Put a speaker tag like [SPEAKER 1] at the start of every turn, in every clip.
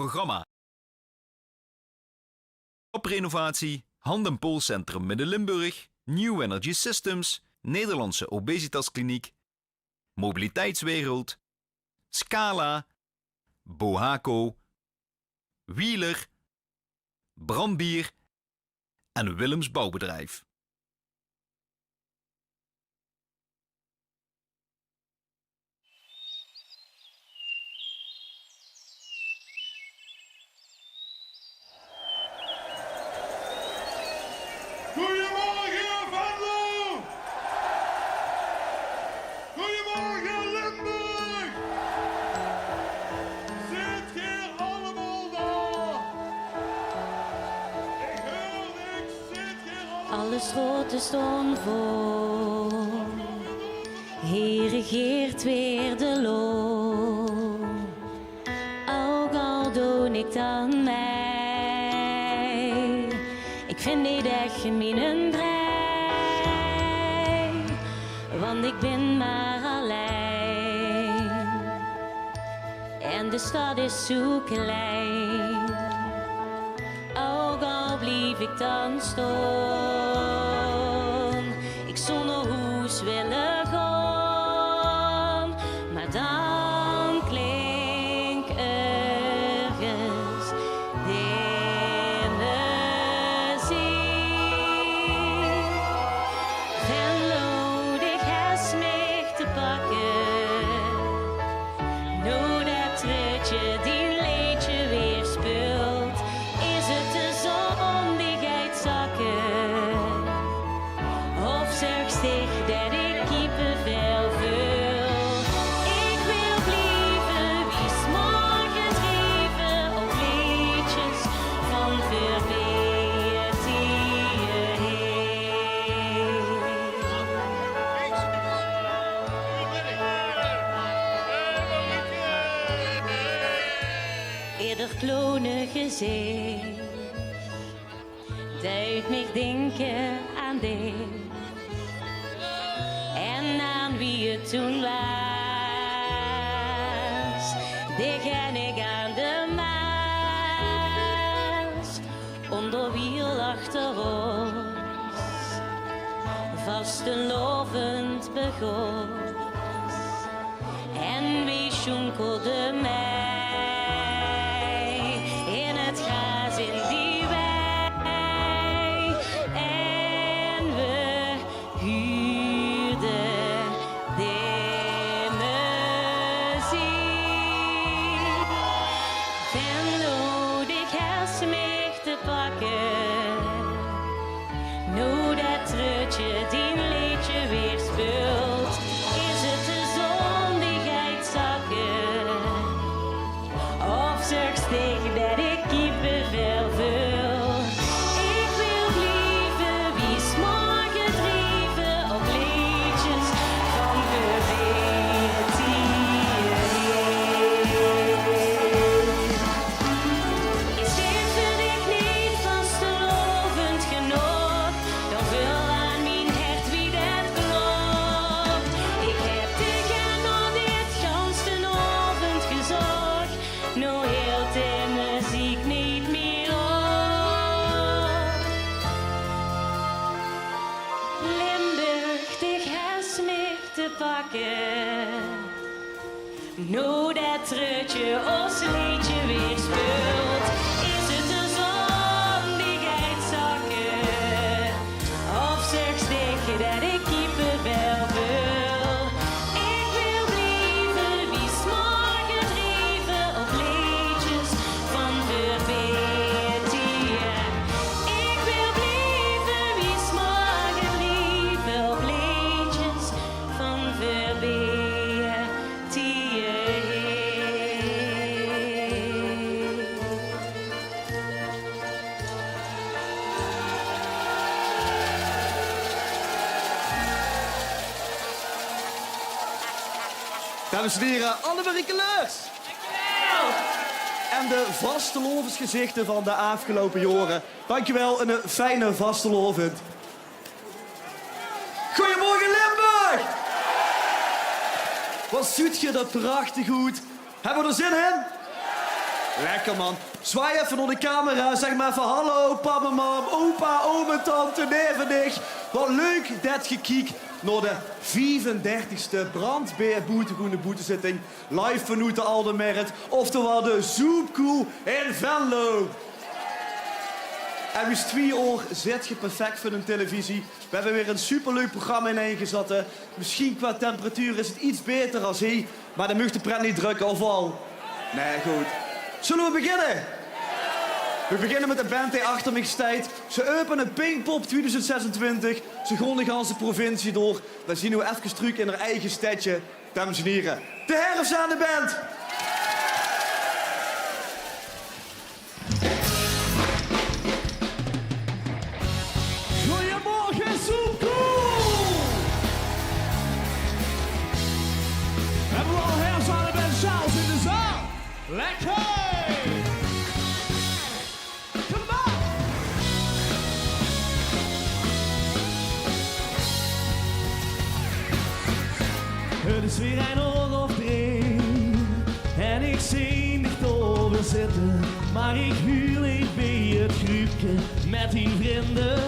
[SPEAKER 1] Programma. Op renovatie, Hand- en Poolcentrum Midden-Limburg, New Energy Systems, Nederlandse Obesitaskliniek, Mobiliteitswereld, Scala, Bohaco, Wheeler, Brandbier en Willems Bouwbedrijf.
[SPEAKER 2] Goedemorgen Venlo! Goedemorgen Limburg! Zit hier allemaal daar? Ik hoor niks, zit hier allemaal.
[SPEAKER 3] Alles rood is onvoor. Hier regeert weer de loon. Ook al doe ik dan mij. Ik vind niet echt mijn brein. Want ik ben maar alleen. En de stad is zo klein. Ook al blief ik dan staan. Ik zou naar huis willen gaan. Maar dan klink ergens de muziek. Venlo, ik has mij te pakken. Nou dat treutje die leedje weer speelt. Is het de zon die gaat zakken? Of zorgt zich dat ik kippenvel vul? Ik wil blijven wie morgen drijven op liedjes van verbeerd Eerder klonen gezicht deed mij denken aan dit en aan wie het toen was. Dit ken ik aan de Maas, onder wiel achter ons, vastelovend begon. En wie schonkelde mij in het gras in die wei. En we huurden de muziek. Venlo, ik has mij te pakken. Nou dat treutje die liedje weer speelt. Is het de zon die gaat zakken? Of zorgt tegen dat ik kippenvel vul? Ik wil blijven wie morgen drijven op liedjes van verbeerd Is dit voor dich niet vastelovend genoeg? Dan vul aan mijn hart wie dat klopt. Ik heb dich aan al dit gans de avond gezocht. Nou hield de muziek niet meer op. Limburg, dich has mij te pakken. Nou dat treutje ons liedje weer speelt. Is het de zon die gaat zakken? Of zorgt tegen dat ik kippenvel vul? Ik wil blijven wie morgen drijven op liedjes van verbeerd Ik wil blijven wie morgen drijven op liedjes van verbeerd
[SPEAKER 4] Dames en heren, Annemarie Keleurs. En de vastelovensgezichten van de afgelopen jaren. Dankjewel en een fijne vastelovend. Goedemorgen Limburg! Wat zoet je dat prachtig goed. Hebben we er zin in? Lekker, man. Zwaai even door de camera. Zeg maar even hallo, papa, mam, opa, oom en tante, neef en ich. Wat leuk dat je kijkt naar de 34e brandbeerboetegoene boetezitting. Live vanuit de Aldermerkt. Oftewel de Zoepkoel in Venlo. En dus 2 uur zit je perfect voor een televisie. We hebben weer een superleuk programma ingezet. Misschien qua temperatuur is het iets beter als hij. Maar dan mag de pret niet drukken, of al? Nee, goed. Zullen we beginnen? We beginnen met de band die achter me staat. Ze openen Pinkpop 2026. Ze gaan de ganse provincie door. We zien nu even terug in haar eigen stadje. Dames en heren, de herfst aan de band. Goedemorgen, Zoepkoel! Hebben we al herfst aan de band Charles in de zaal? Lekker! Het is weer een oor of 3 en ik zie niet over zitten, maar ik huil ik bij het groepje met die vrienden.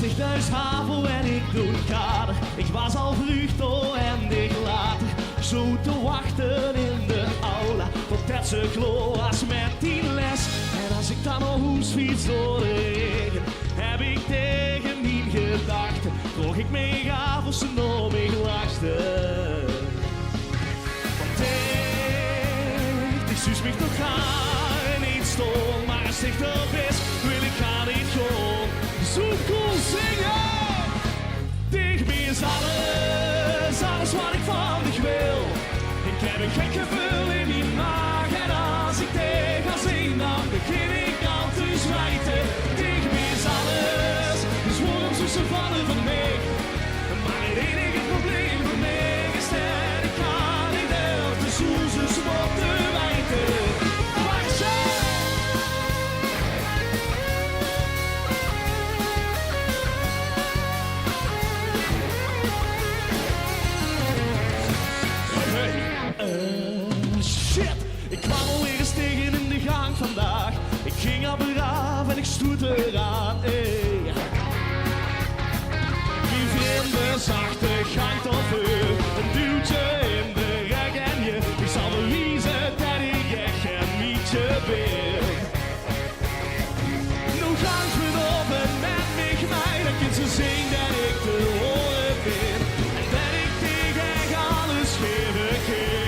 [SPEAKER 4] Dicht thuis havel en ik doe het kader, ik was al vroeg door en dicht later, zo te wachten in de aula, tot ze klaar was met die les. En als ik dan nog hoesfiets door de regen, heb ik tegen mijn gedachten, trok ik mee af of ze nog mee lachte. Want ik zus mich toch gaan niet stom, maar als ik erop is, wil ik gaan niet gewoon zo cool zingen. Tegen mij is alles, alles wat ik van dich wil. Ik heb een gek gevoel in mijn maag en als ik tegen zing, dan begin ik al te zwijten. Tegen mij is alles, dus waarom zo ze vallen van mij? Maar het enige probleem voor mij is dat ik kan niet helpen, de zoezers op te wijten. Wacht zo! Shit, ik kwam alweer eens tegen in de gang vandaag. Ik ging al braaf en ik stoet eraan. Mijn vrienden zachte gang tot vuur, een duwtje in de rug en je. Ik zal bewijzen dat ik echt geen mietje ben. Nu gaan we op en met mij, dan kunt ze zien dat ik te horen ben. En dat ik tegen alles geven kan.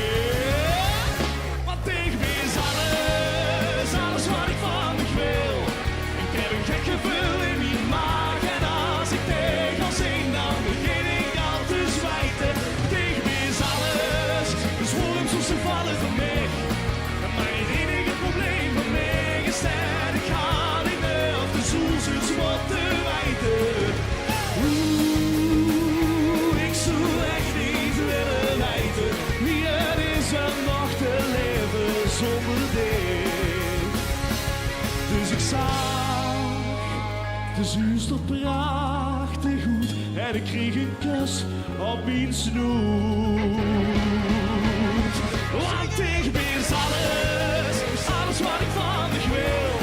[SPEAKER 4] Want tegen mij is alles, alles wat ik van dich wil. Ik heb een gek gevoel in mijn maag en als ik tegen zing, dan begin ik al te zwijten. Tegen mij is alles, dus waarom zo ze vallen van mij? Maar het enige probleem van mij is dat ik ga niet meer op de zoezers wat te wijten. Oeh, ik zou echt niet willen wijten. Wie het is er nog te leven zonder dit. Dus ik zag de zuurstof prachtig goed en ik kreeg een kus op mijn snoet. Want tegen mij is alles, alles wat ik van dich wil.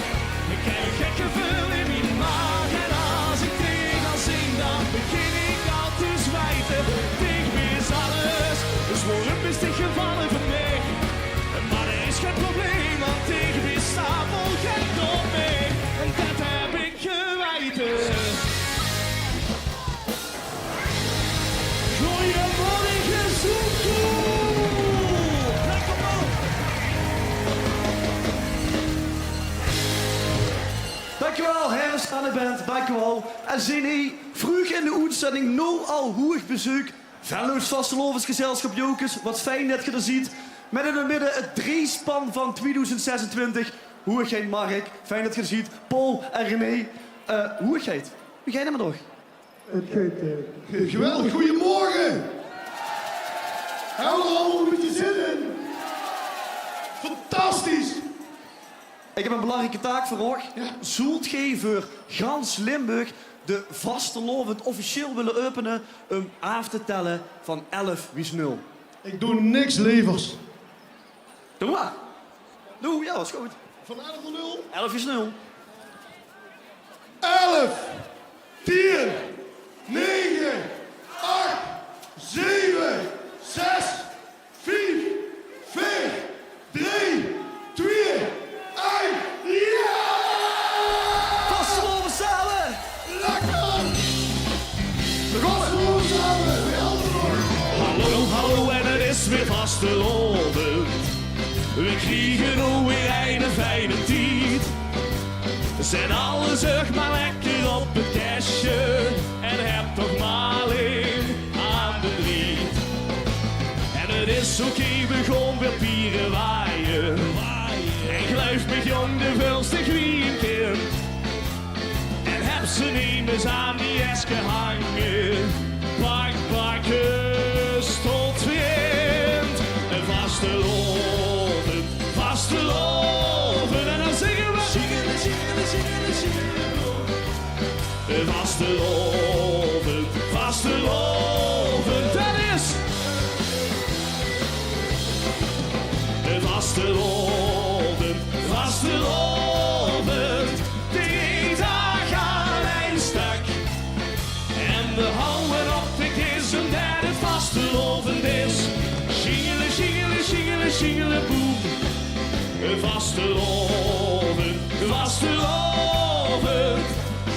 [SPEAKER 4] Ik heb een gek gevoel in mijn maag en als ik tegen zing, dan begin ik al te zwijten. Tegen mij is alles, dus waarom is dit gevallen van mij? Maar er is geen probleem, want tegen mij staat vol gek op mij. En dat heb ik geweten. Goeiemorgen, Zoepkoel! Lekker man! Dankjewel, herfst aan de band, dankjewel. En Zini, vroeg in de uitzending nou al hoog bezoek. Venlo's vastelovensgezelschap Jokers, wat fijn dat je er ziet. Met in het midden het driespan van 2026. Hoe gij Mark, fijn dat je er ziet. Paul en René. Hoe gij het? Wie jij nou maar nog?
[SPEAKER 5] Geweldig, goedemorgen! Hou er allemaal een beetje zin in! Fantastisch!
[SPEAKER 4] Ik heb een belangrijke taak voor u. Zult gij voor gans Limburg de vastelovend officieel willen openen om af te tellen van 11 wie 0?
[SPEAKER 5] Ik doe niks levers.
[SPEAKER 4] Doe maar. Doe, ja, dat is goed.
[SPEAKER 5] Van 11 tot 0.
[SPEAKER 4] 11 is 0.
[SPEAKER 5] 11, 10, 9, 8, 7, 6, 5, 4, 3, 2, 1. Ja!
[SPEAKER 4] Vasteloven samen!
[SPEAKER 5] Lekker! Begonnen! Samen! We helpen nog!
[SPEAKER 6] Hallo, hallo en het is weer vastelovend. We kriegen alweer een fijne tijd. Zet alles zeg maar lekker op het kastje en heb toch maar alleen aan de driet. En het is oké, we gaan weer pieren waaien. En gluif met jong de vulstig wie een kind. En heb ze nemens aan die eske hangen. Pak, pakken, stond vriend. Een vastelovend, vastelovend. En dan zingen we. Zingen, zingen, zingen, zingen. Een vastelovend, vastelovend. Dat is. Een vastelovend, vastelovend. Die dag aan een stak. En we houden op de kist omdat het vastelovend is. Zingelen, zingelen, zingelen, zingelen, boem. Een vastelovend, vastelovend.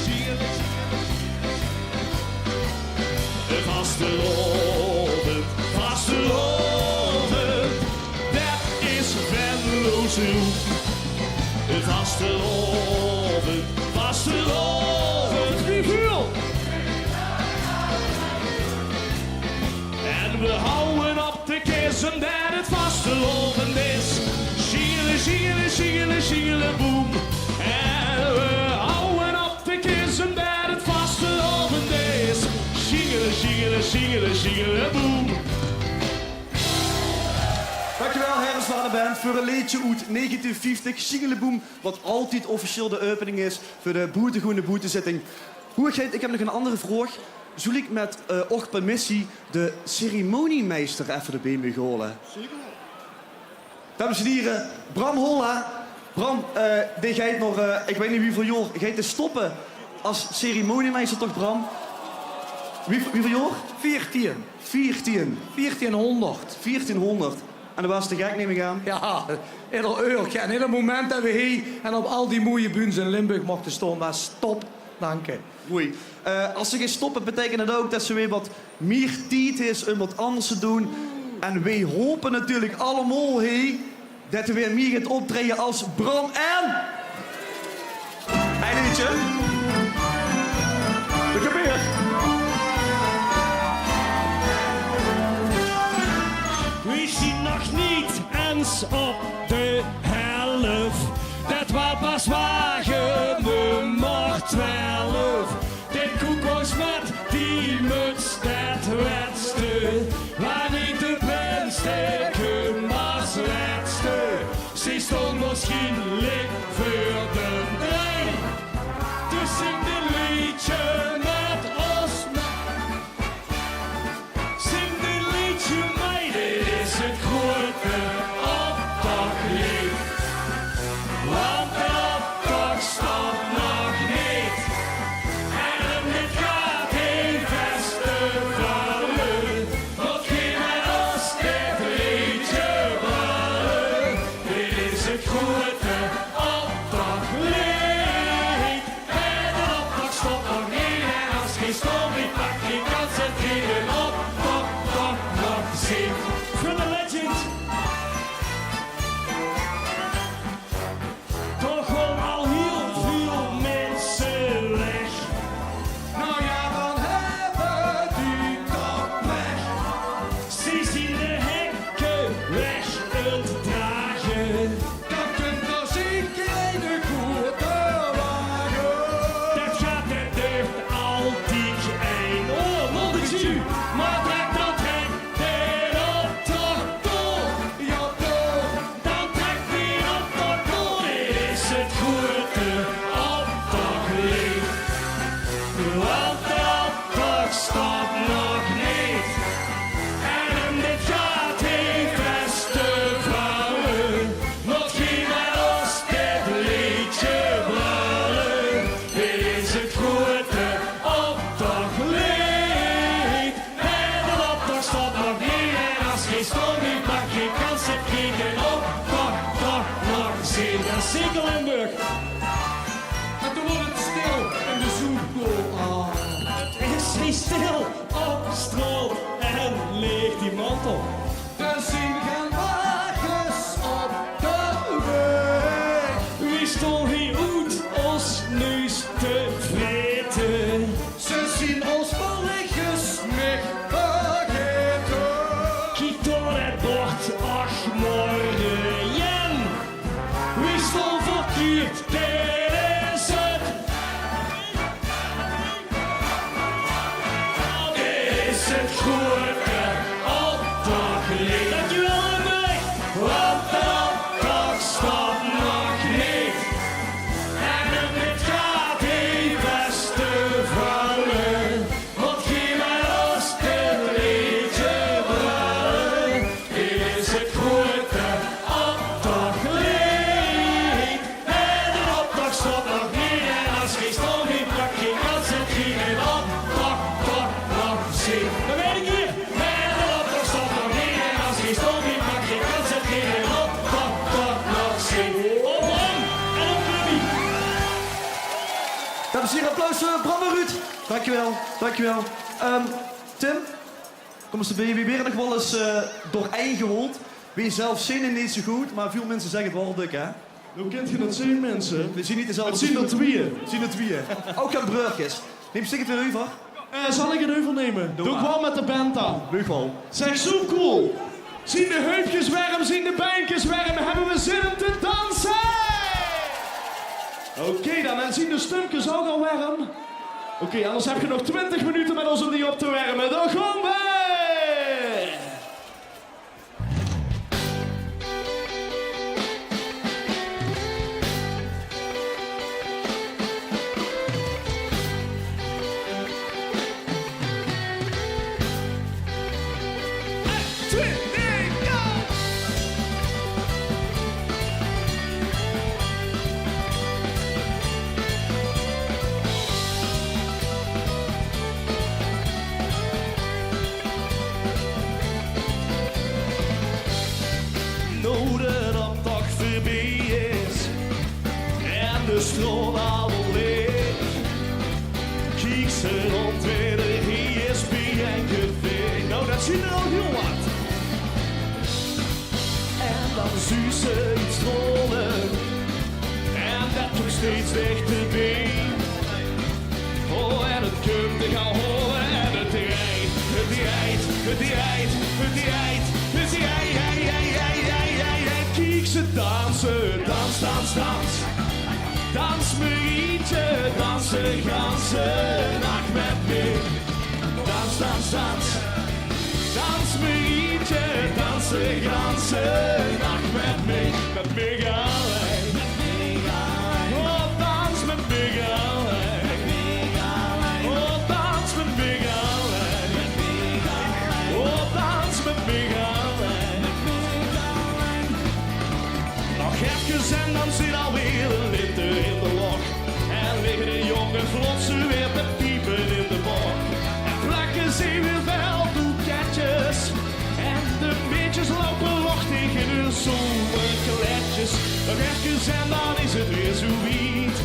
[SPEAKER 6] Zingelen, een vastelovend, vastelovend. Dat is Venloze. Een vastelovend, vastelovend. Wie voelt? En we houden op de kist omdat het vastelovend is. Zingelen, zingelen, zingelen, zingelen, boem. En we houden op de kist omdat het vastelovend is. Zingelen, zingelen, zingelen, zingelen, boem.
[SPEAKER 4] Dankjewel, Hermeswaardenband, voor een liedje uit 1950, Singeleboom, wat altijd officieel de opening is voor de boetegoede boetezitting. Hoe gaat, ik heb nog een andere vraag. Zal ik met och permissie de ceremoniemeester even de been begolen?
[SPEAKER 5] Zeker.
[SPEAKER 4] Dames en heren, Bram Holla. Bram, die gaat nog, ik weet niet wie voor jaar, gaat te stoppen als ceremoniemeester toch, Bram? Wie voor jaar?
[SPEAKER 7] 14.
[SPEAKER 4] 14.
[SPEAKER 7] 1400.
[SPEAKER 4] 1400. En dan was de gek, neem ik aan.
[SPEAKER 7] Ja, ieder uurtje. En ieder moment dat we hier en op al die mooie buns in Limburg mochten staan, was top. Dank je.
[SPEAKER 4] Mooi. Als ze gaan stoppen, betekent dat ook dat ze weer wat meer tijd is om wat anders te doen. En wij hopen natuurlijk allemaal dat we weer meer gaat optreden als Bram en... Einde liedje. Wat gebeurt?
[SPEAKER 6] We zien nog niet eens op de helft. Dat was pas wagen nummer 12. De koekos met die muts, dat wetste. Waar niet de beste maar slechtste. Ze stond misschien lik voor de drie. Dus zing de liedje met ons. Zing de liedje mee, dit is het grote optochtlied. Want de optocht stopt nog niet. En het gaat geen festival. Wat geen met ons dit liedje brullen. Dit is het grote optochtlied. zee, dat is zeker Limburg.
[SPEAKER 7] En toen wordt het stil in de zoekkool. Ah.
[SPEAKER 6] Het is niet stil op straat en leeg die mantel.
[SPEAKER 7] Er zien geen wagens op de weg.
[SPEAKER 6] Wie stond hier uit ons neus te vreten?
[SPEAKER 7] Ze zien ons volligjes niet vergeten.
[SPEAKER 6] Kijk door het bord, ach morgen. Wie stond verkeerd, dit is het. Dit is het goede opdrachtlied. Dankjewel Limburg, want de opdracht stopt nog niet. En het gaat die beste vallen. Want geef mij ons dit liedje brullen. Dit is het goede opdrachtlied. En de opdracht stopt nog niet. En als geen stoom niet plakt, geen kans en geen opdracht toch nog zien. Dan weet ik hier. En de opdracht stopt nog niet. En als geen stoom niet plakt, geen kans en geen opdracht toch nog zien. Op Bram en op Ruby.
[SPEAKER 4] Dames en heren, applaus voor Bram en Ruud. Dankjewel, dankjewel. Tim, kom eens bij je weer nog wel eens door eigen gehold. Weet je zelf zinnen niet zo goed, maar veel mensen zeggen het wel dik, hè?
[SPEAKER 6] Hoe kent je dat zien, mensen?
[SPEAKER 4] We zien niet dezelfde...
[SPEAKER 6] Het zien er tweeën.
[SPEAKER 4] We zien er tweeën. Ook aan breukjes. Neem stik het weer over.
[SPEAKER 6] Zal ik een heuvel nemen? Doe ik
[SPEAKER 4] maar.
[SPEAKER 6] wel met de band aan.
[SPEAKER 4] Leuk wel.
[SPEAKER 6] Zeg, zo cool. Zien de heupjes warm, zien de beintjes warm, hebben we zin om te dansen? Oké dan, en zien de stumpjes ook al warm? Oké, anders heb je nog 20 minuten met ons om die op te warmen. Dan gaan we! Nou de optocht voorbij is en de stroom al leeg. Kijk ze rond weer, hier is bij en café. Nou, dat zien er al heel wat. En dan zuus ze iets rollen en dat komt steeds dichterbij. Oh, en het komt te gaan horen en het rijdt, het rijdt, het rijdt, het rijdt, het rijdt. Kijk ze dansen, dans, dans, dans. Dans Marietje, dansen, ganzen nacht met me. Dans, dans, dans. Dans Marietje, dansen, ganzen nacht met me. Met me alleen. Oh, dans met me alleen. Oh, dans met me alleen. Oh, dans met me alleen. Nog even en dan zit alweer een liter in de lok. En liggen de jongen flotsen weer te piepen in de bok. En plakken ze weer veldboeketjes. En de beetjes lopen lochtig in hun zomerkletjes. Nog even en dan is het weer zo wiet.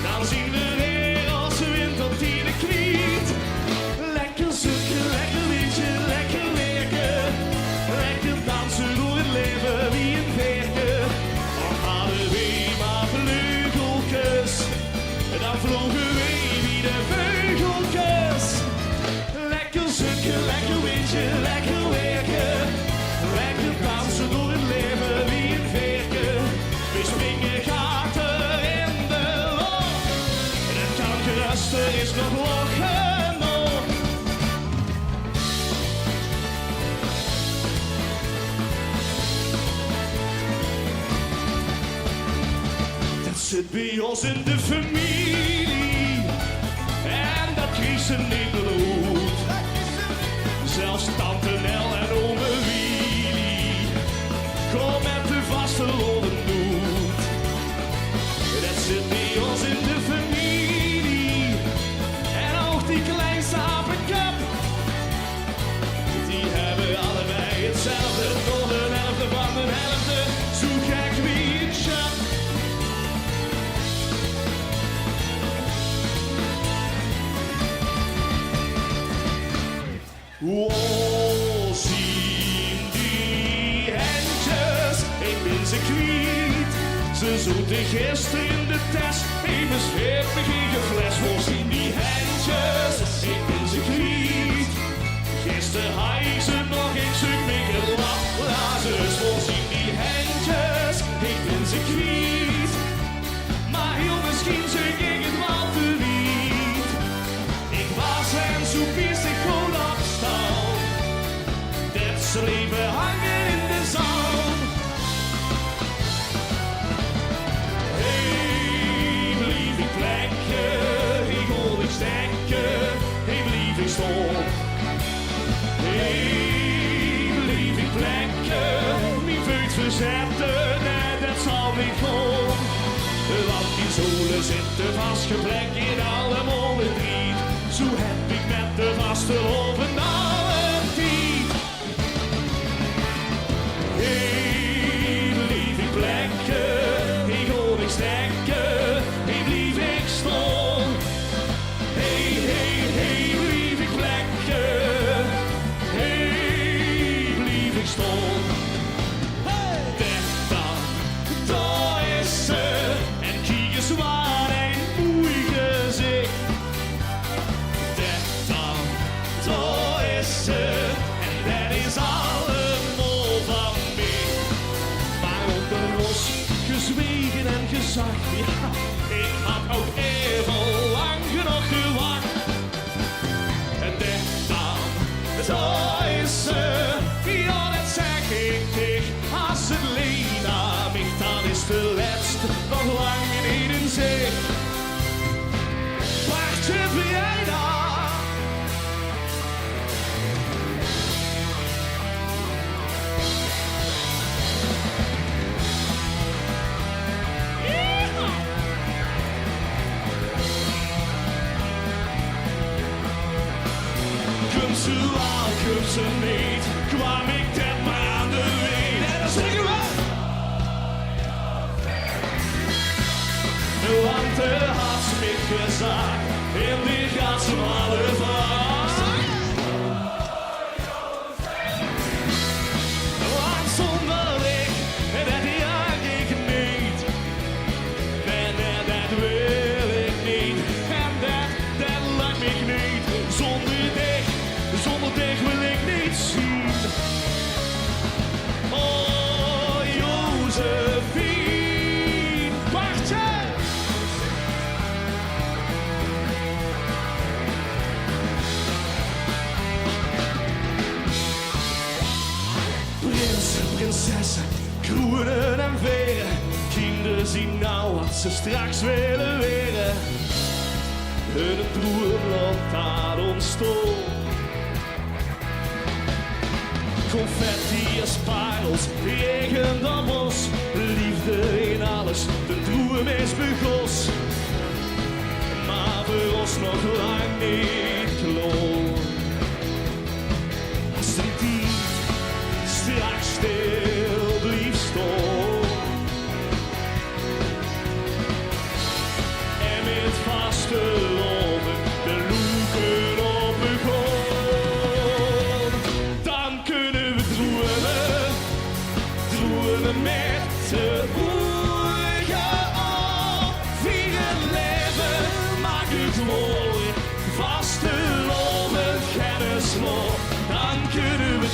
[SPEAKER 6] Dan zien we weer als de wind tot in de kniet. Lekker zoeken, lekker liedje, lekker werken. Lekker dansen door het leven wie een verken. Dan hadden we maar vleugeltjes. Dan vlogen we wie de veugeltjes. Lekker zoeken, lekker liedje, lekker werken. Lekker dansen door het leven wie een verken. We springen gaten in de lucht. En het kankerraster is nog lang genoeg. Dat zit bij ons in de familie. En dat kreeg ze niet bedoeld. Zelfs tante Nel en ome Willy. Kom met de vaste rollen doet. Dat zit bij ons in de familie. En ook die kleinste apenkap. Die hebben allebei hetzelfde. Nog een helft van een helft. Zo gek wie het schap. de zoete gisteren in de test. Even scheep me geen fles, voor zien die handjes, ik ben ze kwiet. Gisteren had ik ze nog eens zoek me gelap. Lazarus, voor zien die handjes, ik ben ze kwiet. Maar heel misschien zeg ik het wel te niet. Ik was en zo piesig gewoon op stal. Dit leven hangen in de zon. Hey, blief ik plekje, ik hoor ik stekken, hey, blief ik stom. Hey, blief ik plekje, wie veut verzetten, nee, dat zal niet gewoon. Want die zolen zitten vastgeplekt in alle monderdriet. Zo heb ik met de vaste loven alle tijd. Hey, blief ik plekje, ik hoor ik stekken, hey, blief ik stom. Hey, hey, hey, blief ik plekje, hey, blief ik stom. Daar is ze, en kijk eens waar een mooi gezicht. Daar is ze, en dat is allemaal van mij. Maar onder los gezwegen en gezag, ja, ik had ook even lang genoeg gewacht. En daar is ze, ja, dat zeg ik dich. Als het leed aan mij, dan is de laatste nog lang niet in zicht. Wacht je jij daar? Kom ze al, kom ze niet, kwam ik dat maar aan de weet. En dan zeggen we. Want de hartstikke gezag in die ganse malle vaart. Want zonder ik, dat jaag ik niet. Nee, dat wil ik niet. En dat laat me niet. Zonder dich wil ik niet zien. Oh, Josephine, wacht je! Prinsen, prinsessen, kroenen en veren. Kinderen zien nou wat ze straks willen weren. Hun droomland aan ontstoot. Confetti als parels, regen dan bos. Liefde in alles, de droom is begos. Maar voor ons nog lang niet kloon. Als de tijd straks stil blieft staan. En met vaste loven de loeken op de grond. Dan kunnen we dromen met de ogen op. Vieren leven, maak het mooi. Vaste loven, kennis nog. Dan kunnen we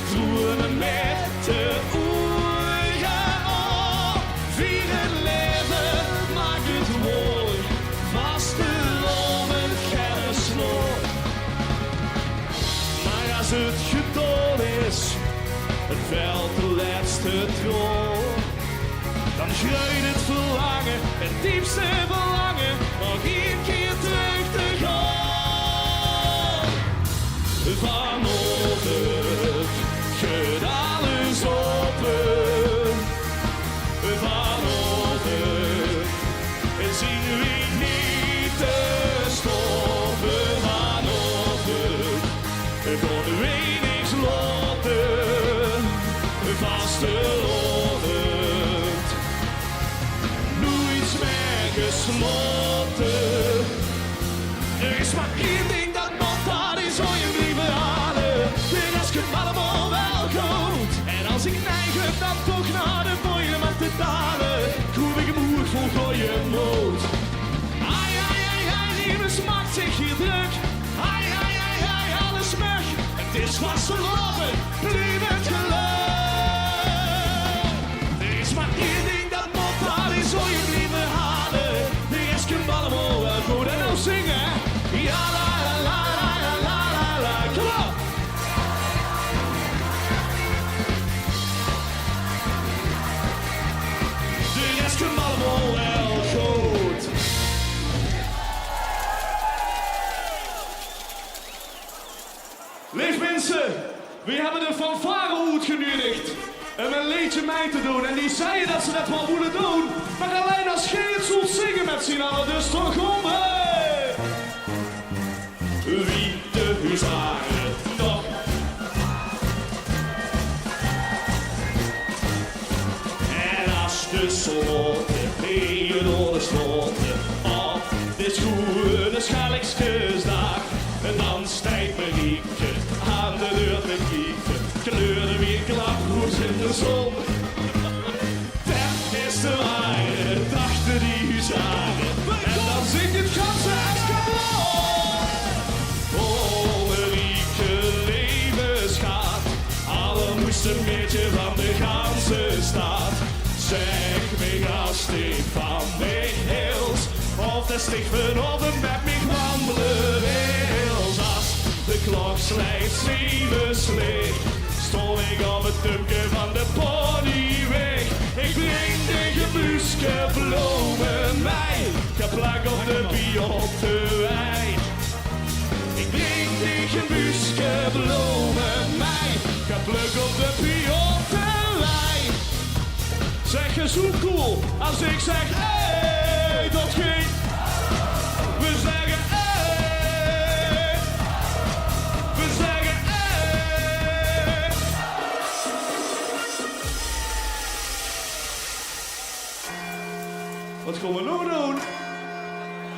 [SPEAKER 6] dromen met de ogen op. Vieren leven, maak het mooi. Vaste loven, kennis nog. Maar als het gedaan is, het veld de laatste troon, dan groeit het verlangen, het diepste verlangen, nog één keer terug te gaan. Vanochtend gaat alles open. Vanochtend zien we niet te stoppen. Vanochtend kon we niks loten. Vastelovend, nooit meer gesloten. Er is maar één ding dat nog, dat is hoe je blijven halen. De rest komt allemaal wel goed. En als ik neig, dan toch naar de boeien, maar is hem allemaal wel goed. Lief mensen, we hebben de fanfare uitgenodigd om een liedje mee te doen. En die zeiden dat ze dat wel willen doen, maar alleen als geen het zult zingen met z'n allen. Dus toch om, hey! Wie de huzaren nog. En als de sloten, hier door de sloten, op de schoenen schalksjesdag. En dan stijgt Marieke aan de deur te kieken. Kleuren weer klaphoes in de zon. Dat is de ware, dachten die huzaren. En dan zingt het ganse escalon. Oh, Marieke, levensgaat. Alle moesten een beetje van de ganse stad. Zeg me als ik van mij hils. Of de stik vanochtend met mij wandelen wils. Als de klok slijt 7 slecht, stond ik op het tumpje van de ponyweg. Ik breng de gebuske bloemen mij, geplakt op de biottenwei. Ik breng de gebuske bloemen mij, geplakt op de biottenwei. Zeg je zo cool als ik zeg hey, dat ging. We zeggen hey, we zeggen hey. Wat gaan we nou doen?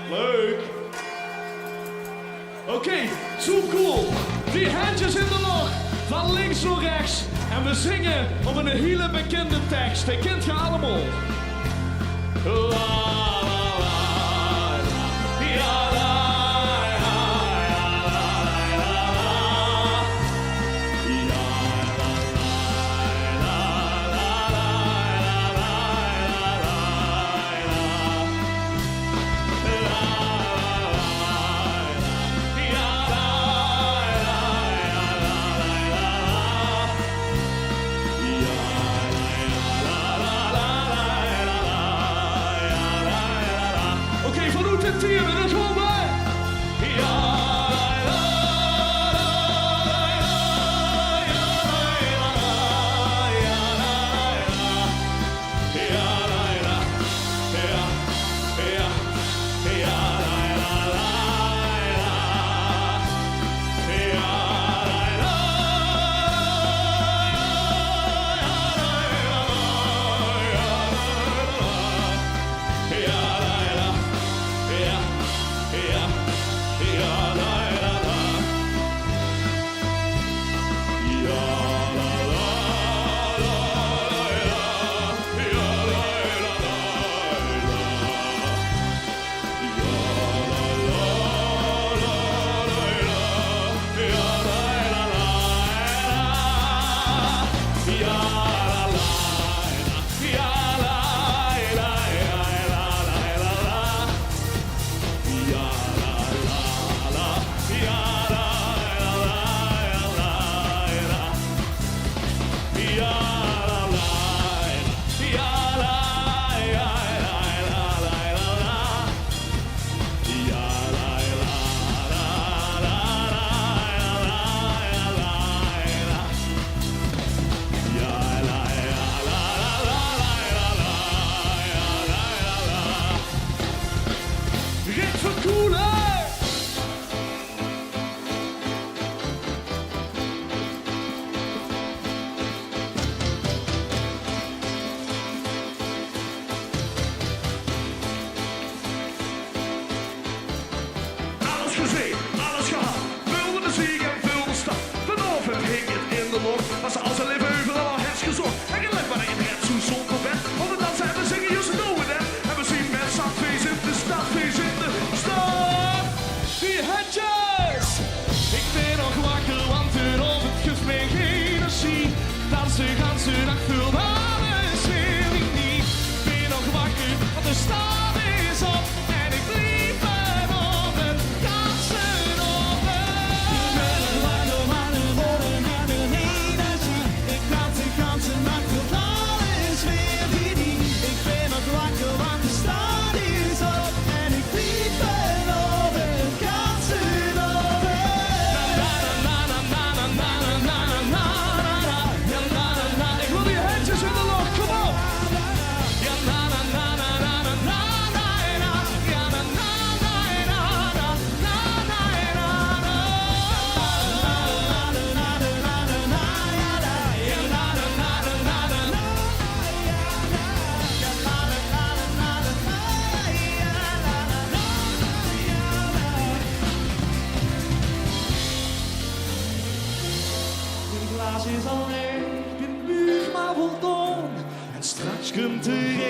[SPEAKER 6] Leuk. Oké, zo cool. Die handjes in de lucht, van links naar rechts. En we zingen op een hele bekende tekst. Die kent je allemaal. La.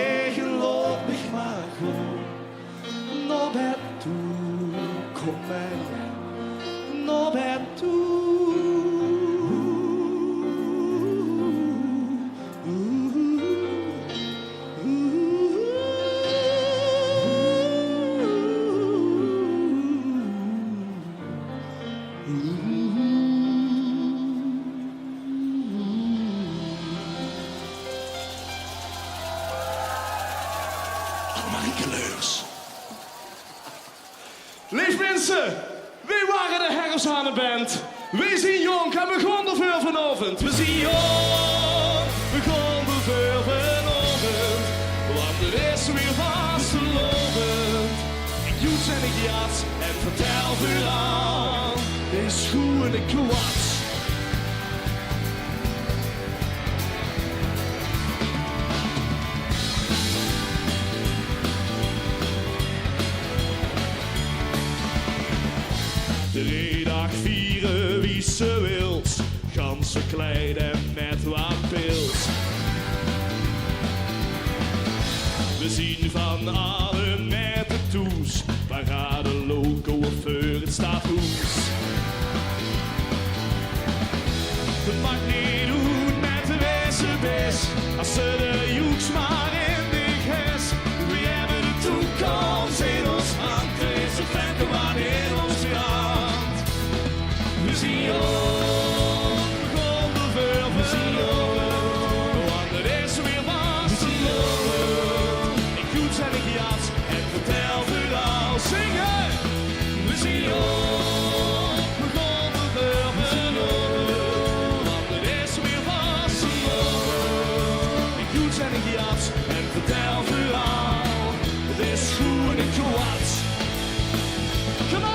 [SPEAKER 6] zeggen, loop me maar gewoon naar bed toe. Kom mij naar bed toe. Marieke Leurs. Lief mensen, wij waren de Herfsthanenband. Wij zijn jong en we gaan er veel vanavond. We zijn jong, we gaan er veel vanavond. Want er is weer vastelovend. Ik joet en ik jas en vertel vooral. Dit is goed en ik kwats. De dag vieren wie ze wilt, ganzen kleid en met wat pils. We zien van allen met de toes, parade loco voor het stadhoes. Het maakt niet uit met de wezenbis, als ze de joeks maar in de ges. We hebben de toekomst in ons hand, er is een vlekken wat in ons hand. We zien jong, we gaan er veel van, want er is weer vastelovend. Ik joets en ik jas en vertel vooral, zingen. We zien jong, we gaan er veel van, want er is weer vastelovend. Ik joets en ik jas en vertel vooral, het is goed en ik kwats. Come on!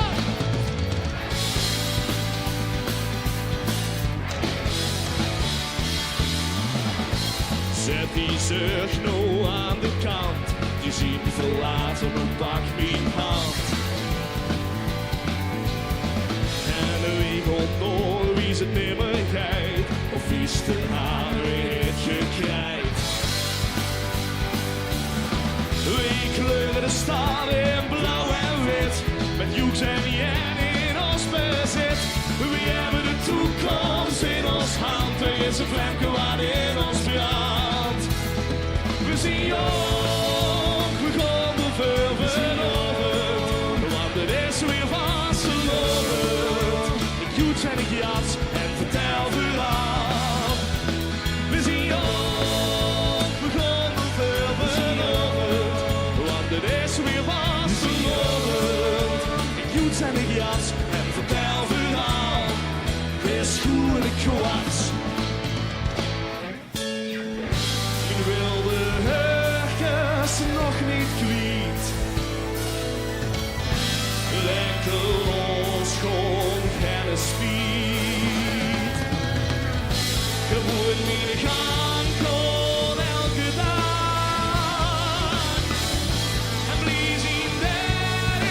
[SPEAKER 6] Zet die zucht nou aan de kant, je ziet me verlaten, maar pak mijn hand. En wie komt door, wie het nimmer geit, of wie is de haar weer het gekrijt. Wie kleuren de stad in blauw en wit, met joeks en jen in ons bezit. We hebben de toekomst in ons hand, er is een vlemke wat in ons brandt. We zien jong, we gaan er veel vanavond, want het is weer vastelovend. Ik joets en ik jas en vertel vooral. We zien jong, we gaan er veel vanavond, want het is weer vastelovend. Ik joets en ik jas en vertel vooral. Het is goed en ik kwats. Ik wil de herkens nog niet kwijt. Lekker ons gewoon geen spiet. Gewoon niet gaan kon elke dag. En blies in dat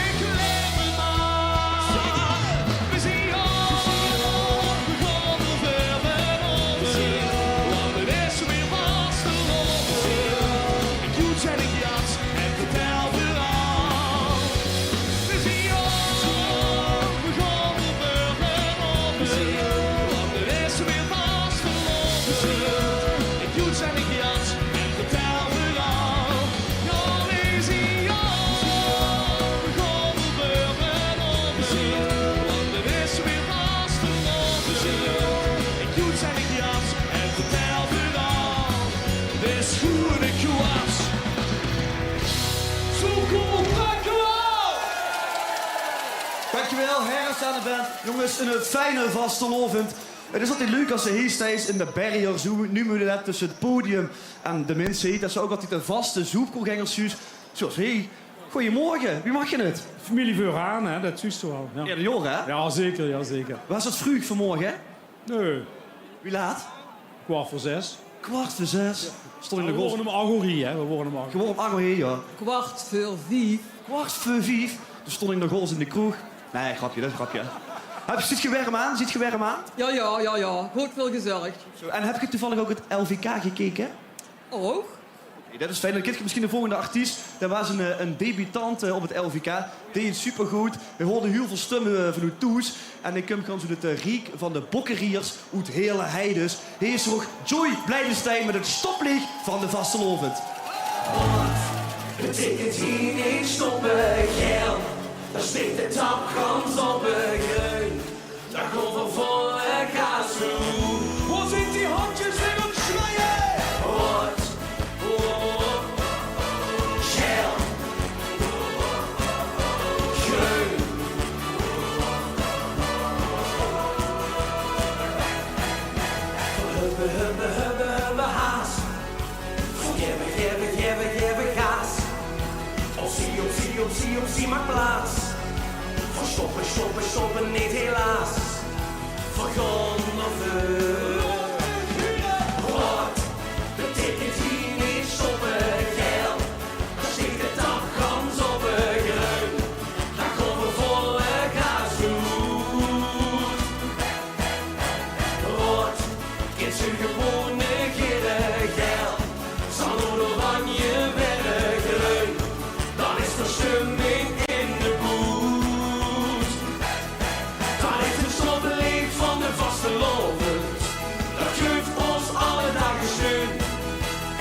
[SPEAKER 6] ik leven mag. We zien jong, we gaan er veel van, want het is weer vastelovend. Ik joets en ik jas en vertel vooral. We zien jong, we gaan er veel van, want het is weer vastelovend. Ik joets en ik jas en vertel vooral. Ja, we zien jong, we gaan er veel van, want het is weer vastelovend. Ik joets en ik jas en vertel vooral. Het is goed en ik kwats. Zo cool, dankjewel!
[SPEAKER 4] Dankjewel, Herfsthanenband. Jongens, een fijne vastelovend. Het is altijd leuk als ze hier staan in de barrier. Nu moet je net tussen het podium en de mensen heen. Dat is ook altijd een vaste zoekkoolgangers. Zoals, hey, goedemorgen, wie mag je het?
[SPEAKER 8] Familie vooraan, hè? Dat is zo wel. Ja.
[SPEAKER 4] Ja, de jongen, hè?
[SPEAKER 8] Ja, zeker, ja, zeker.
[SPEAKER 4] Was het vroeg vanmorgen, hè?
[SPEAKER 8] Nee,
[SPEAKER 4] Wie laat?
[SPEAKER 8] 5:15.
[SPEAKER 4] 5:45. Stond in de
[SPEAKER 8] We
[SPEAKER 4] golf.
[SPEAKER 8] worden hem agorie, hè? We worden hem
[SPEAKER 4] Gewoon op Arno heen, ja.
[SPEAKER 9] 4:15.
[SPEAKER 4] 4:45. Toen stond ik nog eens in de kroeg. Nee, grapje, dat is een grapje. Ziet je warm aan? Ziet je warm aan?
[SPEAKER 9] Ja. Goed veel gezellig.
[SPEAKER 4] Zo, en heb je toevallig ook het LVK gekeken?
[SPEAKER 9] Oh,
[SPEAKER 4] Dat is fijn. Dan kijk je misschien de volgende artiest. Dat was een debutant op het LVK. Deed het supergoed. We hoorden heel veel stemmen van uw toes. En ik kom gewoon zo de Riek van de Bokkeriers uit hele heides. Hier is nog Joy Blijdenstein met het stoplied van de Vastelovend.
[SPEAKER 6] Betekent hier niet stoppen, geel. Daar steekt de tapkans op een geun. Daar komt een volle gas toe. Wat zijn die handjes in het schreien? Wat? Geel. Geun. Hubbe, haas. Gibbe, gas. Optie, maak plaats. Verstoppen, niet helaas. Vergonnen vuur. Wat betekent hier niet stoppen, geel? Daar steekt de tapkans op een geun. Daar komen volle gas uit. Wat is een gewone gele geel? Zal door oranje werden geun. Dan is er stemming in de boet. Dan is het stoplied van de Vastelovend. Dat geeft ons alle dagen steun.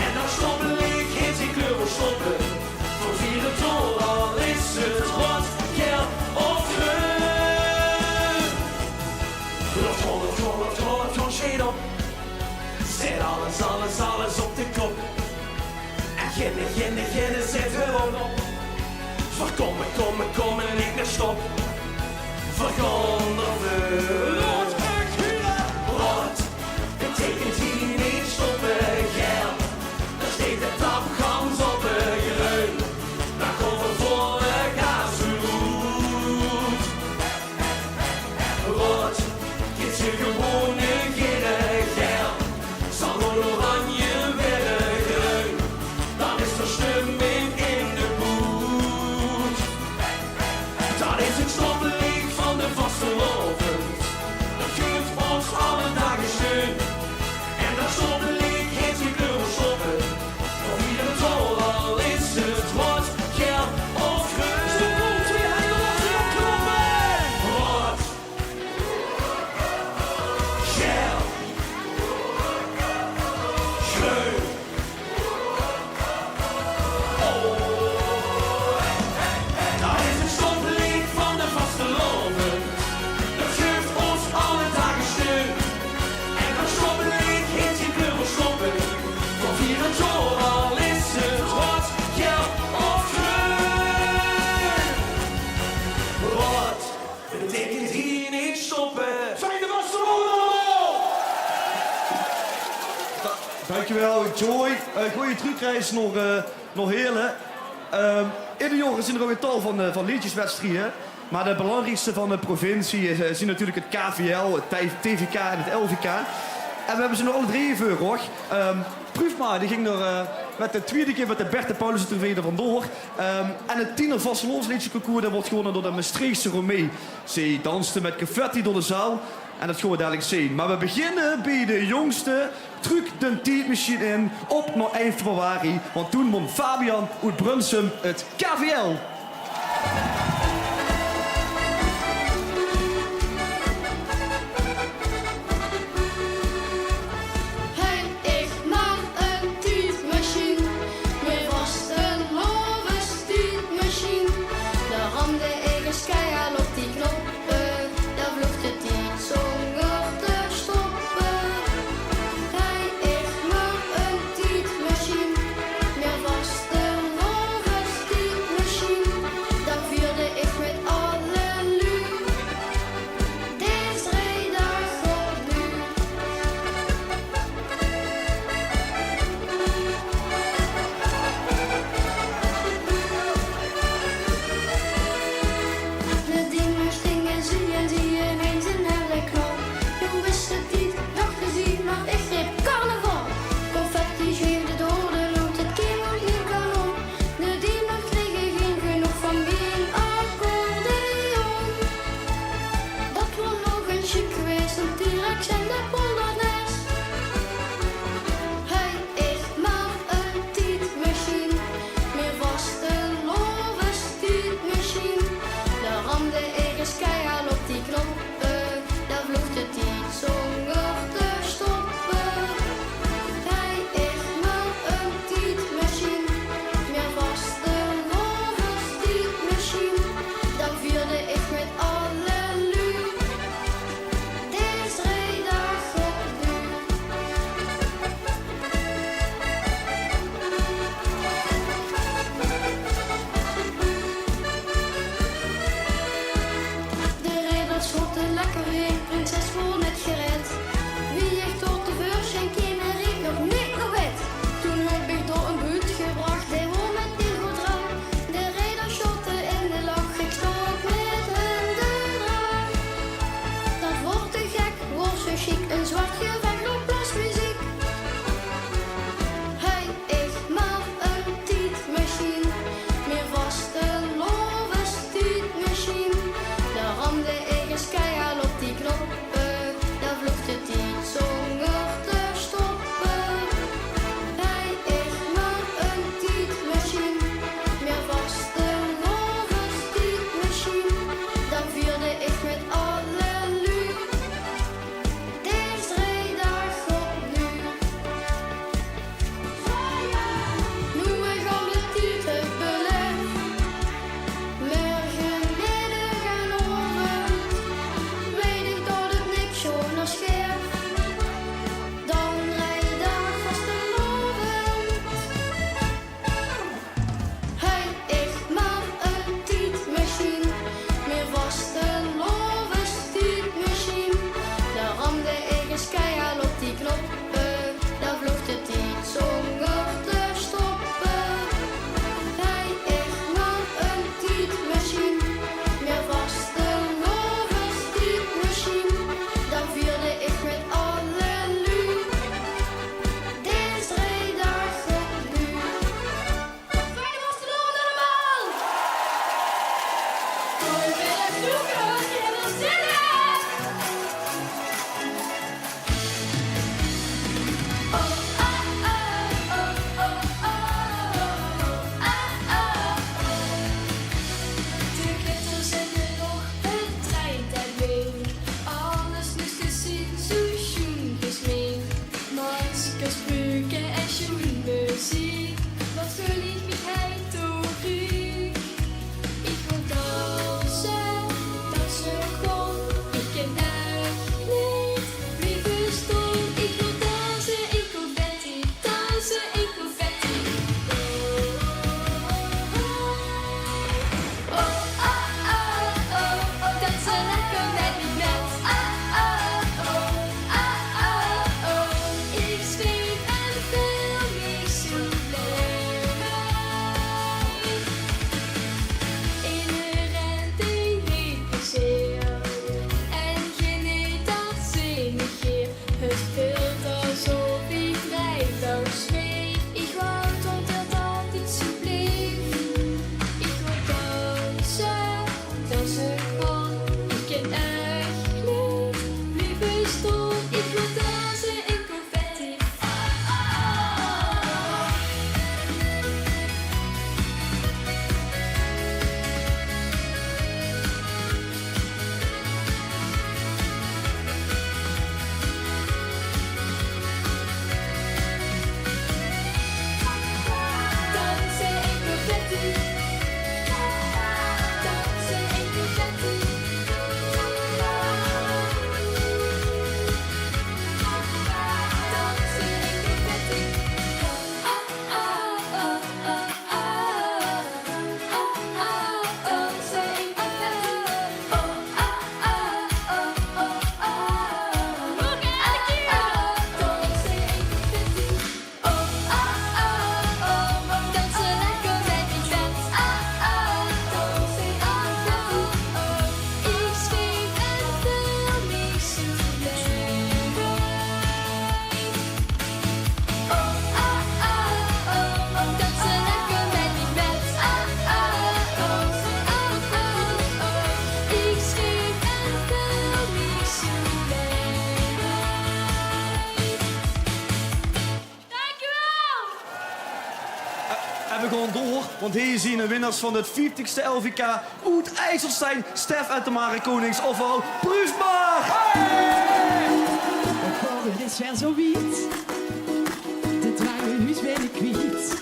[SPEAKER 6] En dat stoplied heet die kleur voor stoppen. Voor vieren tol, al is het rood, geel of groen. Rot, shade op. Zet alles op de kop. En ginne, zet gewoon op. Voorkomen, niet meer stop. Vergonnen vuur. Wat betekent hier niet stoppen, geel? Daar steekt de tapkans op een geun. Daar komt een volle gas uit. Wat is een gewone gele geel? Zal door oranje werden geun. Dan is er stemming in de boet. Dat is het stoplied van de Vastelovend. Dat geeft ons alle dagen steun. En dat stoplied heet die kleur voor stoppen. Voor iedere tol, al is het rood, geel of groen. Stop, twee handen laten opkloppen. Rood. Geel. Groen. Dat is het stoplied van de Vastelovend. Dat geeft ons alle dagen steun. En dat stoplied heet die kleur voor stoppen. Voor vieren tol, al is het rood, geel of groen. Wat betekent hier niet stoppen? Fijne Vastelovend!
[SPEAKER 4] Dankjewel, Joy. Goeie terugreis nog heerlijk. In de jongens zijn er ook een tal van liedjeswedstrijden. Maar de belangrijkste van de provincie is natuurlijk het KVL, het TVK en het LVK. En we hebben ze nog alle drie voor, hoor. Proefma, die ging er met de tweede keer met de Berthe Paulussen trofee er vandoor. En het tiener Vastelovensliedjesconcours dat wordt gewonnen door de Maastrichtse Romee. Ze danste met confetti door de zaal. En dat gaan we dadelijk zien. Maar we beginnen bij de jongste. Truc de tijdmachine in op naar 1 februari. Want toen won Fabian uit Brunsum het KVL.
[SPEAKER 9] Hey, ik mag een tijdmachine. Mijn Vastelovens tijdmachine. Daar ramde ik eens keihard op die knoppen. Daar vloog de tijd zonder te stoppen. Hey, ik mag een tijdmachine. Mijn Vastelovens tijdmachine. Daar vier
[SPEAKER 4] vandoor. Want hier zien de winnaars van het 50ste LVK uit IJsselstein, Stef en Tamara Konings, ofwel proef maar!
[SPEAKER 10] Het is wel zo wiet. De druivenhuis ben ik kwijt.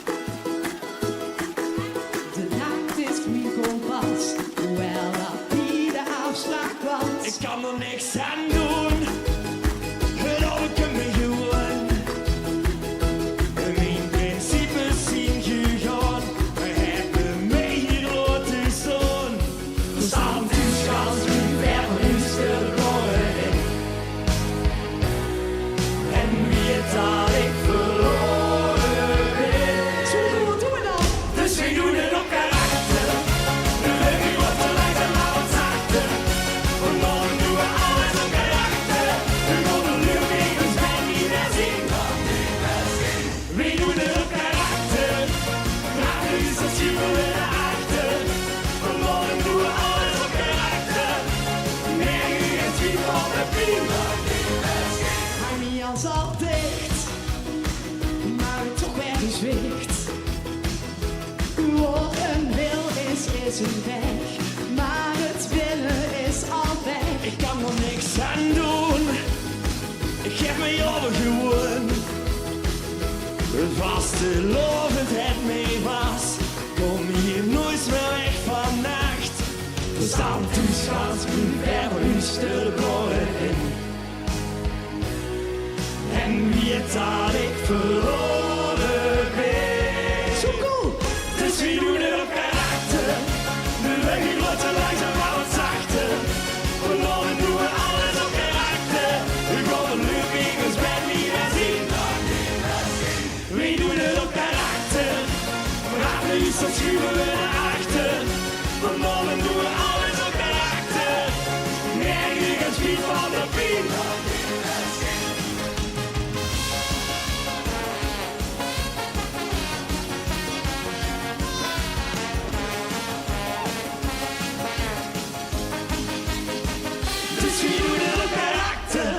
[SPEAKER 10] De nacht is mijn kompas, hoewel dat niet de afslag was.
[SPEAKER 6] Ik kan er niks aan doen. Het overkomt me gewoon. Mijn principes zien gegaan. We hebben meegeloten zo'n. Samen gaan we verhuis verloren. En wie dat ik verloren ben.
[SPEAKER 10] Zo doen we dan.
[SPEAKER 6] Dus we doen het op karakter. De leugen wordt te lijkt en maar wat zachter. Vanmorgen doen we alles op karakter. We gaan de leugens bij niet meer zien. We doen het op karakter. Graag is dat zien we erachter. Vanmorgen doen we alles op karakter. Nergens wie van de pien.
[SPEAKER 10] Hou niet als al dicht, maar toch weer gezwicht. Wat een wil is een weg, maar het willen is al weg.
[SPEAKER 6] Ik kan er niks aan doen. Ik geef me over gewoon. Het vastelovendheid mee was. Kom hier nooit meer weg vannacht. We staan toeschouwd in verhuis te boren. En wie het dat ik verloren ben.
[SPEAKER 10] Zo cool!
[SPEAKER 6] Dus we doen het op karakter. De leugen wordt te langzaam maar wat zachter. Vanmorgen doen we alles op karakter. We gaan de leugens bij niet meer zien. We doen het op karakter. Vraag nu eens, dan schuiven we naar achter. Vanmorgen doen we alles op karakter. Nergens wie van de pien. Dus we doen het op karakter.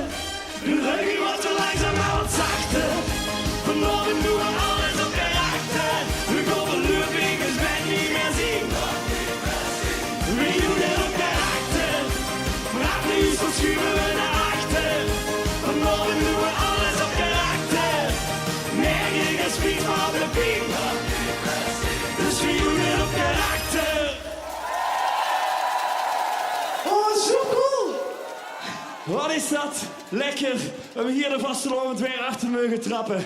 [SPEAKER 6] De leugen wordt te langzaam maar wat zachter. Vanmorgen doen we alles op karakter. We gaan de leugens bij niet meer zien. We doen het op karakter. Vraag nu eens, dan schuiven we naar achter. Vanmorgen doen we alles op karakter. Nergens wie van de pien. Dus we doen het op karakter.
[SPEAKER 10] Oh, zo cool!
[SPEAKER 6] Wat is dat? Lekker. We hebben hier de vastelovend weer achter mogen trappen.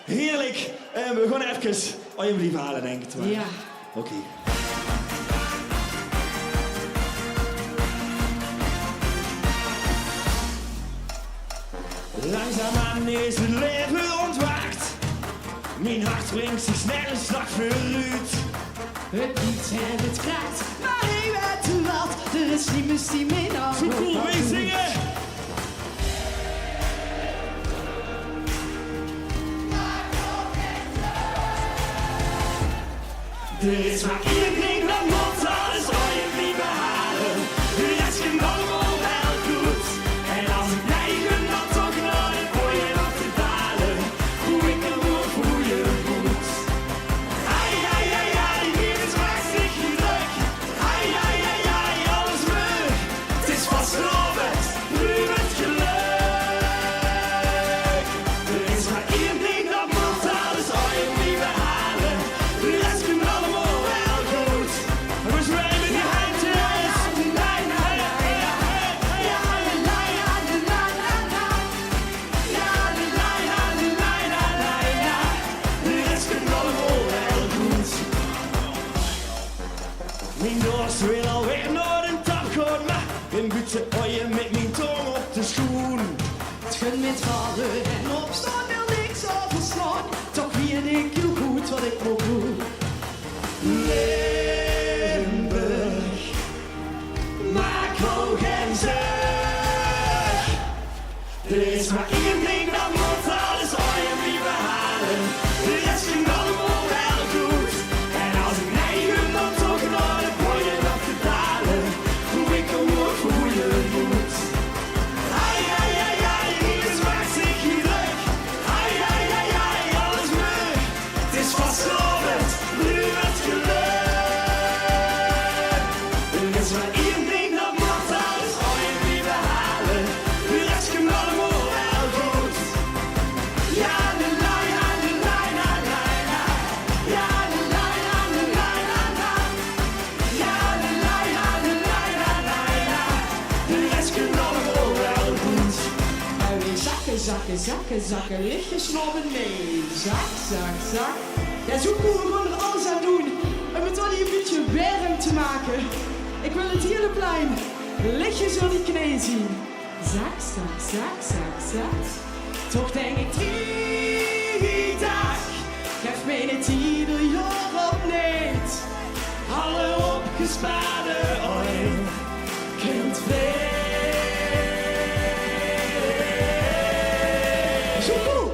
[SPEAKER 6] Heerlijk. En we gaan even alsjeblieft halen, denk ik.
[SPEAKER 10] Ja.
[SPEAKER 6] Oké. Langzaamaan is het leven ontwaakt. Mijn hart brengt zich snel een slag vooruit.
[SPEAKER 10] Het piet en het kraakt, maar hij weet wat. Er is niemand die mee naar
[SPEAKER 6] Zo cool, mee zingen! Er is maar één ding dat moet alles ooit behalen. De rest kan allemaal wel goed. En als ik neigen dan toch naar het mooie op te dalen. Hoe ik er moet, hoe je moet. Ai, ai, ai, ai, hier is hartstikke druk. Ai, ai, ai, ai, alles mug. Het is vastgelovend, nu het geluk. Er is maar één ding dat moet alles ooit behalen. De rest kan allemaal wel goed. We zwemmen die handjes. De rest kan allemaal wel goed. Mijn dorst wil alweer naar een tap gaan, maar een beetje ooien met mijn tong op de schoen.
[SPEAKER 10] Het gun met vallen en opstaan wil niks overslaan. Toch weet ik heel goed wat ik moet doen.
[SPEAKER 6] Limburg, maak hoog en zeg. Er is maar één ding dat moet alles ooit wie behalen. De rest kan allemaal wel goed. En als ik neigen dan toch naar het mooie op te dalen. Hoe ik er moet, hoe je moet. Ai, ai, ai, ai, hier is hartstikke druk.
[SPEAKER 10] zakken, zakken, lichtjes naar beneden. Zak, zak, zak. Ja, zo kunnen we gewoon er alles aan doen om het al een beetje warm te maken. Ik wil het hele plein lichtjes door die knieën zien. Zak, zak, zak, zak, zak. Toch denk ik die dag, geef mij niet ieder jaar opnieuw. Alle opgespaarde oil kunt zo cool.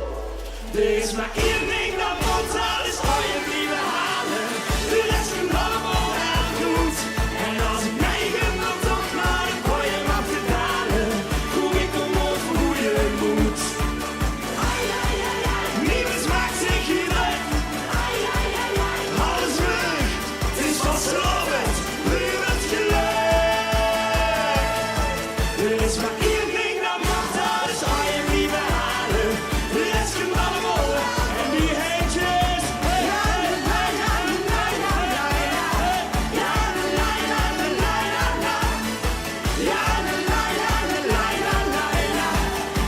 [SPEAKER 10] Er is maar één ding dat moet, dat is oil blijven halen. De rest komt allemaal heel goed. En als ik neigen dan toch naar de koeien mag te dalen, voel ik om op voor goede moed. Niemand maakt zich hierin. Alles weg, het is vastgelovend, nu het geluk. Er is maar één ding dat mag, dat is oil blijven halen. De rest komt allemaal en die heetjes.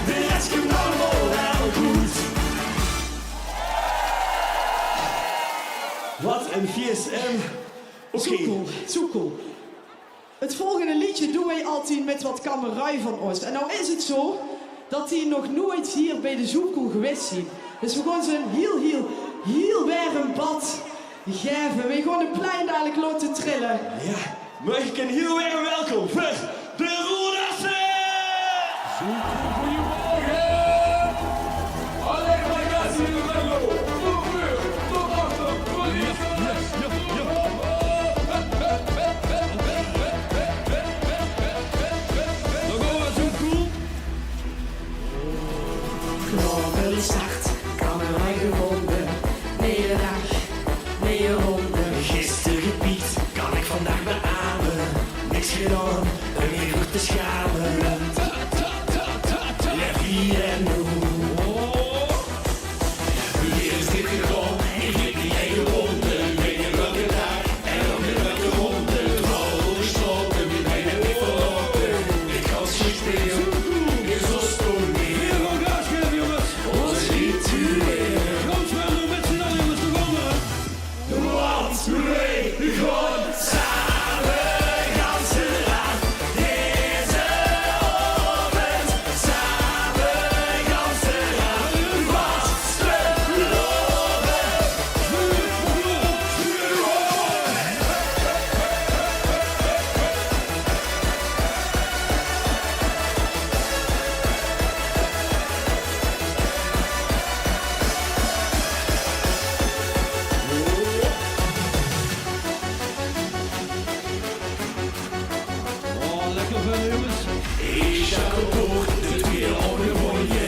[SPEAKER 10] De rest komt allemaal wel goed.
[SPEAKER 6] Wat een GSM. Oké.
[SPEAKER 10] Zo cool, zo cool. Het volgende liedje doen wij altijd met wat kamerij van ons. En nou is het zo dat die nog nooit hier bij de Zoekoel geweest zijn. Dus we gaan ze een heel warm bad geven. We gaan een plein dadelijk laten trillen.
[SPEAKER 6] Ja, mag ik een heel erg welkom voor de Roerdassen!
[SPEAKER 10] Knorren start, kamerij gevonden. Nee de dag, nee je ronde.
[SPEAKER 6] Gisteren Piet, kan ik vandaag beamen. Niks gedaan, een meer te schamen. Leef hier en nu. Weer is dit gegaan, ik lik die hele ronde. Weet je welke dag en dan weer welke ronde. Trouw gesloten, weer bijna niet verloren. Ik ga schieten, weer zo stom weer. Ons ritueel. Want wij gaan samen ganse raad. Deze avond samen ganse raad. Vastgelopen. Ik schakkel door de tweede ongewoonje.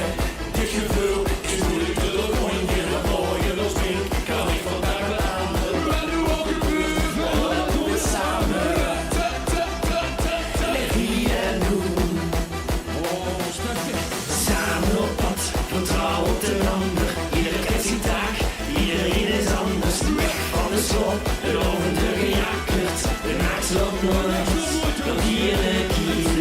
[SPEAKER 6] Dit gevoel is moeilijk te doorgroeien. Dat mooie los pink kan ik vandaag beamen. Maar nu ook gebeurt, maar dat doen we samen. Leef hier en nu. Samen op pad, vertrouw op de ander. Ieder kent zijn taak, iedereen is anders. Weg van de slop, de lovende gejakkerd. De naakt loopt nooit, nog hier en hier.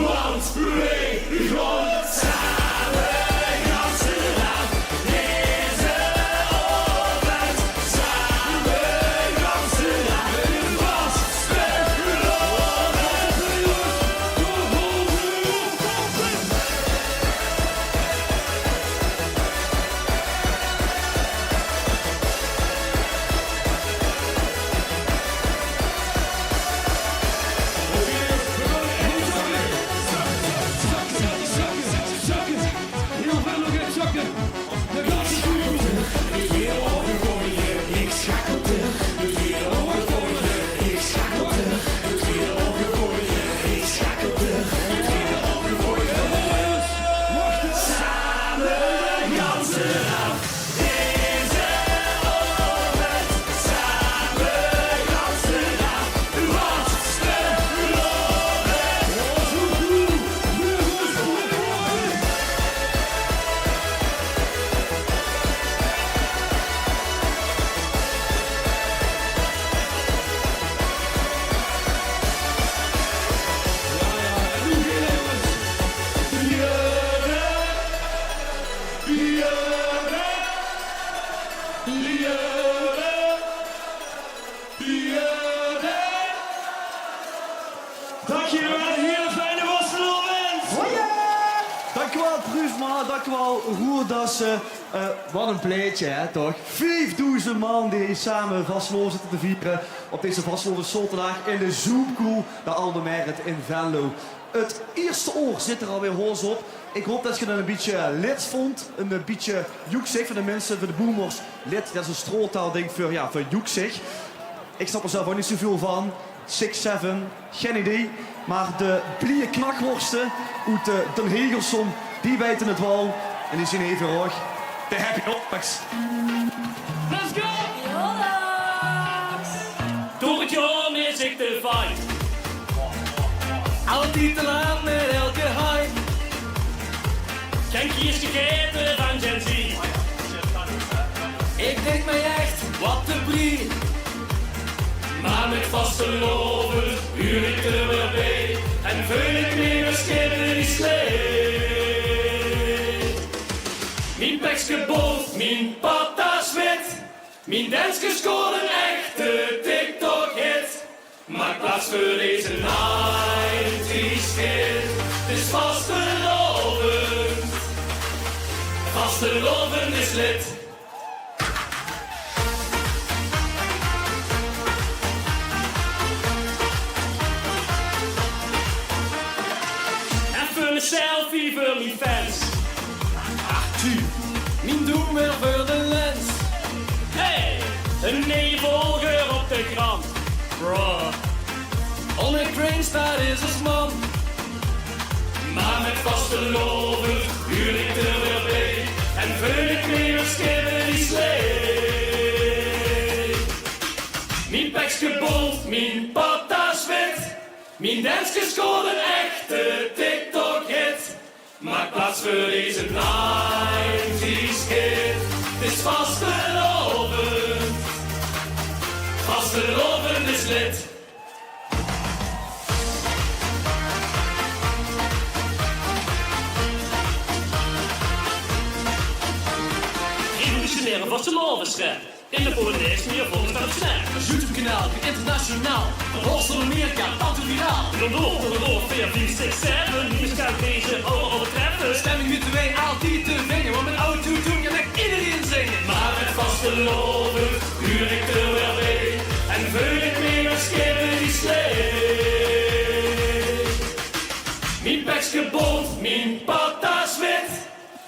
[SPEAKER 6] Want wij gaan samen ganse raad. Deze avond samen ganse raad. Vastgelopen. Dankjewel, een hele fijne Vastelovend!
[SPEAKER 4] Dankjewel, Prufma. Dankjewel, Roerdassen. Wat een pleetje, hè, toch? 5000 man die samen Vasteloven zitten te vieren op deze Vasteloven Zondag in de Zoomkoel, de Aldermerit in Venlo. Het eerste oor zit er alweer hoors op. Ik hoop dat je het een beetje lid vond. Een beetje joeksig voor de mensen, voor de boomers. Lid, dat is een strooltaal ding voor, ja, voor joeksig. Ik snap er zelf ook niet zoveel van. 6, 7, geen idee. Maar de blije knakworsten uit Den Hegelsom, die weten het wel. En die zien even hoog. De heb je nog, Max.
[SPEAKER 6] Let's go! Door het jaar mis ik de fight. Altijd te laat met elke hype. Geen kies gegeten van Gen Z. Ik denk mij echt, wat te brie. Maar met Vasteloven huur ik er weer bij. En vul ik mee met schepen die slee. Mijn pekske boot, mijn patas wit. Mijn dansje scoort een echte TikTok-hit. Maak plaats voor deze 90's hit. Het is Vasteloven. Vasteloven is lid. Even een selfie voor mijn fans. Mijn doen weer voor de lens. Hey, een nevelger op de krant. Bro, Olle Brainstad is een man. Maar met Vasteloven huur ik er weer bij. En vul ik mee met schepen die slee. Mijn pekske bont, mijn patas wit. Mijn dansje scoort een echte TikTok-hit. Maak plaats voor deze 90's hit. Het is Vasteloven. Vasteloven is lid. Revolutionaire Vastelovenschrap. In de Polonaise meer volgens aan het snap. Een YouTube-kanaal, internationaal. Van Holst tot Amerika, autoviraal. Door, 4, 5, 6, 7. Nieuws gaat deze alle overtreffen. Stemming moeten wij altijd te vingen. Want met auto-tune kan ik iedereen zingen. Maar met Vasteloven huur ik er weer bij. En vul ik mee met schepen die slee. Mijn pekske bont, mijn patas wit.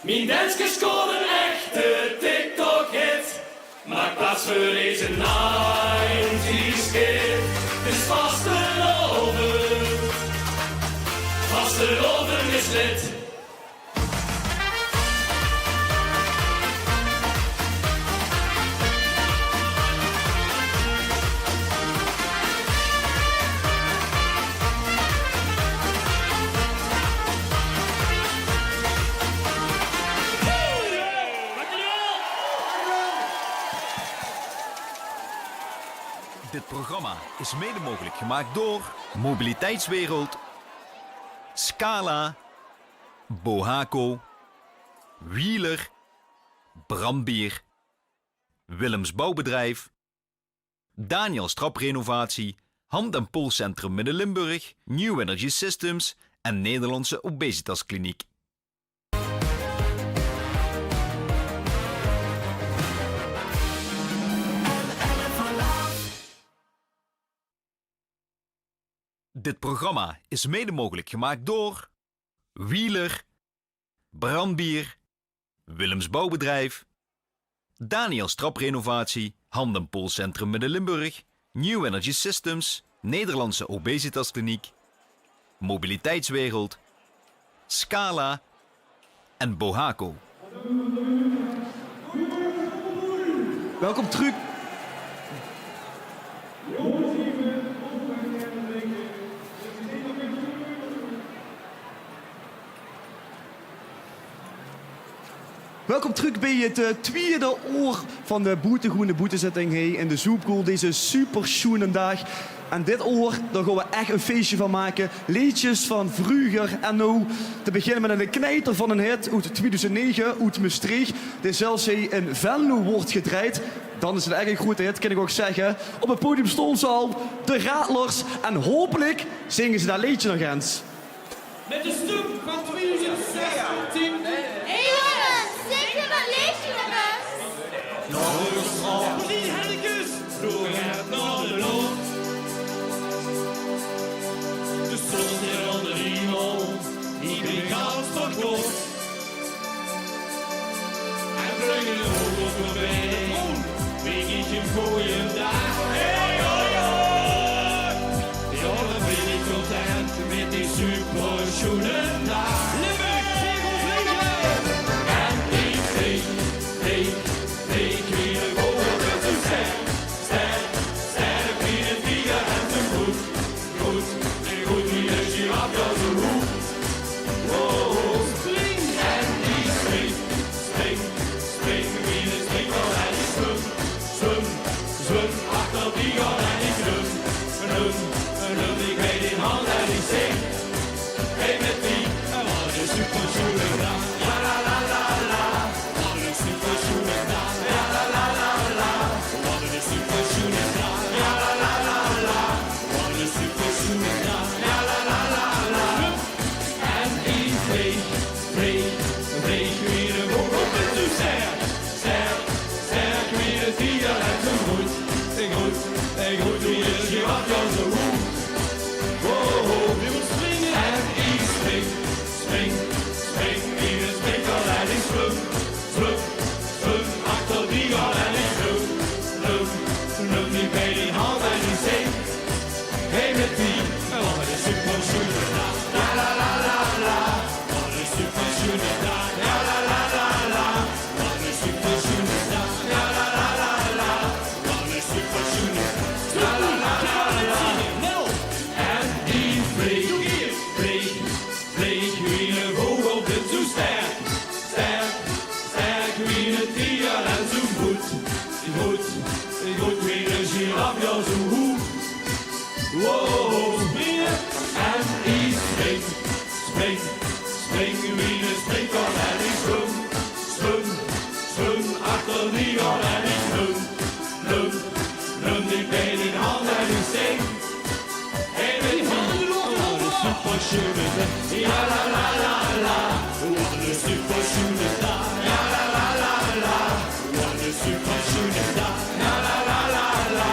[SPEAKER 6] Mijn dansje scoort een echte TikTok-hit. Maak plaats voor deze 90's hit. Het is Vasteloven. Vasteloven is lid.
[SPEAKER 1] Dit programma is mede mogelijk gemaakt door Mobiliteitswereld, Scala, Bohaco, Wheeler, Brandbier, Willems Bouwbedrijf, Daniels Traprenovatie, Hand- en Polscentrum Midden-Limburg, New Energy Systems en Nederlandse Obesitaskliniek. Dit programma is mede mogelijk gemaakt door Wheeler, Brandbier, Willems Bouwbedrijf, Daniels Traprenovatie, Hand- en Polscentrum Midden-Limburg, New Energy Systems, Nederlandse Obesitaskliniek, Mobiliteitswereld, Scala en Bohaco.
[SPEAKER 4] Welkom terug. Welkom terug bij het tweede oor van de Boetegroene Boetezitting in de Zoepkoel. Deze super schoene dag. En dit oor, daar gaan we echt een feestje van maken. Liedjes van vroeger en nu. Te beginnen met een knijter van een hit uit 2009, uit Maastricht. Die zelfs in Venlo wordt gedraaid. Dan is het echt een goede hit, kan ik ook zeggen. Op het podium stonden ze al de Raadlers. En hopelijk zingen ze dat liedje nog eens.
[SPEAKER 10] Met de stuk van 2016.
[SPEAKER 9] Hé jongens, zing je dat liedje nog eens?
[SPEAKER 6] Drie Hennekes, vroeg het naar de loop. De zon hier onder de hemel, ik ben ganz verkocht. En brengen de vogels voorbij, weet ik je goeie dag. Hey, hoi, hoi! Ja, dan ben ik content met die super schoene dag. Limburg, zeg ons liedje! En ik weet, ik weet de woorden te sterk, sterk, sterk wie het vliegen en te goed, goed, en goed wie de giraf ja zo goed. Wow, spring en die spring, spring, spring wie de springel en die zwem, zwem, zwem, achter die gaan en die glum, ik weet in hand en ik zing, hey met wie, en wat een super schoene dag, ja la la la la, wat een super schoene dag, ja la la la la, wat een super schoene dag, ja la la la la, wat een super schoene dag, ja la la la la, en ik vreeg wie de vogel met zo sterk, sterk, sterk wie het dier en zo goed, en goed wie de giraf ja zo goed. Wow, we moeten springen en ik spring, spring, spring, wie de sprinkel en ik zwem, zwem, zwem, achter die gaan en ik glum, glum, glum, die bij die hand en die zing. Hey met wie, en wat een super schoene dag, la la la la la, wat een super schoene dag, ja la la la la, wat een super schoene dag, ja la la la la, wat een super schoene dag, la la la la la. En die vleeg, wie de vogel vindt zo sterk, sterk, sterk, wie het dier en zo goed, goed, wie de giraf ja zo goed. Wow, springen en die spring, spring, spring, wie de springkol en die zwem, zwem, zwem, achter die gaan en die glum, glum, glum, ik ben in hand en ik zing. Hey, met die super schoene dag, ja la la la la, wat een super schoene dag, ja la la la la, wat een super schoene dag, ja la la la la,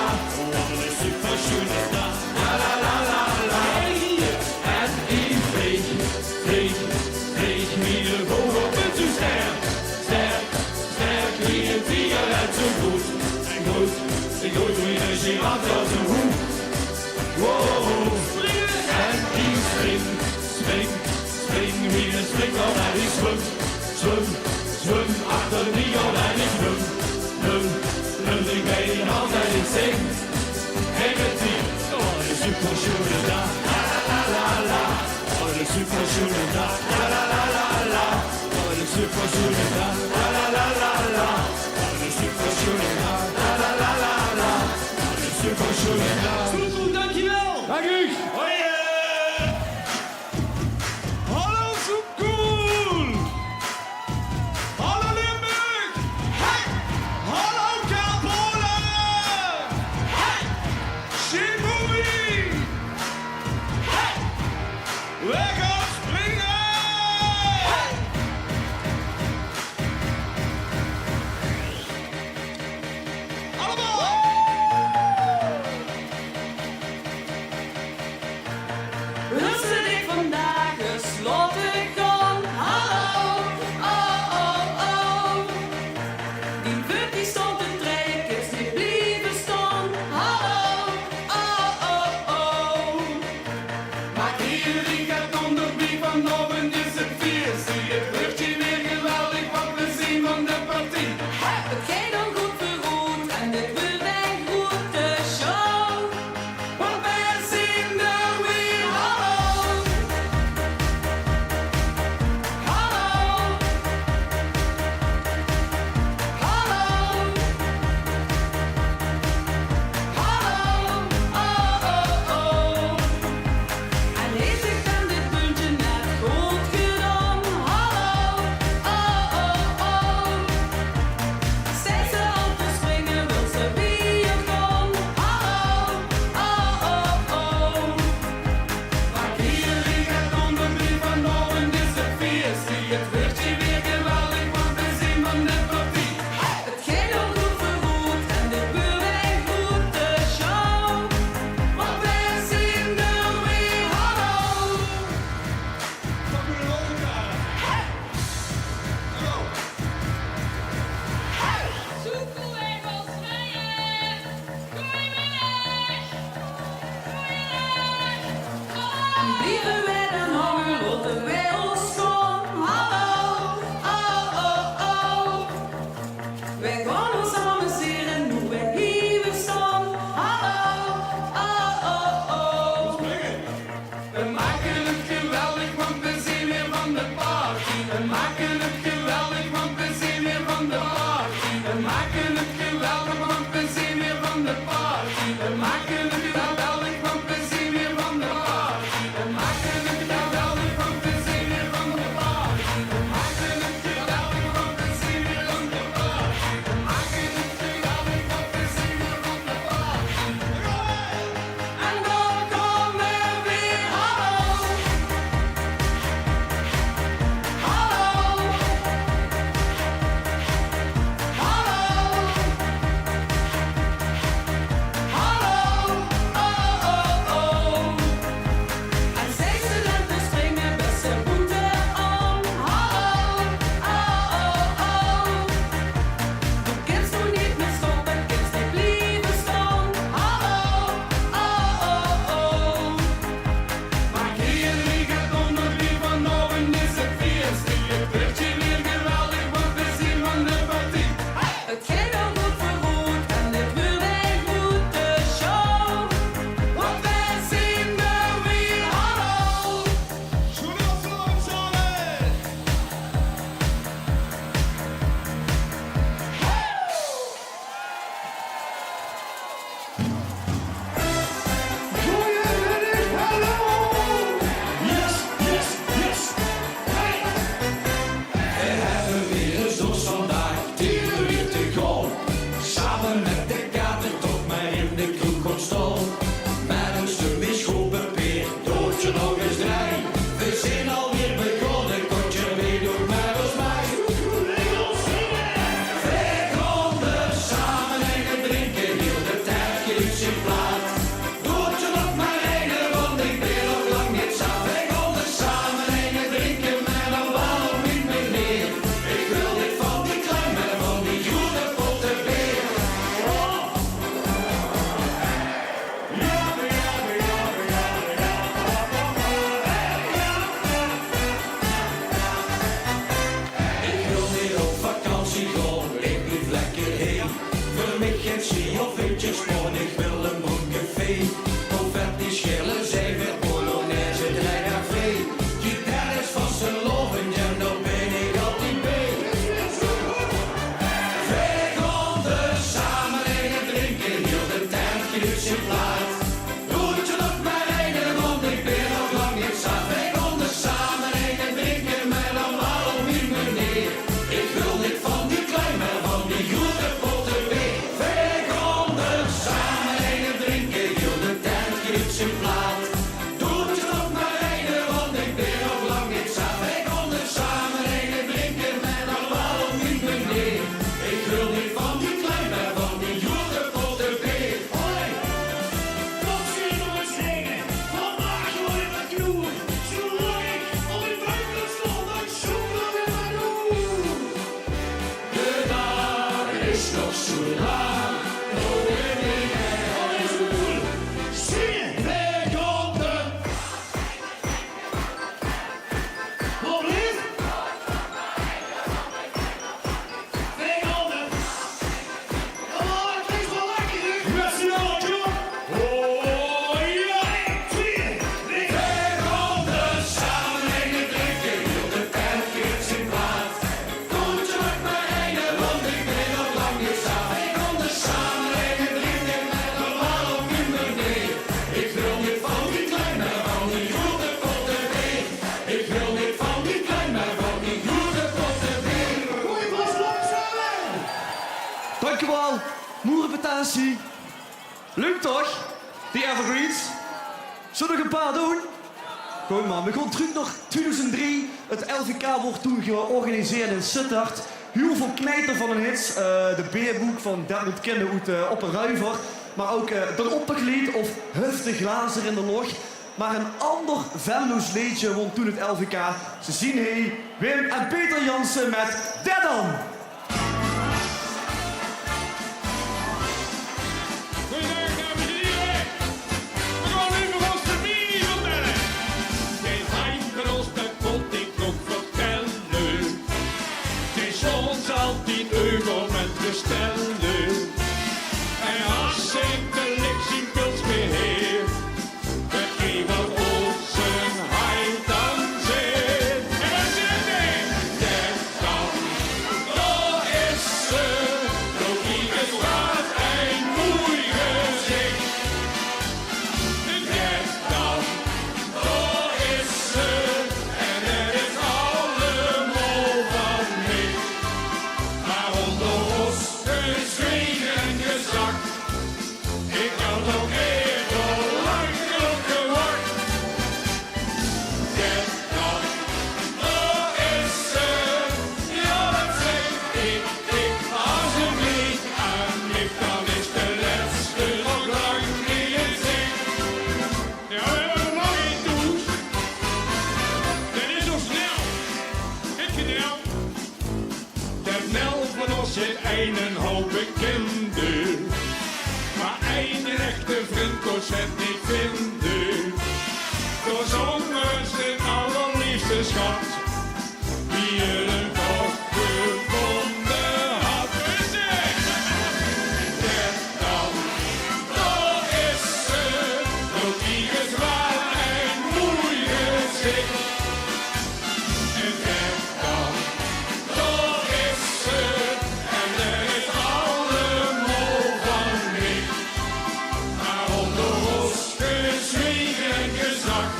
[SPEAKER 6] wat een super schoene dag, ja la la la la. En ik vleeg, wie de vogel met zo sterk, sterk, sterk, wie het dier en zo goed, en goed, wie de giraf ja zo goed. Wow, springen en die spring, spring, spring, wie de springkol en die zwem, zwem, zwem, achter die gaan en die glum, glum, glum, ik bij die hand en ik zing. Hey met die, wat een super schoene dag, la la la la la, wat een super schoene dag, la la la la la, wat een super schoene dag, la la la la la, wat een super schoene dag, la la la la la, wat een super schoene dag.
[SPEAKER 10] Dankjewel.
[SPEAKER 8] Dank u.
[SPEAKER 2] Hallo Zoekoel! Hallo Limburg! Hey! Hallo Kapolen! Hey! Shibuya! Hey! We gaan springen! van de partie.
[SPEAKER 10] Het ging al goed verroerd en de buurweg doet de show. Want wij zien er weer hallo.
[SPEAKER 2] Pak me de rol elkaar.
[SPEAKER 10] Dieren werden hangen op de wereld schoon. Hallo, oh, oh, oh. Wij gaan ons amuseren nu wij hier staan. Hallo, oh, oh, oh.
[SPEAKER 2] We maken het geweldig, want we zijn weer van de party. We maken het geweldig, want we zijn weer van de party. We maken het geweldig, want we zijn weer van de party. We maken het geweldig, want we zijn weer van de party. We maken het geweldig, want we zijn weer van de party. We maken het geweldig, want we zijn weer van de party. We maken het geweldig, want we zijn weer van de party.
[SPEAKER 10] En dan komen we weer. Hallo, hallo, hallo, hallo, oh, oh, oh. En zij studenten springen best een boete aan. Hallo, oh, oh, oh. De kids doen niet meer stoppen, kids die blijven staan. Hallo, oh, oh, oh.
[SPEAKER 2] Maak hier niet het onder wie vanavond is het feestje. Het wordt je weer geweldig, want we zijn van de partie.
[SPEAKER 10] Het ging al goed verroerd en dit buurweg doet de show. Want wij zien er weer hallo.
[SPEAKER 2] Schoenen op samen.
[SPEAKER 5] Goedemiddag, hallo!
[SPEAKER 6] Yes, yes, yes. Hey. We hebben weer eens dorst vandaag, dieren weer te gaan. Samen met de kater toch maar in de kroeg gaan staan. Met een stuk mischopen peer, doodje nog eens draai. We zijn alweer begonnen, komt je weer door met ons mee. We gaan er samen en drinken, heel de tijd geeft zijn plaat. Doodje nog maar rijden, want ik ben nog lang niet zat. We gaan er samen en drinken, maar dan waarom niet meer neer. Ik wil niet van die klein, maar van die groene potte beer. Ik wil weer op vakantie gaan, ik blijf lekker heen. Voor mij geen ski of eentje spoor, ik wil een goed café. Confetti, schillen, zeven, polonaise, draaiafé. Gitaar is van zijn loven, ja, dan ben ik altijd bij. Wij gaan er samen en drinken, heel de tijd geeft zijn plaat. Doet je nog maar rijden, want ik ben nog lang niet zat. Wij gaan er samen en drinken, maar dan waarom niet meer neer. Ik wil niet van die klein, maar van die groene potte beer. Wij gaan er samen en drinken, heel de tijd geeft zijn plaat. Doet je nog maar rijden, want ik ben nog lang niet zat. Wij gaan er samen en drinken, maar dan waarom niet meer neer. Ik wil niet van die klein, maar van die groene potte beer. Hoi!
[SPEAKER 2] Tot zien we eens heen. Vandaag word ik met knoer. Zolang ik op die buiten stond, dan zoek ik weer naar knoer.
[SPEAKER 6] De dag is nog zo lang, oh ik
[SPEAKER 2] Al is het cool. Zingen.
[SPEAKER 6] wij gaan er.
[SPEAKER 2] Nog lief. Wij gaan er. Oh, het is wel lekker, hè? Met z'n allen, joh. Oh, ja. 1, 2, 3.
[SPEAKER 6] Wij gaan er samen en drinken, heel de tijd geeft zijn plaat. Doet je nog maar rijden, want ik ben nog lang niet zat. Wij gaan er samen en drinken, maar dan waarom niet meer neer. Ik wil niet van die klein, maar van die groene potte beer. Ik wil niet van die klein, maar van die groene potte beer.
[SPEAKER 2] Goeie vast samen.
[SPEAKER 4] Dankjewel, moerenpetatie. Leuk toch? Die Evergreens. Zullen we nog een paar doen? Kom man, we gaan terug naar 2003. Het LVK wordt toen georganiseerd in Sittard. heel veel knijter van een hits. De beerboek van Dermot Kinder uit Oppenruiver. Maar ook de Opperglied of Hufte Glazer in de Log. Maar een ander Venlo's liedje won toen het LVK. Ze zien hij, Wim en Peter Jansen met Dedan.
[SPEAKER 6] Goedendag dames en heren. We gaan even wat familie vertellen. Geen heimgenos, dat kon ik nog vertellen. Het is ons altijd euro met bestellen. En als ik de lichtsimpuls beheer, dat geeft wat op zijn heim dan zit. En wat zit er? Dat dan, daar is ze. Nog niet het wat en mooi gezicht. Dat dan, daar is ze. En het is allemaal van mij. Maar onder ons gezwegen gezakt. Ik kan nog even lang gelukkig wachten. Dat dan, daar is ze. Ja, wat zeg ik alsjeblieft aan lief, dan is de laatste nog lang niet in zicht. Ja, we hebben er nog één toes. Dat is zo snel. Het gedeel. De melk van ons zit een hoop bekende. Maar één echte vriend kon ze het niet vinden. Door zongen ze het allerliefste schat. Wie er een toch gevonden had. Dat dan, daar is ze. Door die gezwaar en mooi gezicht. En dat dan, daar is ze. En er is allemaal van mij. Maar onder ons gezwegen gezakt.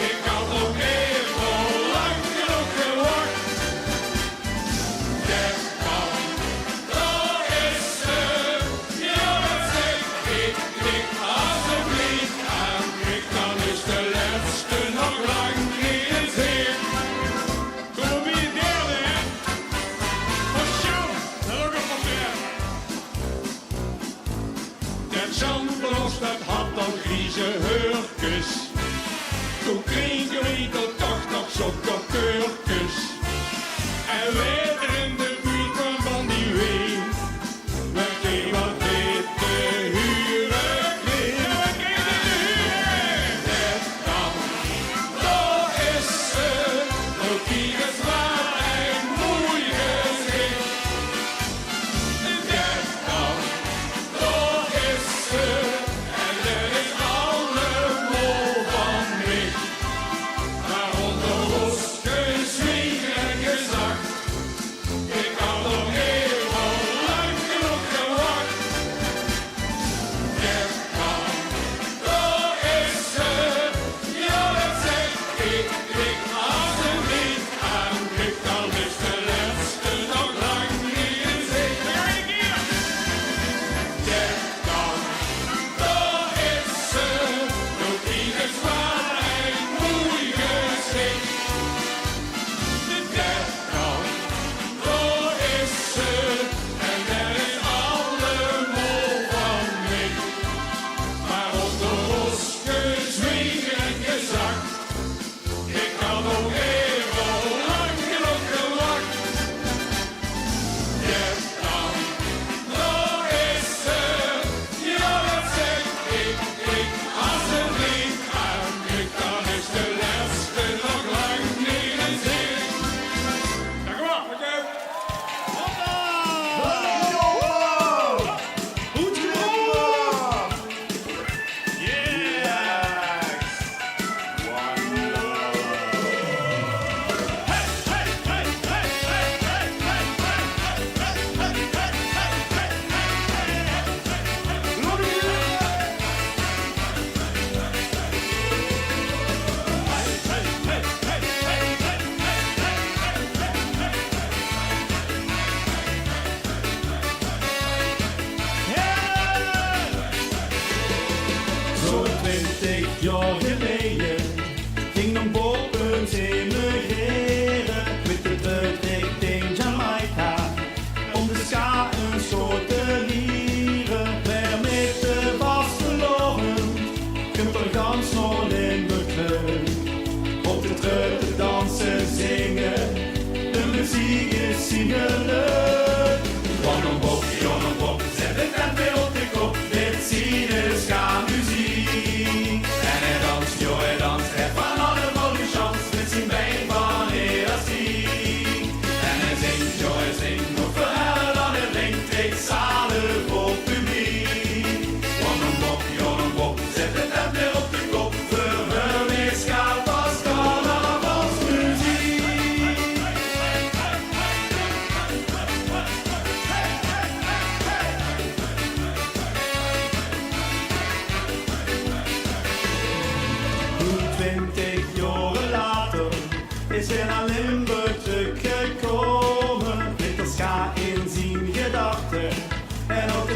[SPEAKER 6] Ik had nog even lang genoeg gewacht. Dat dan, daar is ze. Ja, wat zeg ik alsjeblieft aan. Ik dan is de laatste nog lang niet in zicht. Kom op wie de derde, hè? Voor Sjan, dat ook nog wat meer. Dat zandblos, dat had al grieze hurkes. Toen kregen we er toch nog sokkerkeurkes. En weer in de buurt kwam van die wee. We kregen wat witte huren. Ja, we kregen de huren. Dat dan, daar is ze. Ook die gezwaar en mooi gezicht. Dat dan, daar is ze. En er is allemaal van mij. Maar onder ons gezwegen en gezakt. Ik had nog even lang genoeg gewacht. Dat dan, daar is ze. Ja, wat zeg ik alsjeblieft aan. Ik dan is de laatste nog lang niet in zicht. Dan ga ik hier. Dat dan, daar is ze. Door die gezwaar en mooi gezicht. Dat dan, daar is ze. En er is allemaal van mij. Maar onder ons gezwegen en gezakt. Ik had nog even lang genoeg gewacht. Dat dan, daar is ze. Ja, wat zeg ik alsjeblieft aan. Ik dan is de laatste nog lang niet in zicht. Ja, kom op, oké.
[SPEAKER 5] Goed gedaan!
[SPEAKER 6] Zo'n 20 jaar geleden ging een boot emigreren met de buit richting Jamaica.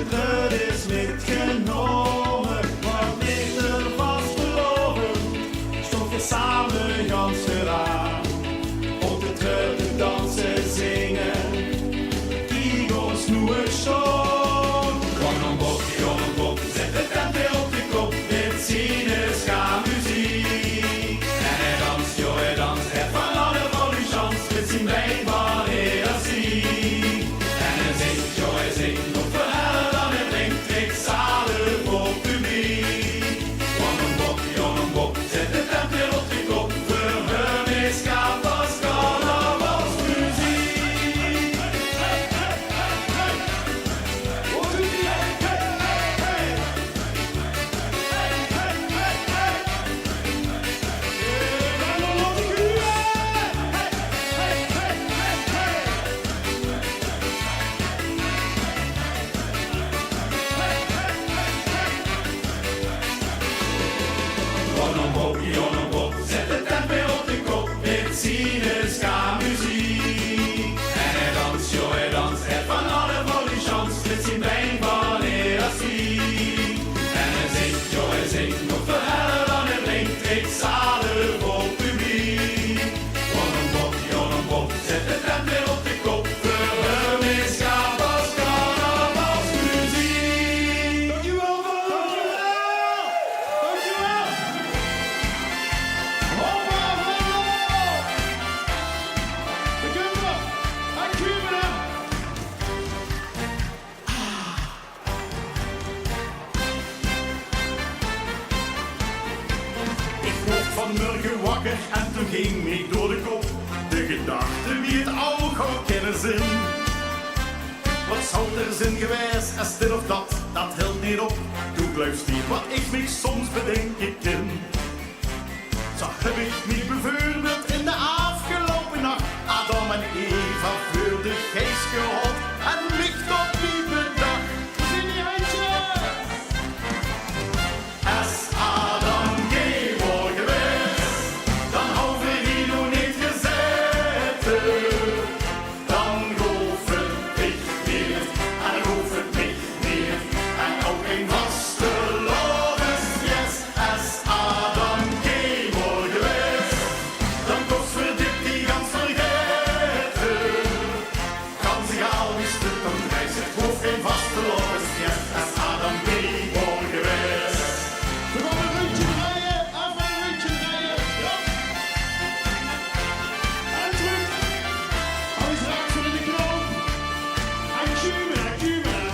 [SPEAKER 6] trut is metgenomen, maar meter vast beloven, stond je samen gans gedaan. Op de trut te dansen, zingen, Igos nieuwe show. Gewoon een bok, zet de tent weer op de kop, dit zien is gaan muziek. En hij danst, het van alle van uw chance, met zijn been waar hij dat ziet. En hij zingt, nog verhalen dan hij brengt, ik zalen voor publiek. Gewoon een bok, zet de tent weer op de kop, voor hem is gaat als carnavalsmuziek. Jonenbok, zet de tent weer op de kop, dit zien is gaan muziek. En hij danst, het van alle volchans, met zijn been van elastiek. En hij zingt, nog verhalen dan hij brengt, ik zalen voor publiek. Jonenbok, zet de tent weer op de kop, voor hem is gaat als carnavalsmuziek. Dankjewel, dankjewel. Ik word vanmorgen wakker en toen ging ik door de kop. De gedachte wie het oog had kennen zin. Wat zou er zin geweest als dit of dat, dat hield niet op. Toen blijft niet wat ik me soms bedenk ik in. Zo heb ik me bijvoorbeeld in de afgelopen nacht Adam en Eva voor de geest gehad en mich tot die bedacht. Zing die handjes! Als Adam geen woord geweest, dan had we hier nog niet gezeten. Dan hoef het ik niet, en dan hoef het niet meer, en ook geen vaste loves, als Adam geen woord geweest, dan kost we dit die gans vergeten. Kan zich al wist het, dan hij zegt hoef geen vaste loves, als Adam geen woord geweest. We gaan een rondje draaien, even een rondje draaien, ja. En terug. Hou eens raak voor in de knoop. En kumen.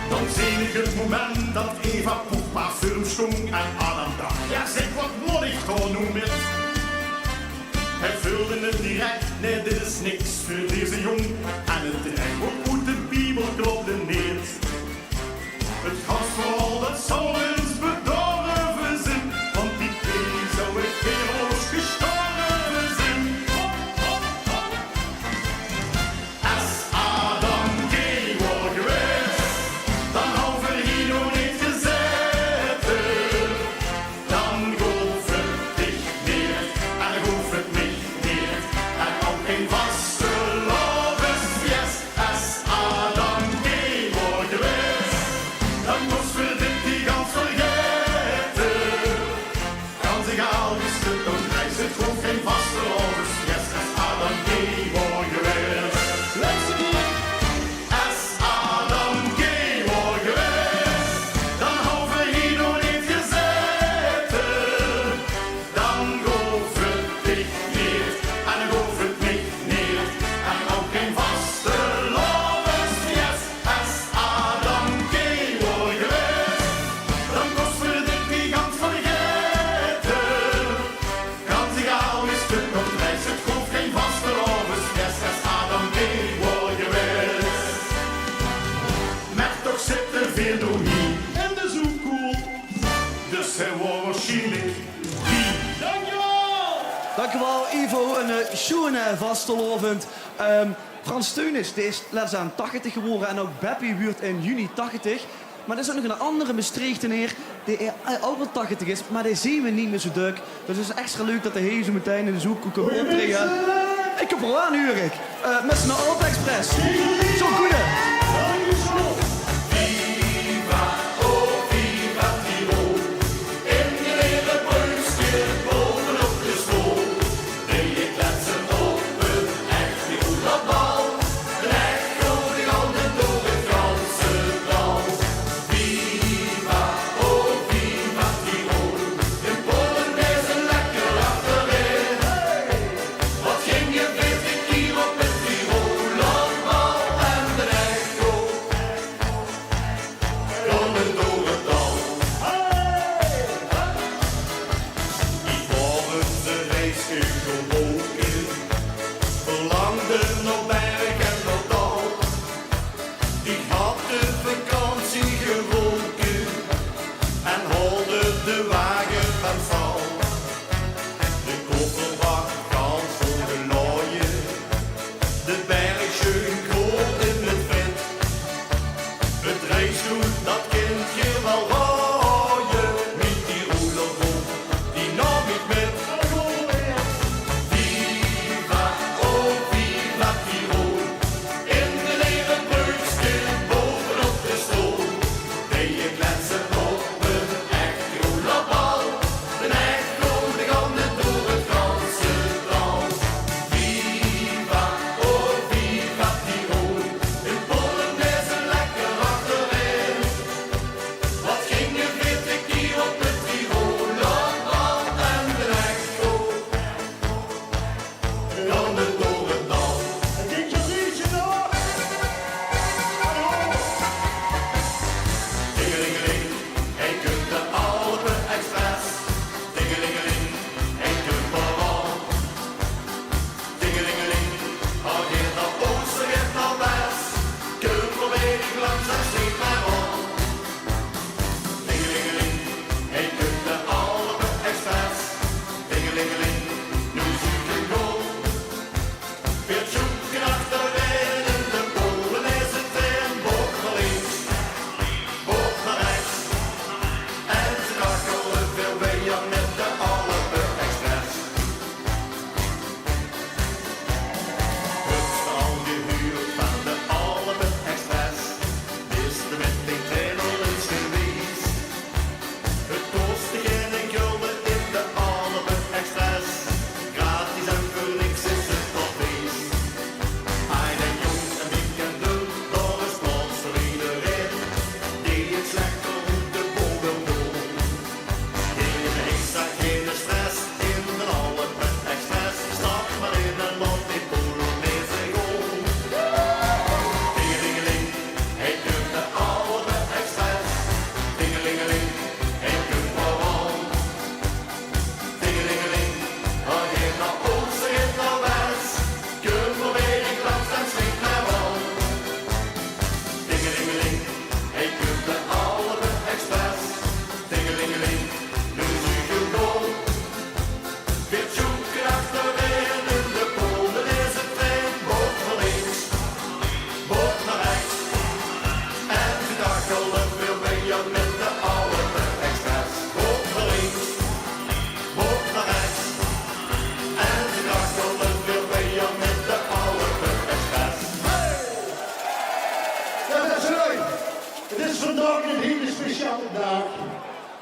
[SPEAKER 6] Dan zie ik het moment dat Eva Poepma film stond en Adam dacht, ja zeg wat moet ik gewoon doen met. Hij vulde het direct, nee dit is niks voor deze jong. En het dreigt ook goed de Bijbel klopte neer. Het gas vooral dat zou eens bedorven zijn, want die baby zou ik kerels gestorven zijn. Als Adam geen woord geweest, dan had we hier nog niet gezeten. Dan hoef het dicht meer, en dan hoef het niet meer, en ook geen vaste loves, yes. Als Adam geen woord geweest, dan moest we dit die gans vergeten. Kan zich al wist het, dan krijgt het gewoon geen vaste loves, yes. Als Adam geen woord geweest. Luister hier. Als Adam geen woord geweest, dan had we hier nog niet gezeten. Dan hoef het dicht meer, en dan hoef het niet meer, en ook geen vaste loves, yes. Als Adam geen woord geweest, dan kost we dit die gans vergeten. Kan zich al wist het, nog reist het hoeft geen vaste loves, yes. Als Adam geen woord geweest. Maar toch zit er veel door hier in de zoekkoel, dus hij wordt waarschijnlijk die. Dankjewel!
[SPEAKER 4] Dankjewel Ivo, een schoene vastelovend. Frans Teunis, die is laatst aan 80 geworden en ook Beppie wordt in juni 80. Maar er is ook nog een andere Maastrichtenaar die ook wel 80 is, maar die zien we niet meer zo druk. Dus het is extra leuk dat de heer zo meteen in de zoek kan optreden. Ik heb er al aan, Hurik. Met z'n Alpe Express. Zo goede.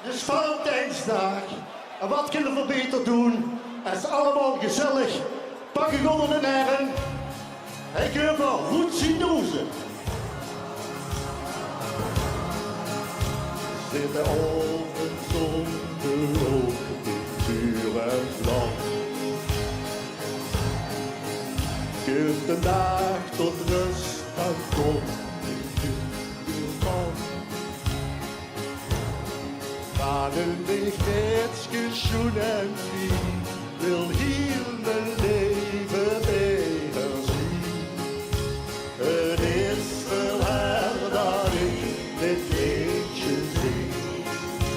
[SPEAKER 5] Het is Valentijnsdag. En wat kunnen we beter doen? Het is allemaal gezellig. Pak je onder de arm. En kun je wel goed zien dozen. Zitten op een zonneloop in vuur en vlam. Kunt de dag tot rust en kom in je man. Maar een lichtschenschoen en wie wil hier mijn leven beter zien. Het is veel her dat ik dit liedje zing.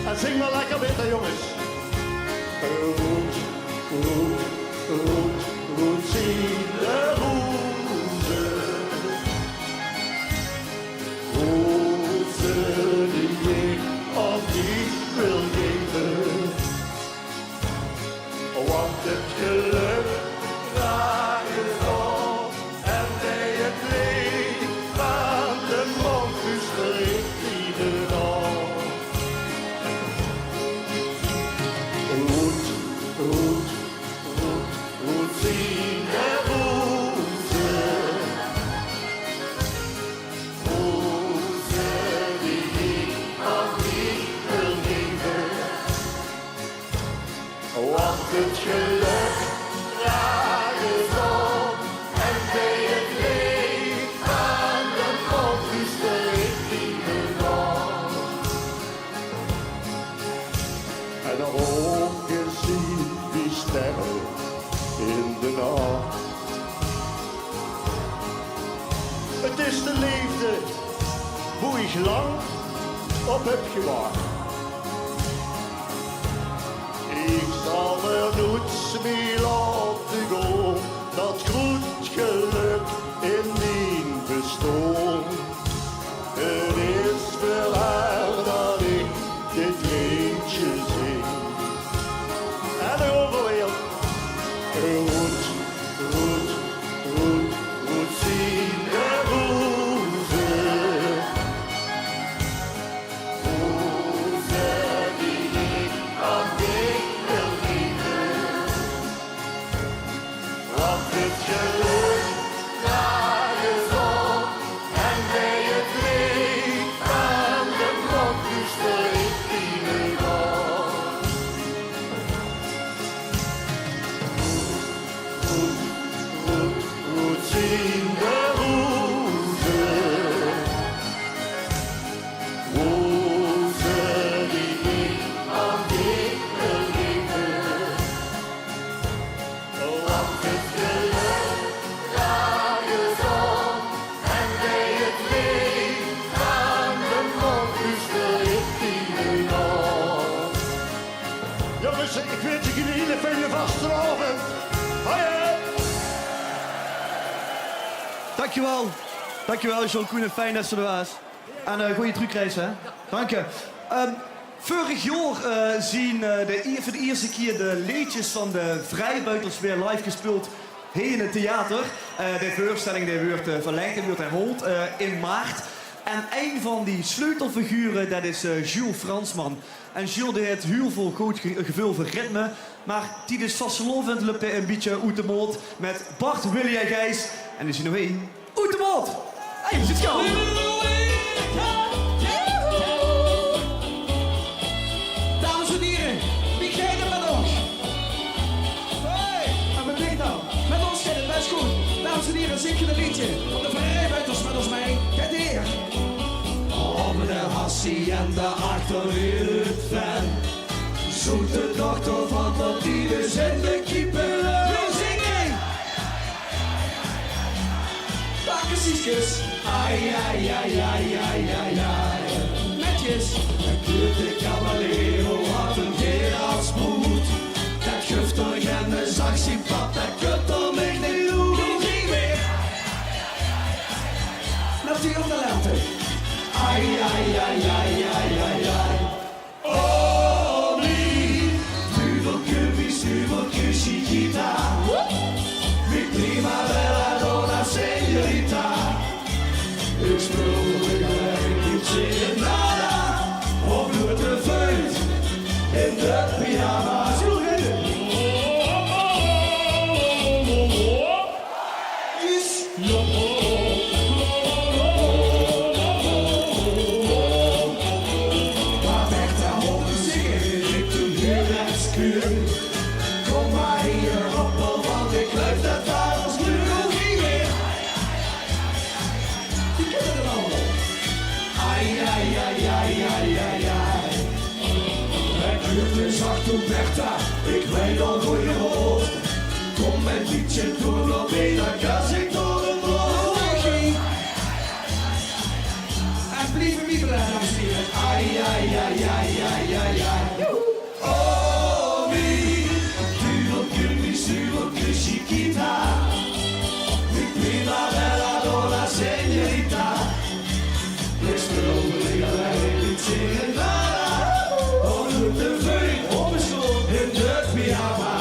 [SPEAKER 5] En zing maar lekker met, jongens. Roet, roet, roet, roet, zie de rozen. Rozen die ik op die het geluk dragen op. En bij het leed van de mondkus ligt ieder op. Roet, roet, roet, roet zien de rozen. Rozen die ik nog niet wil geven. Want het geluk dragen op. En bij het leed van de mondkus ligt ieder op. En de ogen zien die sterren in de nacht. Het is de liefde hoe ik lang op heb gewacht. Ik zal er nooit meer laten gaan, dat goed geluk in mijn bestaan. Het is wel haar dat ik dit liedje zing. En de overweel. Roet, roet, roet, roet zien de rozen. Rozen die ik aan dik wil geven. Want het geluk dragen op. En bij het leed van de mondkus ligt ieder op. Roet zien de rozen. Rozen die ik aan dik wil geven. Want het geluk dragen op. En bij het leed van de mondkus ligt ieder op. Jongens, ik wens jullie een hele fijne vastelavond. Hoi!
[SPEAKER 4] Dankjewel. Dankjewel, John Koen en fijn dat ze er was. En goede terugreis, hè. Dank je. Vorig jaar zien voor de eerste keer de liedjes van de Vrijbuiters weer live gespeeld hier in het theater. De voorstelling die wordt verlengd en wordt herhaald in maart. En een van die sleutelfiguren, dat is Jules Fransman. En Jules die heeft heel veel goed gevoel voor ritme. Maar die is vastelovend loopt hij een beetje uit de moot met Bart, Willy en Gijs. En er is er nog één. Uit de moot! Hey, let's go!
[SPEAKER 10] Dames en heren, wie gaat er met ons? Hey, en met wie dan? Met ons gaat het best goed. Dames en heren, zing je een liedje van de Vrijbuiters met ons mee. Kijk hier. Over de hassie en de achterwielfan. Zoete dochter van de dieren in de keeper. Wil zingen! Bakkersieschjes. Ai, ai, ai, ai, ai, ai, ai. Netjes. Een grote cavallero had een keer als moed. Dat guftig en de zag zien pad, dat kunt er mij niet doen. Ging weer. Natuurtalenten. Ai, ai, ai, ai, ai, ai, ai. Oh, lief. Stuveltje, Chiquita. Mi primavera, donna, señorita. Ik speel gelijk niet zingen nada. Of doet de feut in de pyjama. Kom maar hier, hoppel, want ik leef dat daar als nu nog niet meer. Die kennen het allemaal. Ai, ai, ai, ai, ai, ai, ai. Het duurt me zacht op Bertha, ik weet al hoe je hoort. Kom met liedje door, dan weet dan gas ik door een boord. En blijven wie blij, dames en heren. Ai, ai, ai, ai, ai, ai, ai. Oh, wie, stuveltje, Chiquita. Mi primavera, donna, señorita. Ik speel gelijk niet zingen nada. Of doet de veut op een stoel in de pyjama.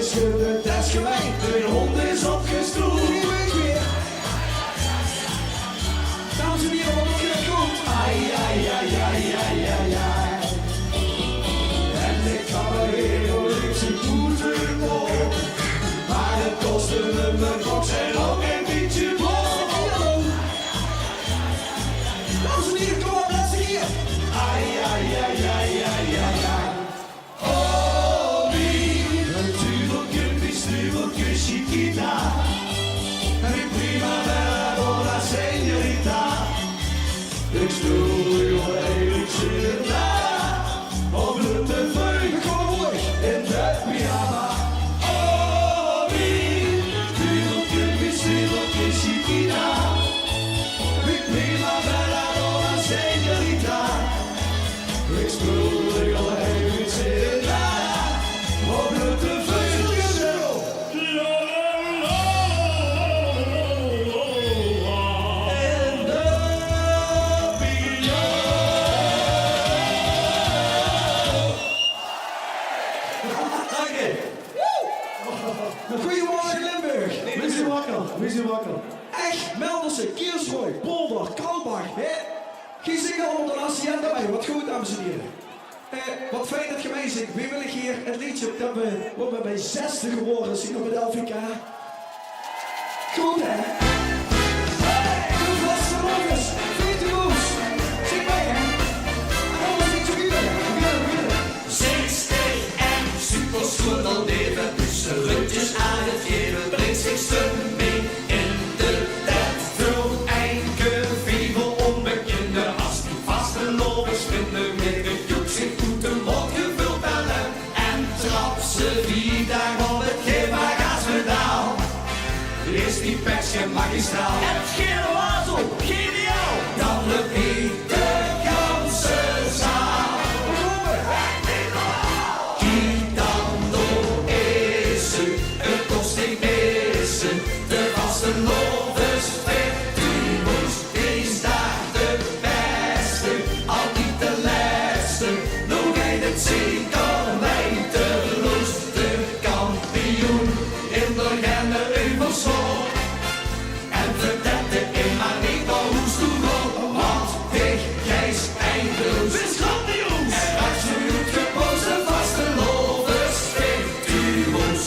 [SPEAKER 4] schudden, dat is gemeen.
[SPEAKER 6] De hond is opgestoeld.
[SPEAKER 4] Die week weer. Dames en heren, wat een keer goed. Ai, ai, ai, ai, ai, ai, ai. En ik ga er heel niks in voeten op. Maar het kostte me mijn box en ook een beetje blok. Dames en heren, kom op, laatste keer. Ai, ai, ai, ai, ai, ai, ai. Oh, wie, een tuveltje, Chiquita. En ik primavera, donna, señorita. Ik stoel heel eerlijk zitten daar. Op de veugen, kom mooi, in de pyjama. Oh, wie, tuveltje, Chiquita. Ik primavera, donna, señorita. Ik stoel heel eerlijk zitten daar. Op de veugen, Goedemorgen Limburg. Wie is wakker? Echt, Meldersen, Kiersrooi, Polder, Kalbach, hè? Geen zingen onder de hacienda bij. Wat goed, dames en heren. Wat fijn dat je mij zingt. Wie wil ik hier het liedje dat we bij 60 geworden zien op het LVK? Goed, hè? Hey, doe vast van jongens. Vier de moes. Zing mee, hè? En anders niet zo wielen.
[SPEAKER 6] Zingsteeg en superschoon al leven. Tussen rundjes aan het geven. Brengt zich stum mee in de tent. Veel enkele vivel onbekende. Als die vaste lovers vinden. Met de joek zich goed een mond gevuld talent. En trap ze 4 dagen op het Gevagaspedaal. Is die persje magistraal. Het gele wazel, geniaal. Dan repeat de ganse zaal. Gitano is ze, het kost niet missen. De vaste lovers, virtuoos, is daar de beste. Al niet de laatste, nog een het zeker wijteloos. De kampioen in de Genne Uversloot. En verdette in maar niet al hoest toe op. Want weg, Gijs, eindeloos. Is grandioos. En absoluut gekozen vaste lovers, virtuoos.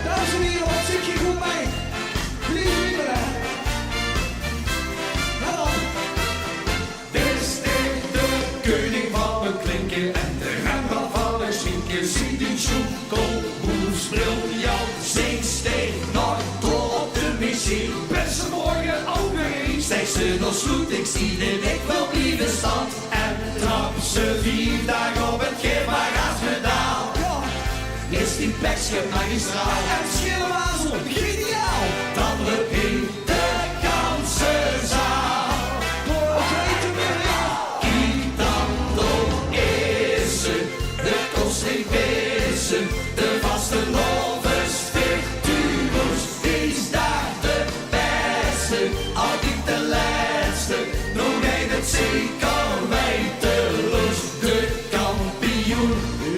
[SPEAKER 4] Dames en heren, wat zit je goed mee? Lieve lieveren. Let op.
[SPEAKER 6] Is dit de koning van het klinken en de Rembrandt van het schinken? Zie die schoenkel, moves, briljant, zingsteeg, nog door op de machine. Beste morgen ook weer eens. Stijg ze nog sloet, ik zie dit, ik wil blijven stand. En trap ze 4 dagen op het Gevagaspedaal. Is die plekje magistraal.
[SPEAKER 4] En schille wazel, geniaal.
[SPEAKER 6] Dan repeat de ganse zaal.
[SPEAKER 4] Vergeet hem weer in.
[SPEAKER 6] Gitano is ze, het kost niet missen. De vaste lovers, virtuoos, is daar de beste. Al niet de laatste, nog een het zeker wijteloos. De kampioen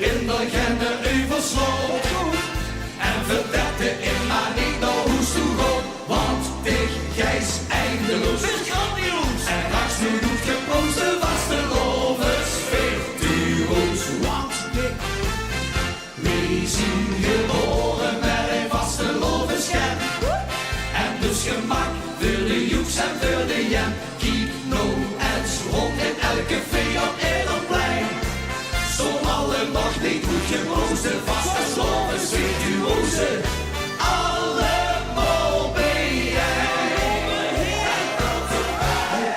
[SPEAKER 6] in de Genne Uversloot. En verdette in maar niet nog hoest toe goed. Want dig Gijs eindeloos. Is grandioos. En Rax nu doet geproost de vaste lovers, virtuoos. Wat dik. Wie zien geboren met een vaste loverschap. En dus gemak voor de joeks en voor de jam. Kiek nou eens rond in elke vee op Edelplein. Zo'n alle nog niet goed geprooste vaste lovers, virtuoze. Allemaal bijeen.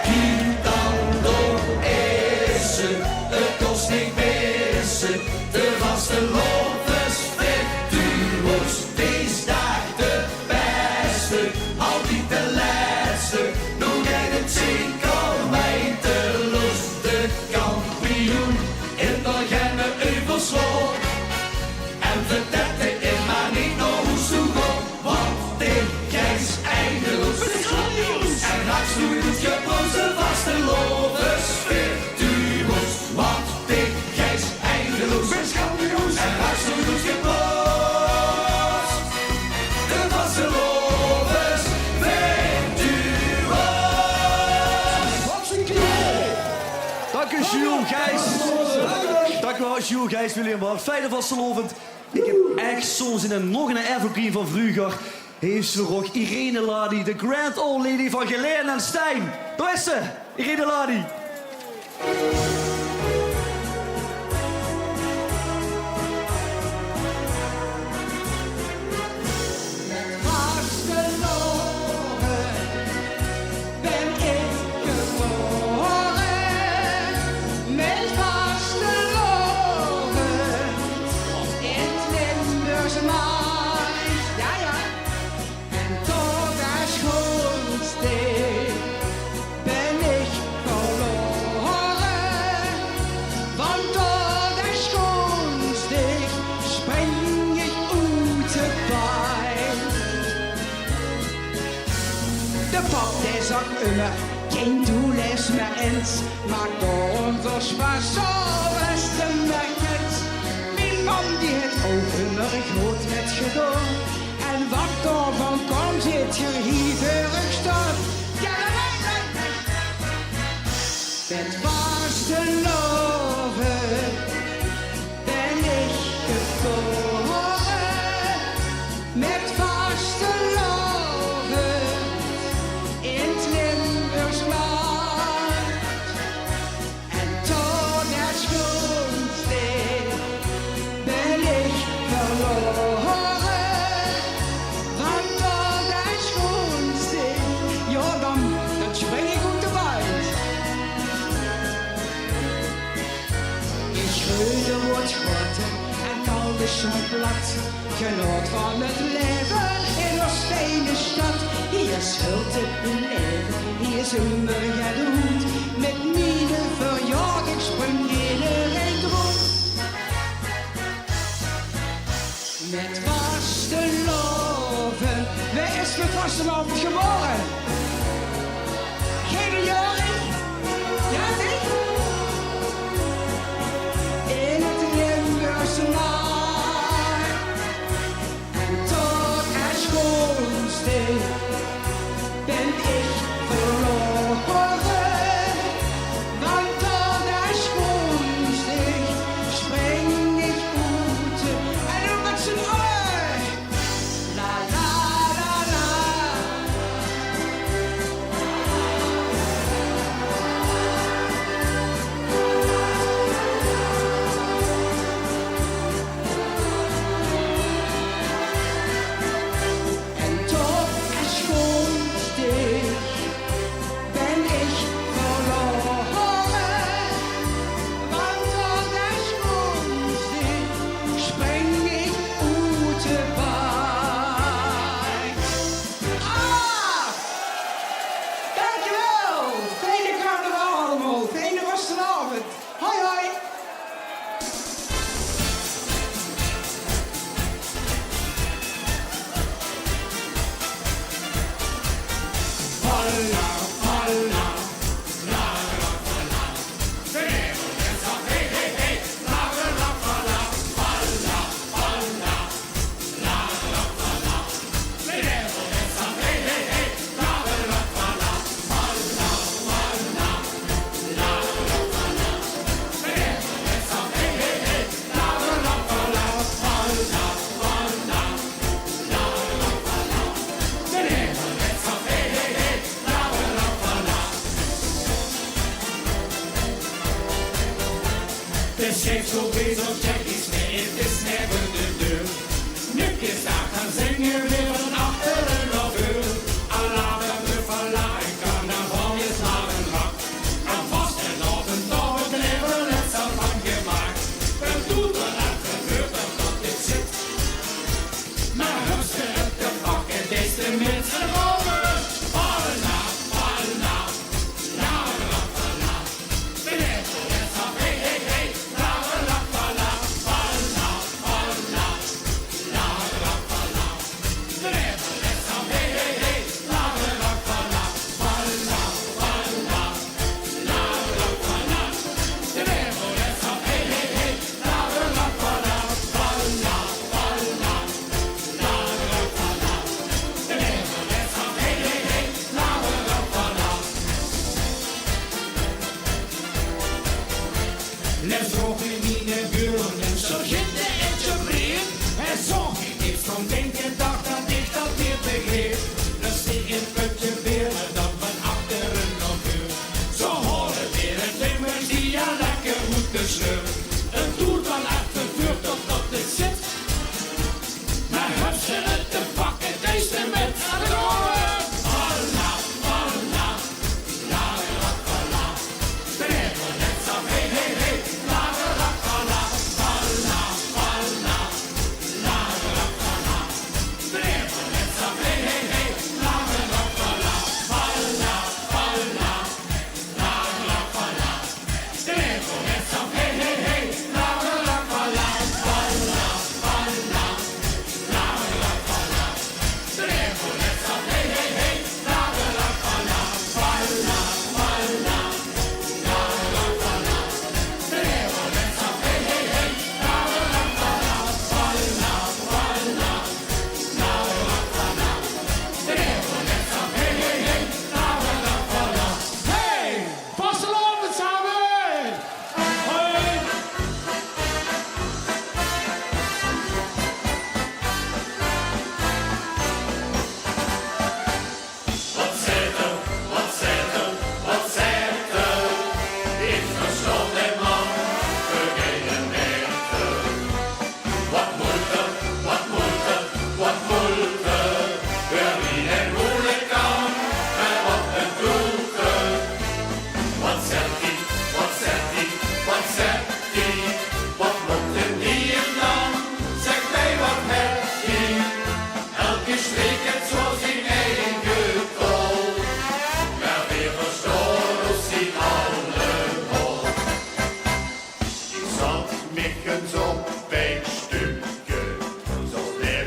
[SPEAKER 6] Gitano is ze, het kost niet missen. De vaste lovers, virtuoos, is daar de beste. Al niet de laatste, nog een het zeker wijteloos. De kampioen in de Genne Uversloot. En verdette in maar niet nog hoe zo goed. Want dit Gijs eindeloos. En Rax doet geproost de vaste lovers, virtuoos. Want dit Gijs eindeloos. En Rax doet geproost.
[SPEAKER 4] you guys, William Bach. Fijne vastelovend. Ik heb echt soms in nog een evergreen van vroeger. Heeft ze ook Irene Ladi, de grand old lady van Geleen en Stijn. Daar is ze, Irene Ladi.
[SPEAKER 10] Geen doel is meer eens, maar door ons spaar zo is de merkens. Mijn man die het ogenlijk groot met gedaan. En wat daarvan komt, zit je hier terug staan. Ja, met vaste loven ben ik geboren. Met vaste loven in het Limburgs land. En toen het schoonste ben ik verloren. Want toen het schoonste, ja dan spring ik op de buit. Ik schreeuwde wordt grotten en kalde zo'n plat. Genoot van het leven in een stenen stad. Hier is hult het beleven, hier is humber gedoend. Met mine verjaag ik spring iedereen rond. Met vaste loven, waar is mijn vaste loven geboren? Geen Joring? Ja, niet? In het Limburgse land. En tot het schoonste ben ik verloren. Want tot het schoonste spring ik uit. En doe met z'n allen. La la la la. En tot het schoonste ben ik verloren. Want tot het schoonste spring ik uit de baai. Ah! Dankjewel! Fijne carnaval allemaal. Fijne vastenavond. Hoi hoi!
[SPEAKER 2] De scheep zo bezig, check iets mee, het is never de deur. Nu is daar gaan zingen weer van achteren of uur. Aladdin de verla, ik kan naar van je slagen hak. En vast en op een dag het leven net zo van gemaakt. Het doet er en gebeurt er dat dit zit. Maar hupste het te pakken, deze mensen over. Vallen na, la la la. Beneden het af, hey hey hey. La la la la, la la la la la la.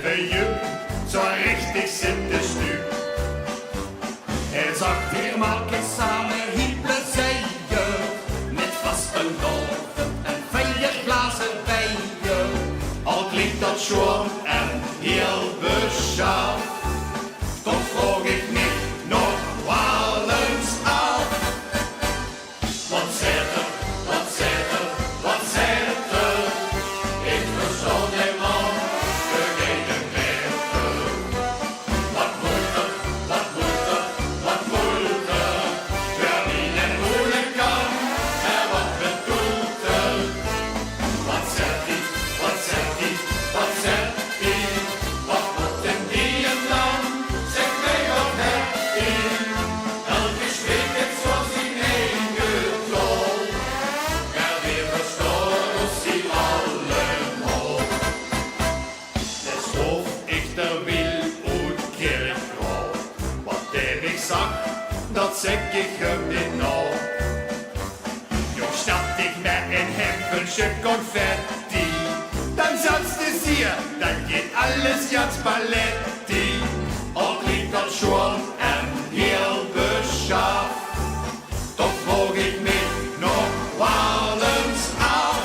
[SPEAKER 5] hebben je zo richtig zitten stu. Hij zag 4 maakjes samen hiepelen zeeën, met vaste loven en feierglazen bij je. Al klinkt dat schoon en heel beschaafd, toch vroeg ik niet nog wel eens af. Wat zet er, wat zet er, wat zet er? Ik verstond helemaal vergeten werken. Wat moet er, wat moet er, wat moet er? Berlin en moeilijk kan, en wat bedoelt er? Wat zet die, wat zet die, wat zet die? Wat moet en die en dan? Zeg mij wat heb die? Elke streek heeft zo zijn eigen tol. En weer verstoren sie allemaal. Dat schoof ik ter wil uit Kerkhof. Wat heb ik zag, dat zeg ik hem niet nou. Jong start ik met een hempeltje confetti. Dan zat de zier, dan geht alles ganz paletti. Al klinkt dat schoon en heel beschaafd, toch vroeg ik me nog wel eens af.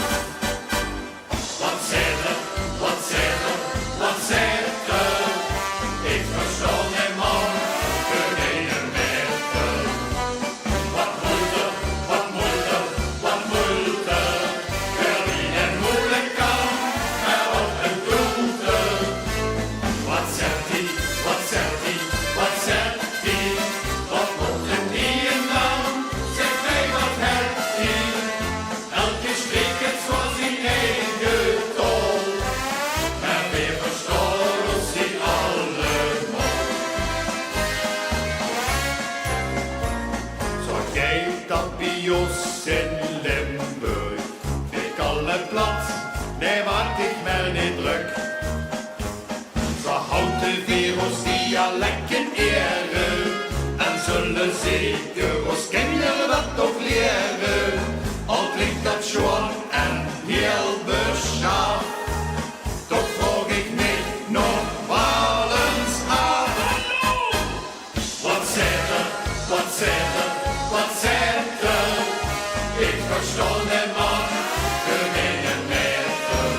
[SPEAKER 5] Wat zet er, wat zet er, wat zet er? Ik verstond helemaal beneden werken. Wat moet er, wat moet er, wat moet er? Berlin en moeilijk kan, maar wat bedoelt er? Wat zet die, wat zet die, wat zet die? Wat moet en die en dan? Zeg mij wat heb die? Elke streek heeft zo zijn eigen tol. Maar weer verstoren sie allemaal. Zo kijkt dat bij ons in Limburg. Ik alle plat, nee wat ik maar niet druk. Zo houdt de virus dialecten eren. En zullen zeker ons kinderen wat toch leren. Al klinkt dat schoon en heel beschaafd, toch vroeg ik me nog wel eens af. Wat zet er, wat zet er, wat zet er? Ik verstond hem man, gemeen meter.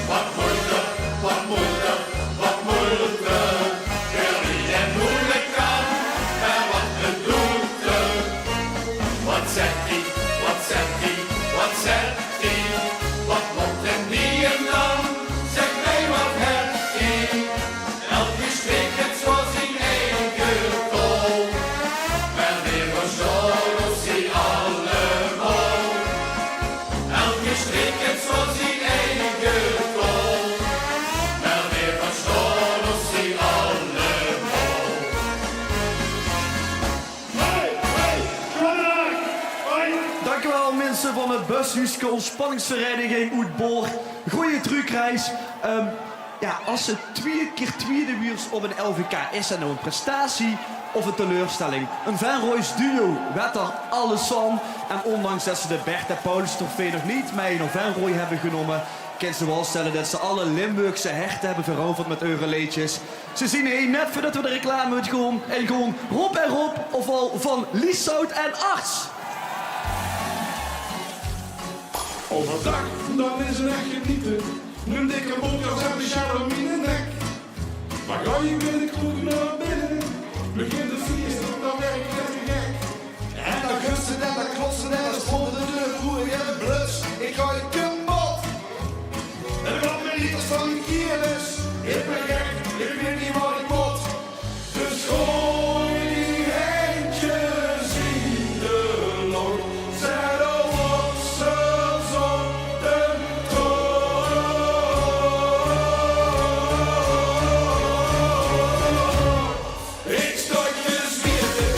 [SPEAKER 5] Wat moet er, wat moet er, wat moet er? Berlin en moeilijk kan, en wat bedoelt er? Wat zet die, wat zet die, wat zet die? Wat moet en die en dan? Zeg mij wat heb die? Elke streek heeft zo zijn eigen tol. Maar weer verstoren sie allemaal. Elke streek heeft zo zijn eigen tol. Maar weer verstoren sie allemaal. Hey, hey, Frankrijk! Hoi!
[SPEAKER 4] Dankjewel mensen van het Bushuske ontspanningsvereniging Oetboor. Goeie trucreis. Ja, als ze 2 keer tweede wiers op een LVK, is dat nou een prestatie of een teleurstelling? Een Van Roys duo werd er alles van. En ondanks dat ze de Bert en Paulus trofee nog niet mee naar Van Roy hebben genomen, kan ze wel stellen dat ze alle Limburgse herten hebben veroverd met eureleedjes. Ze zien hier net voordat we de reclame uitgaan en gewoon Rob en Rob, ofwel van Lieshout en Arts.
[SPEAKER 6] Overdag, dan is het echt genieten. Een dikke boterham en een shalom in de nek. Maar ga je weer de kroeg naar binnen, begint de feest, dan werk je te gek. En dan gutsen en dan klotsen en dan sponden de deur, broer, je hebt bluts. Ik ga je kapot. En dan wat mijn liters van die kierlis. Ik ben gek, ik weet niet wat ik moet. Dus gooi die eentjes in de lood. Zet de wassers op de ik stort de zwierte,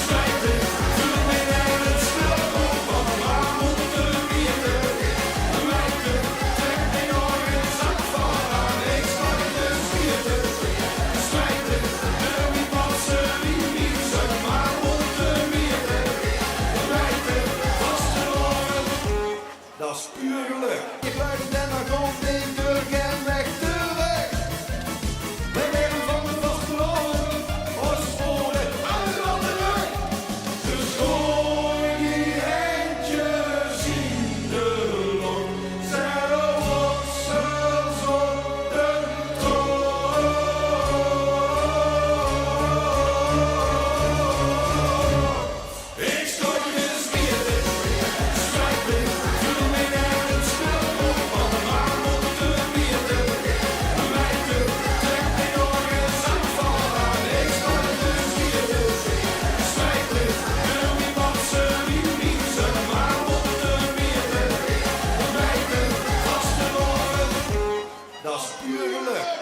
[SPEAKER 6] spijten, vul mij naar het stilkom van waar moet de wierte. Wijten, trek mij nog een zak van haar
[SPEAKER 5] puur geluk.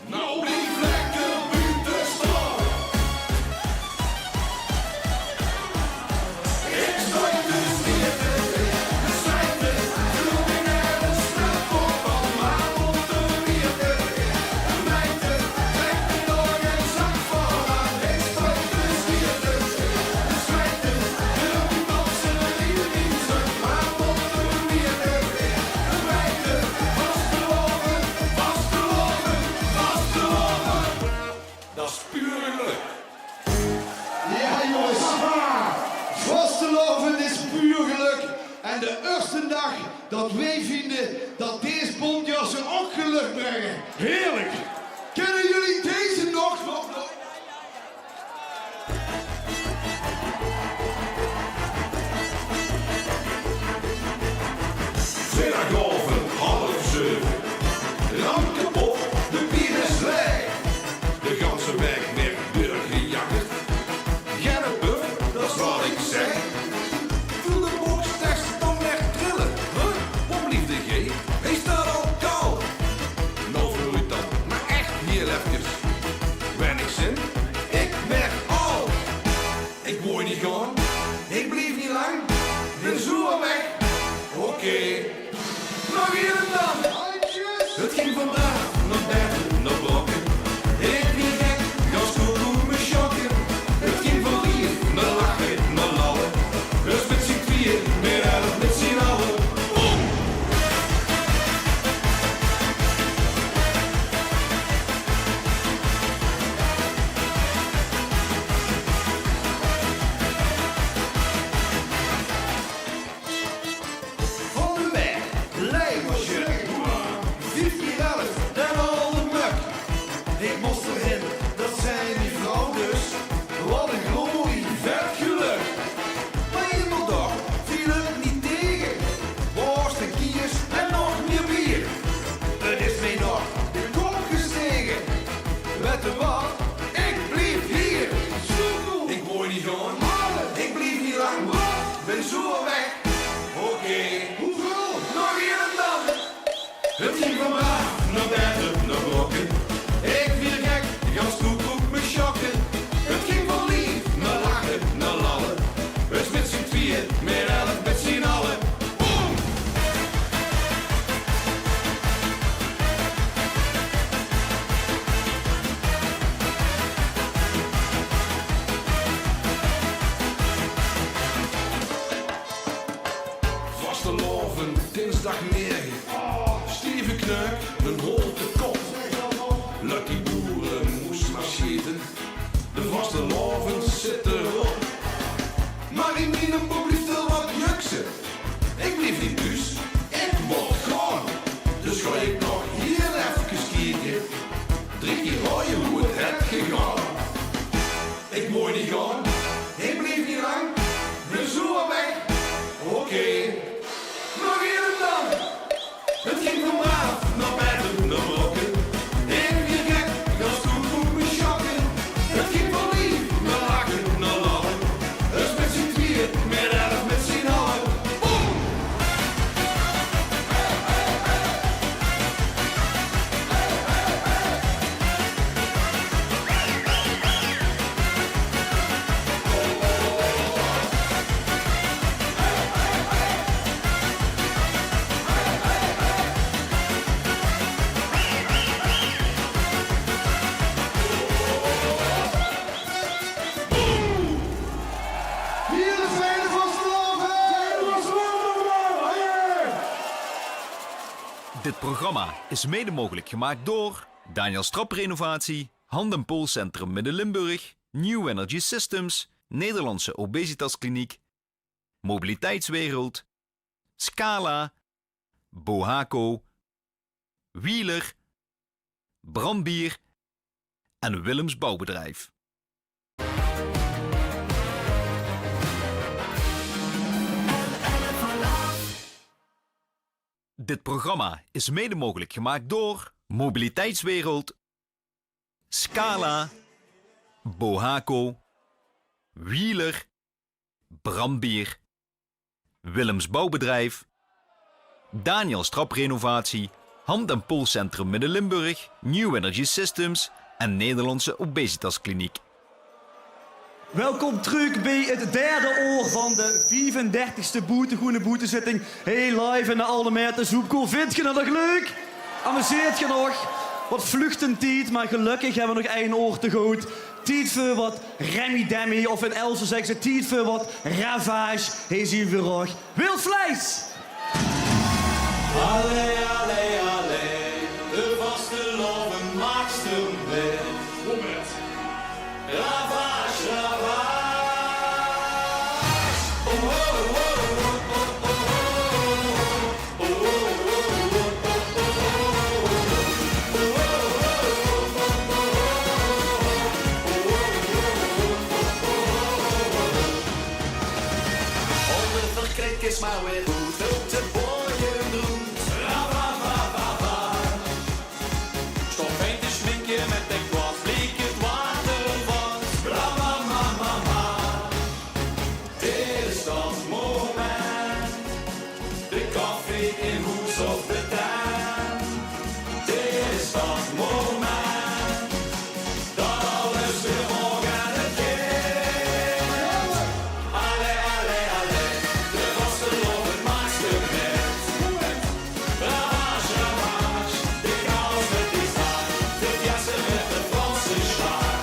[SPEAKER 6] Nou blijf lekker buiten staan. Ik stond dus weer de zwijgen, toen ik naar de straat op van maar op de wierde. En meidje, trek me door een zak voor aan. Ik stond dus weer de zwijgen, toen ik dansen in de zak maar op de wierde. En meidje, vastgelopen, vastgelopen, vastgelopen. Dat is puur geluk.
[SPEAKER 5] Ja jongens, vastelovend is puur geluk. En de eerste dag dat wij vinden dat deze bondjassen ook geluk brengen.
[SPEAKER 6] Heerlijk.
[SPEAKER 5] Kennen jullie deze nog?
[SPEAKER 6] Zondagavond, 6:30. Ram kapot, de bier is leeg. De ganse weg werd doorgejakkerd. Geen puff, dat is wat ik zeg. Toen de boxtest dan weg trillen. Huh? Wat blieft de G? Hij staat al koud. Nou vloeit dat, maar echt heel even. Weinig zin, ik merk al. Ik word niet gaan, ik blijf niet lang. Ben zo weg. Oké. Nog hier en dan. Het ging van braaf naar bergen, naar blokken. Ik ben gek, gas goed me schokken. Het ging van lief naar lachen, naar lallen. Dus met z'n tweeën, meer uit met z'n allen. Boom! Van de weg, lijmosje. 15 en al de muk. Ik moest erin, dat zijn die vrouw dus. Wat een glorie, vet geluk. Maar inderdaad viel het niet tegen. Worst en kiers en nog meer bier. Het is mij nog de kop gestegen. Weet je wat? Ik blijf hier. Ik word niet gaan. Ik blijf niet lang. Ben zo weg. Oké. Hoeveel? Nog hier en dan. Het ging van braaf naar bergen, naar blokken. Ik weer gek, gas koek me schokken. Het ging van lief naar lachen, naar lallen. Dus met z'n tweeën, meer 11 met z'n allen. Boom! Vastelovend, dinsdagmorgen. Steven Kneuk, een holte kop. Lucky boeren moest maar schieten. De vastelovend zit erop. Maar in mijn boek blijft er wat juksen. Ik blijf niet thuis, ik moet gaan. Dus ga ik nog hier even kijken. 3 keer rooien hoe het hebt gegaan. Ik moet niet gaan, ik blijf niet lang. Ben zo weg, oké. Nog hier en dan. Het ging van braaf naar bergen, naar blokken. Ik weer gek, gas goed me schokken. Het ging van lief naar lachen, naar lallen. Dus met z'n tweeën, meer 11 met z'n allen. Boom!
[SPEAKER 5] Hier de fijne vastelovend!
[SPEAKER 1] Dit programma is mede mogelijk gemaakt door Daniel Strap Renovatie, Hand- en Poolcentrum Midden-Limburg, New Energy Systems, Nederlandse Obesitaskliniek, Mobiliteitswereld, Scala, Bohaco, Wheeler, Brandbier en Willems Bouwbedrijf. Dit programma is mede mogelijk gemaakt door Mobiliteitswereld, Scala, Bohaco, Wheeler, Brandbier, Willems Bouwbedrijf, Daniels Traprenovatie, Hand- en Poolcentrum Midden-Limburg, New Energy Systems en Nederlandse Obesitaskliniek.
[SPEAKER 4] Welkom terug bij het derde oor van de 35e Groene Boetezitting. Hey, live in de Allemerte Zoepkool. Vind je dat nog leuk? Amuseert je nog? Wat vluchtend tijd, maar gelukkig hebben we nog één oor te goed. Tijd voor wat Remi-Demi, of in Elsen zeggen ze tijd voor wat ravage. Hey, zien we nog. Wild vlees!
[SPEAKER 6] Allee, allee, allee, de vaste loven maaksten weer. Moment. Ravage, ravage. Oh, oh, oh, oh, oh, oh, oh, oh, oh, oh, verkreeg is maar weer goed, wilt de booien doen. Stop een te schminken met de kwast, vlieg het water vast. Brava, mama, mama. Dit is dat moment. De koffie in hoes of de tuin. Dit is dat moment. Dat alles weer morgen het keer. Allee, allee, allee. De vaste loven maakt stuk met. Ravage, ravage. De chaos met die staat. De jassen met de Franse schaar.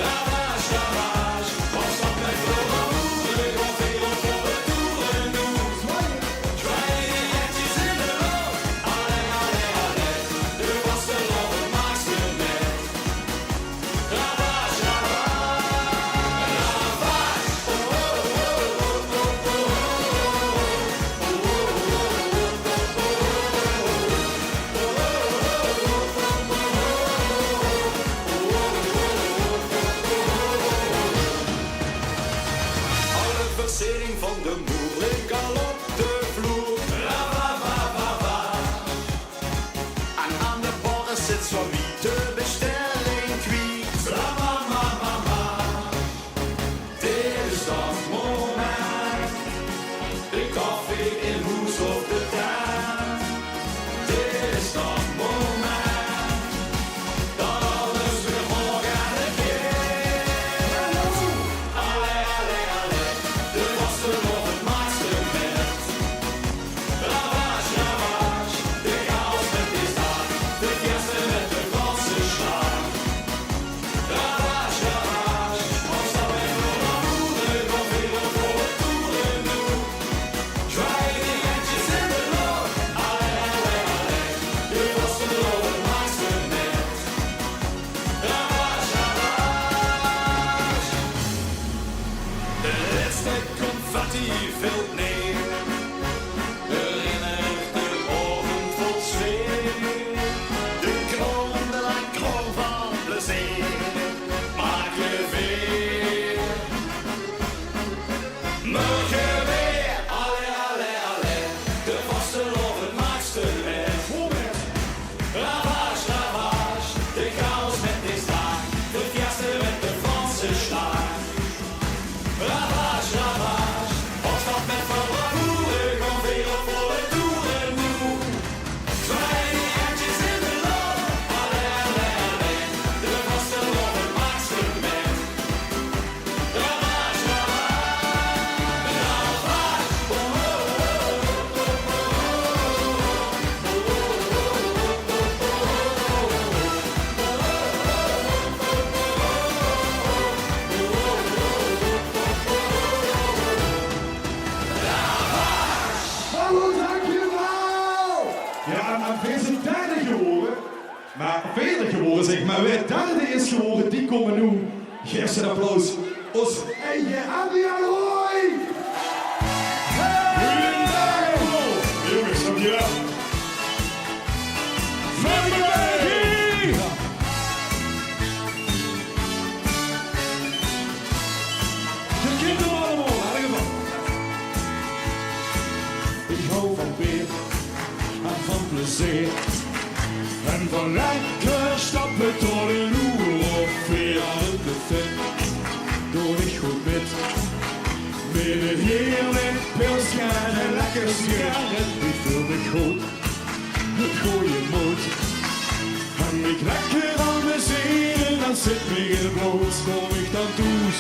[SPEAKER 6] Ravage, ravage. Pas op met vlogen hoeren. Gewoon veel op de toeren doen. Zwijgen jetjes in de lucht. Allee, allee, allee. De vaste loven maakt stuk met. Ravage, ravage. Ravage. Oh, oh, oh, oh, oh, oh, Oude versiering van de moer, ligt al op de vloer. Ravavavava. En aan de barren zit zo wie de bestelling kwiet. Ravamamama. Dit is dat moment. De koffie in hoes op de tuin. Dit is dat moment. Dat alles weer morgen een keer. Allee, allee, allee. De vaste loven maakt stuk met. Ravage, ravage. De chaos met die staat. De kersen met de Franse schaar. Ravage, ravage. Als dat weer voor de moeder, dan weer op voor het toeren doen. Zwijgen die jetjes in de lucht. Allee, allee, allee. De vaste loven maakt stuk met. Ravage, ravage. De laatste confetti vult neer. Herinnert de ogen vol sfeer. De kroon de la kroon van plezier. Maak je weer. Morgen weer. Allee, allee, allee. De vaste loven maakt stuk met. Ravage, ravage. De chaos met die staart. De fiesta met de Franse schaar. Ravage, ravage. Als dat met verbrandboeren gewoon weer op voor het toeren doen. Zwijgen die jetjes in de lucht. Allee, allee, allee. De vaste loven maakt stuk met. Ravage, ravage. Ravage. Oh, oh, oh, oh,
[SPEAKER 5] Hallo, dankjewel! Ja, en we zijn derde geworden. Maar verder geworden zeg maar. Wie derde is geworden, die komen nu. Geef ze een applaus. Ons eigen Adriaan Roy! Goedendag! Jongens, dankjewel. Van België! Je kent hem allemaal, in ieder geval. Ik hou van beer.
[SPEAKER 6] En van lekker stappen tot een uur of 4 aan de fit. Doe ik goed met. Met een heerlijk pilsje en een lekker sigaret. Die vul me goed, met goede moed. En ik lekker amuseren, dan zit me in het brood. Kom ik dan toes,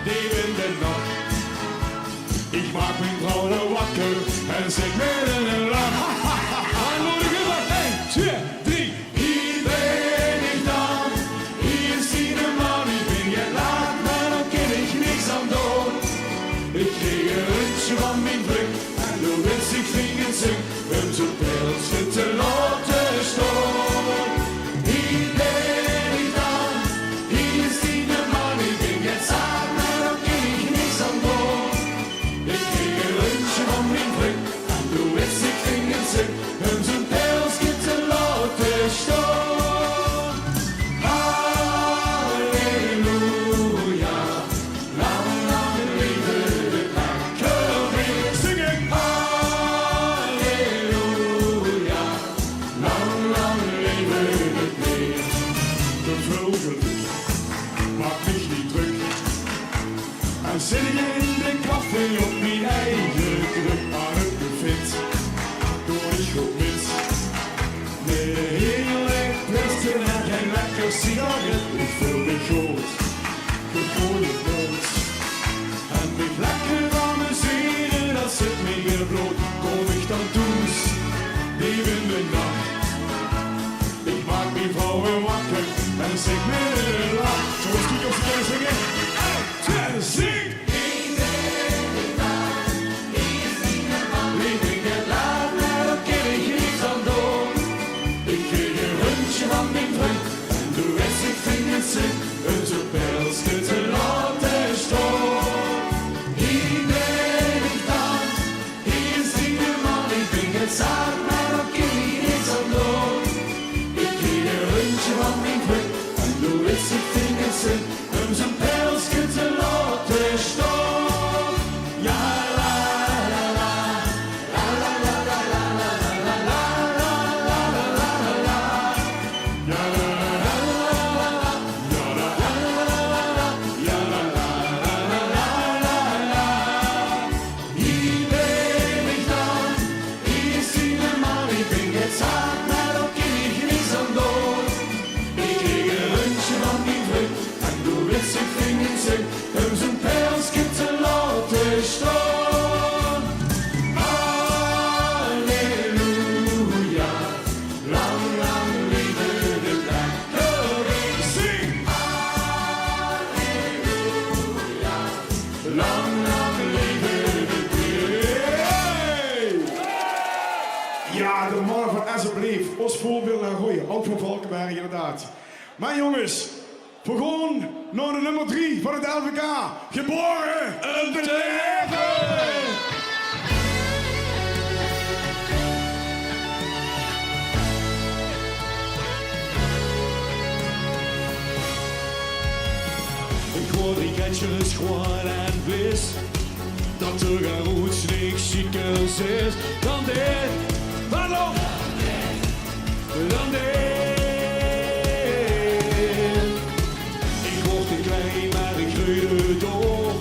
[SPEAKER 6] die in de nacht. Ik maak mijn vrouw wakker en zeg met een lach. Dan moet ik er maar 1, 2, 3. Hier ben ik dan, hier zie je man. Ik ben je laat, maar dan ken ik niks aan doen. Ik kreeg een rutje van mijn druk en de wens ik vingers zing. Om zo'n pijltje te laten staan. Hier ben ik dan, hier zie je man. Ik ben je zaad, maar dan ken ik niks aan doen. Ik kreeg een rutje van mijn druk en de wens ik vingers zing. Om zo'n pijltje te laten staan. Halleluja, lang, lang leven de lekker. Zing ik. Halleluja, lang, lang leven het weer. De vogelen maakt mich niet druk. En zit ik in de café op mijn eigen druk. Maar het bevindt, doe ik goed mis. Met een heerlijk pilsje en geen lekker sigaret. Ik voel me goed, gegooid brood. En ik lekker amuseren, dat zit me in het bloed. Kom ik dan toes, die in de nacht. Ik maak mijn vrouwen wakker en zeg met een lach. Zo eens kijken of ze kunnen zingen. 1, 2, zing! Ik ben je laat, maar dan ken ik niks aan doen. Ik kreeg een rundje van mijn vriend en de rest ik vingers zin. Een zo'n pijltje te laten staan. Hier ben ik dan, hier zie je man. Ik ben het zaad, maar dan ken ik niks aan doen. Ik kreeg een rundje van mijn vriend en de rest ik vingers zin. Een zo'n pijltje te laten staan. Ja, la la la. Hier ben ik dan, hier zie je man. Ik ben het zaad, maar dan ken ik niks aan doen. Ik kreeg een rundje van mijn vriend en doe wist ik vingers zing. Om zo'n pijltje te laten staan. Halleluja, lang, lang leven de lekker. Zing! Halleluja, lang, lang leven de weer.
[SPEAKER 11] Ja, de mannen van alsjeblieft. Ons voorbeeld naar gooien. Ook van Valkenberg, inderdaad. Maar jongens, we gaan naar de nummer 3 van het LVK. Geboren om te leven!
[SPEAKER 6] Ik hoor die getjes gewoon en wis dat er geen roets niks ziekers is dan dit. Waarom? Dan dit. Ik word te klein, maar ik groeide door.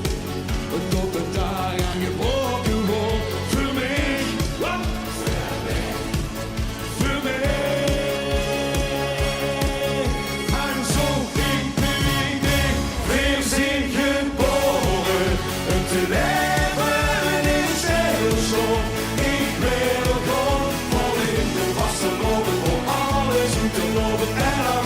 [SPEAKER 6] Tot het daar aan gebroken wordt. Voor mij, wat? Voor mij. En zo ik ben ik weer zin geboren. Om te leven in stilstand. Ik wil gewoon vol in de wassen lopen. Voor alles goed te lopen. En dan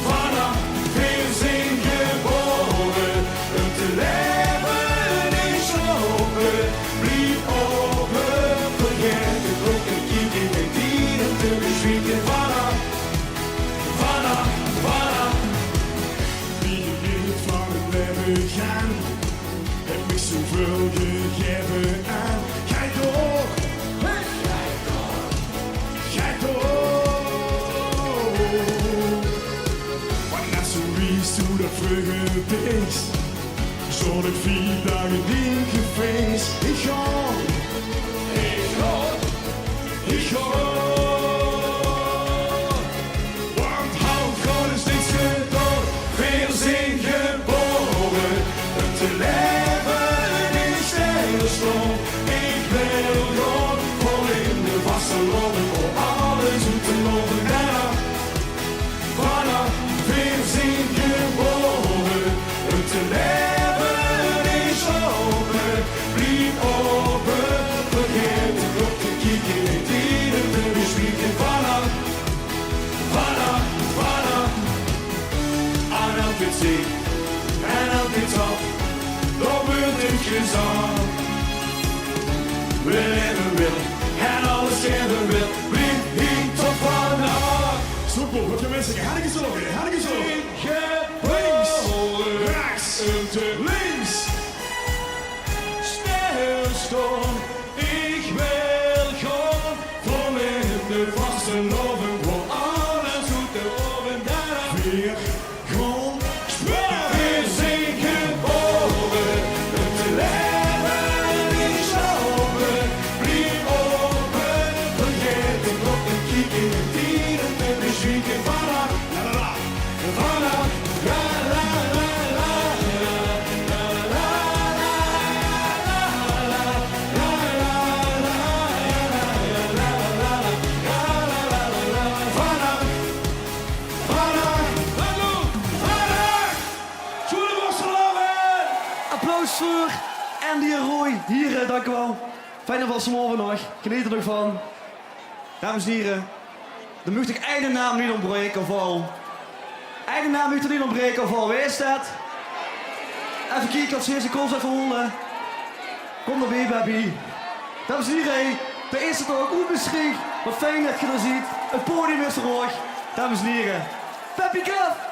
[SPEAKER 6] vanaf weer zin geboren. Om te leven in slopen. Blijf open. Vergeet het ook een kindje met dieren te bezwieken. Vanaf. Wie weet van het leven gaan. Heb ik zoveel gegeven aan. Ga door. Ga door. Maar net zo is hoe dat vroeger is. Zo'n 4 dagen niet gefeest. Ik ga.
[SPEAKER 11] loven daarna. Vanaf weer zijn geboren. Het leven is open. Blijf open. Vergeet het op te kijken. Het ieder te bespreken. Vanaf. En altijd zie. En altijd op. Dan wordt het gezond. We leven wil. En alles hebben wil. Blijf hier tot vandaag. Soepel, wat je mensen zeggen. Hanneke zo weer. Hanneke zo. Links. Rechts. Links. Stilstaan. Ik wil gaan. Van in de vaste loven. Voor alles goed te loven. Daar. Weer. Gewoon. We zijn geboren. Het leven is open. Blijf open. Vergeet het op te kijken. Het dieren te bezwieken. Vanaf. Vanaf. La la la la la la
[SPEAKER 4] Applaus voor Andy en Roy. Hier, dank u wel. Fijne morgen nog. Geniet er nog van. Dames en heren, er moet ik eigen naam niet ontbreken of al. Eigen naam moet er niet ontbreken of al. Wie is dat? Even kijken of ze eerst een kols even holen. Kom erbij, baby. Dames en heren, de eerste toch ook misschien. Wat fijn dat je er ziet. Het podium is er hoog. Dames en heren, Peppy Cup.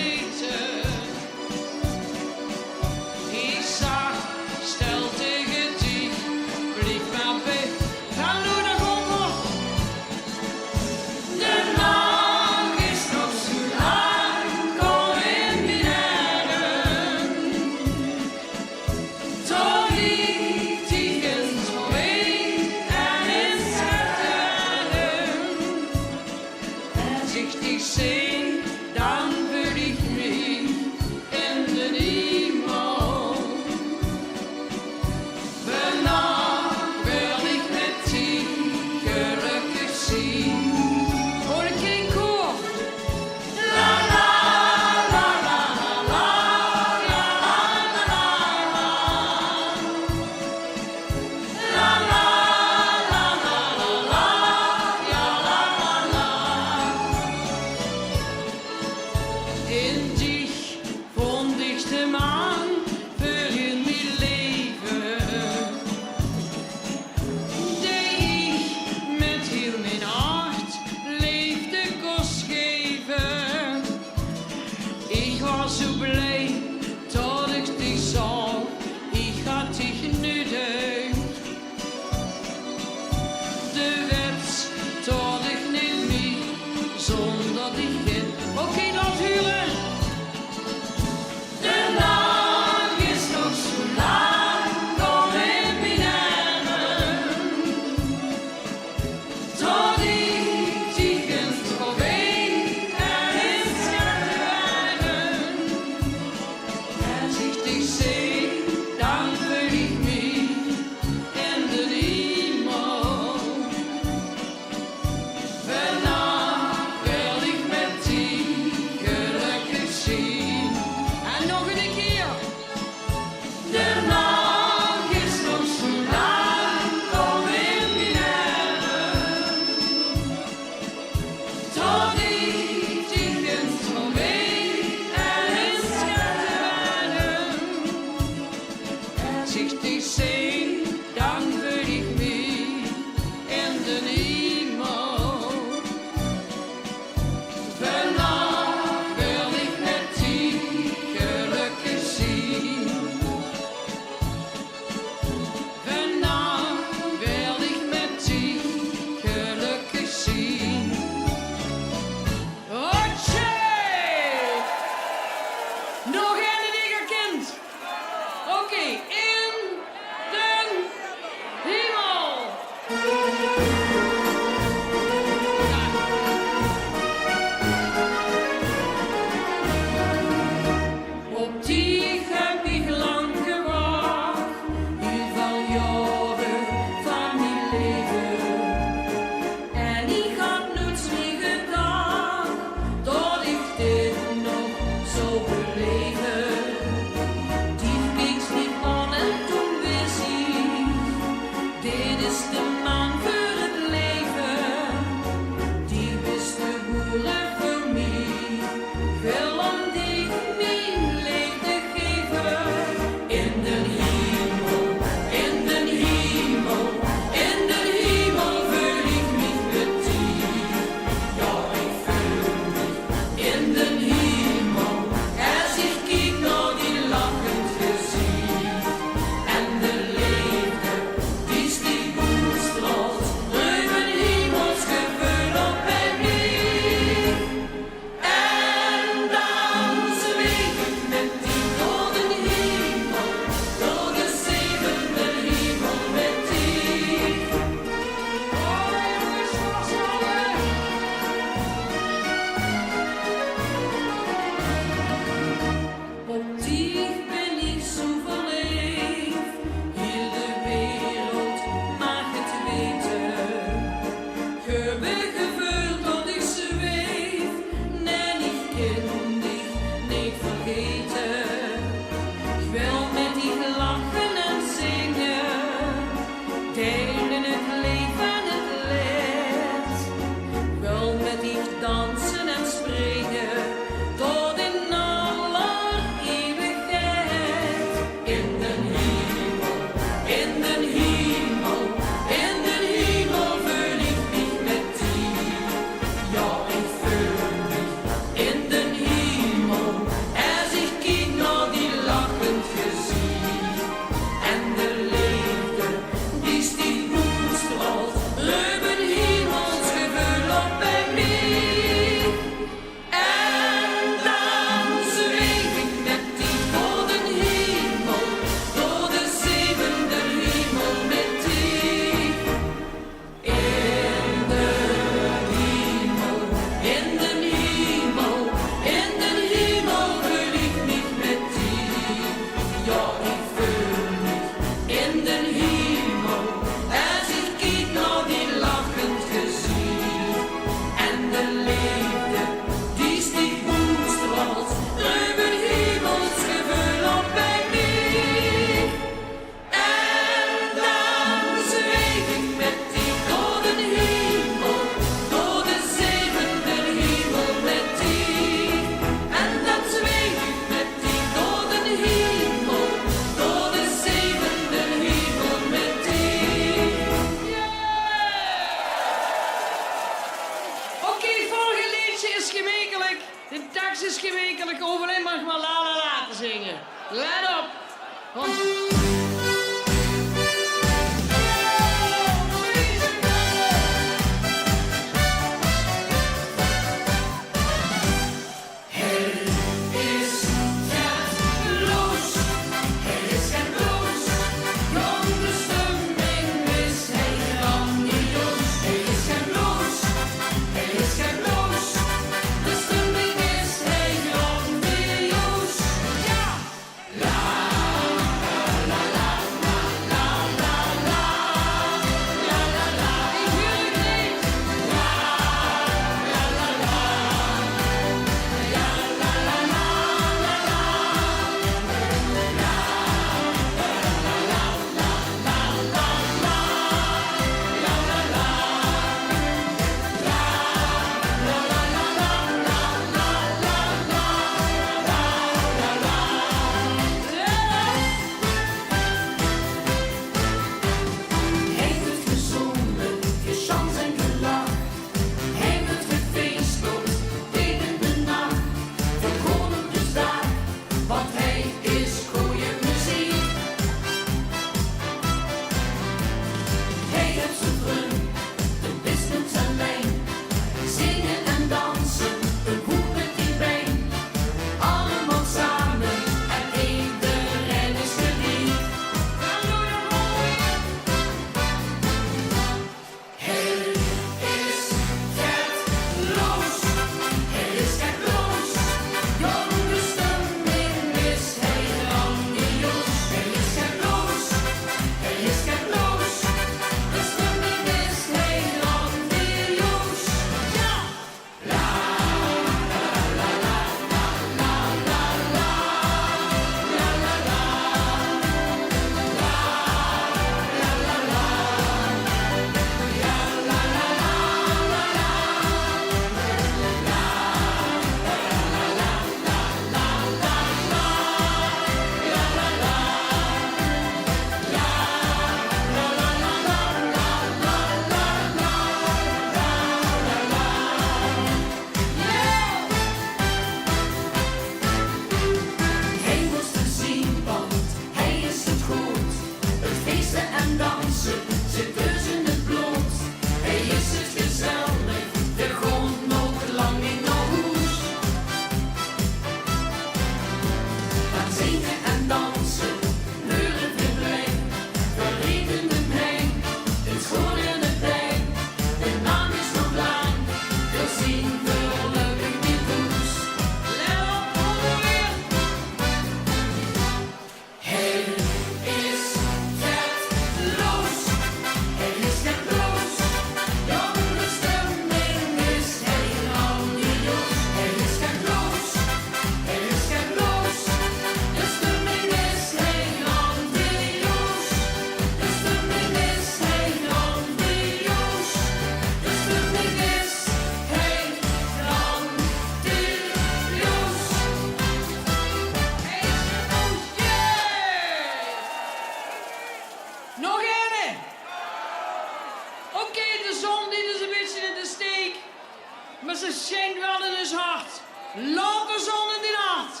[SPEAKER 10] maar ze schijnt wel in ons hart. Laat de zon in die nacht.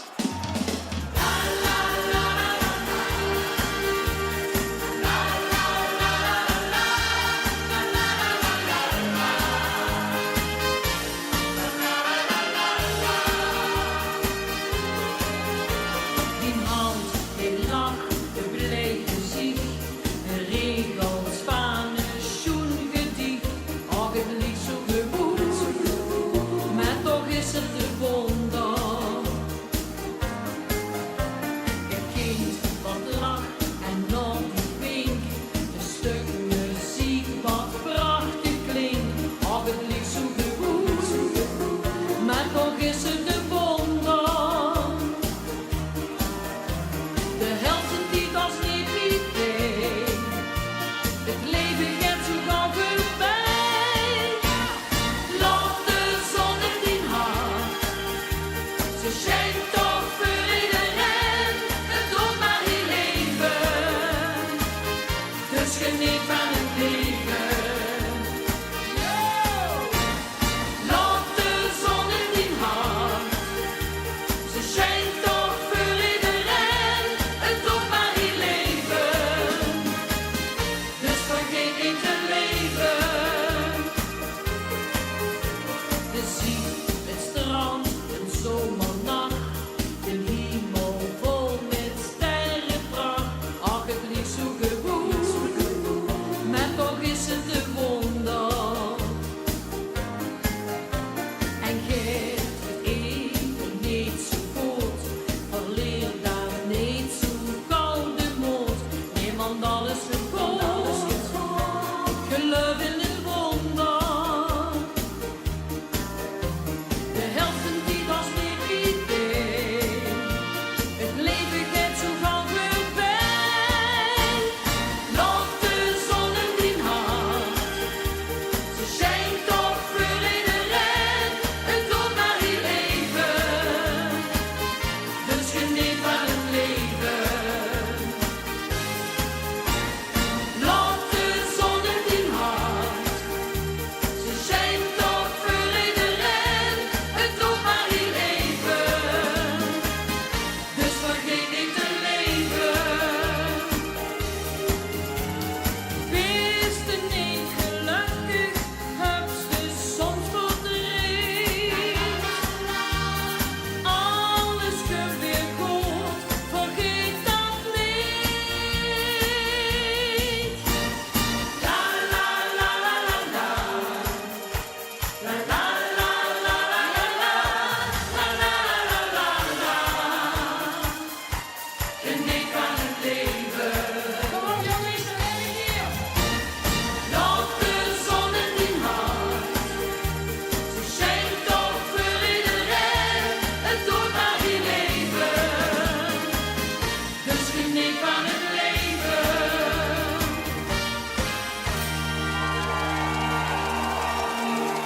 [SPEAKER 3] Die hand, die lach, de blij gezicht, een regel, Spanisch, schoen gedicht. Och, het liegt zo goed, maar toch is het de wonder.
[SPEAKER 2] van het leven.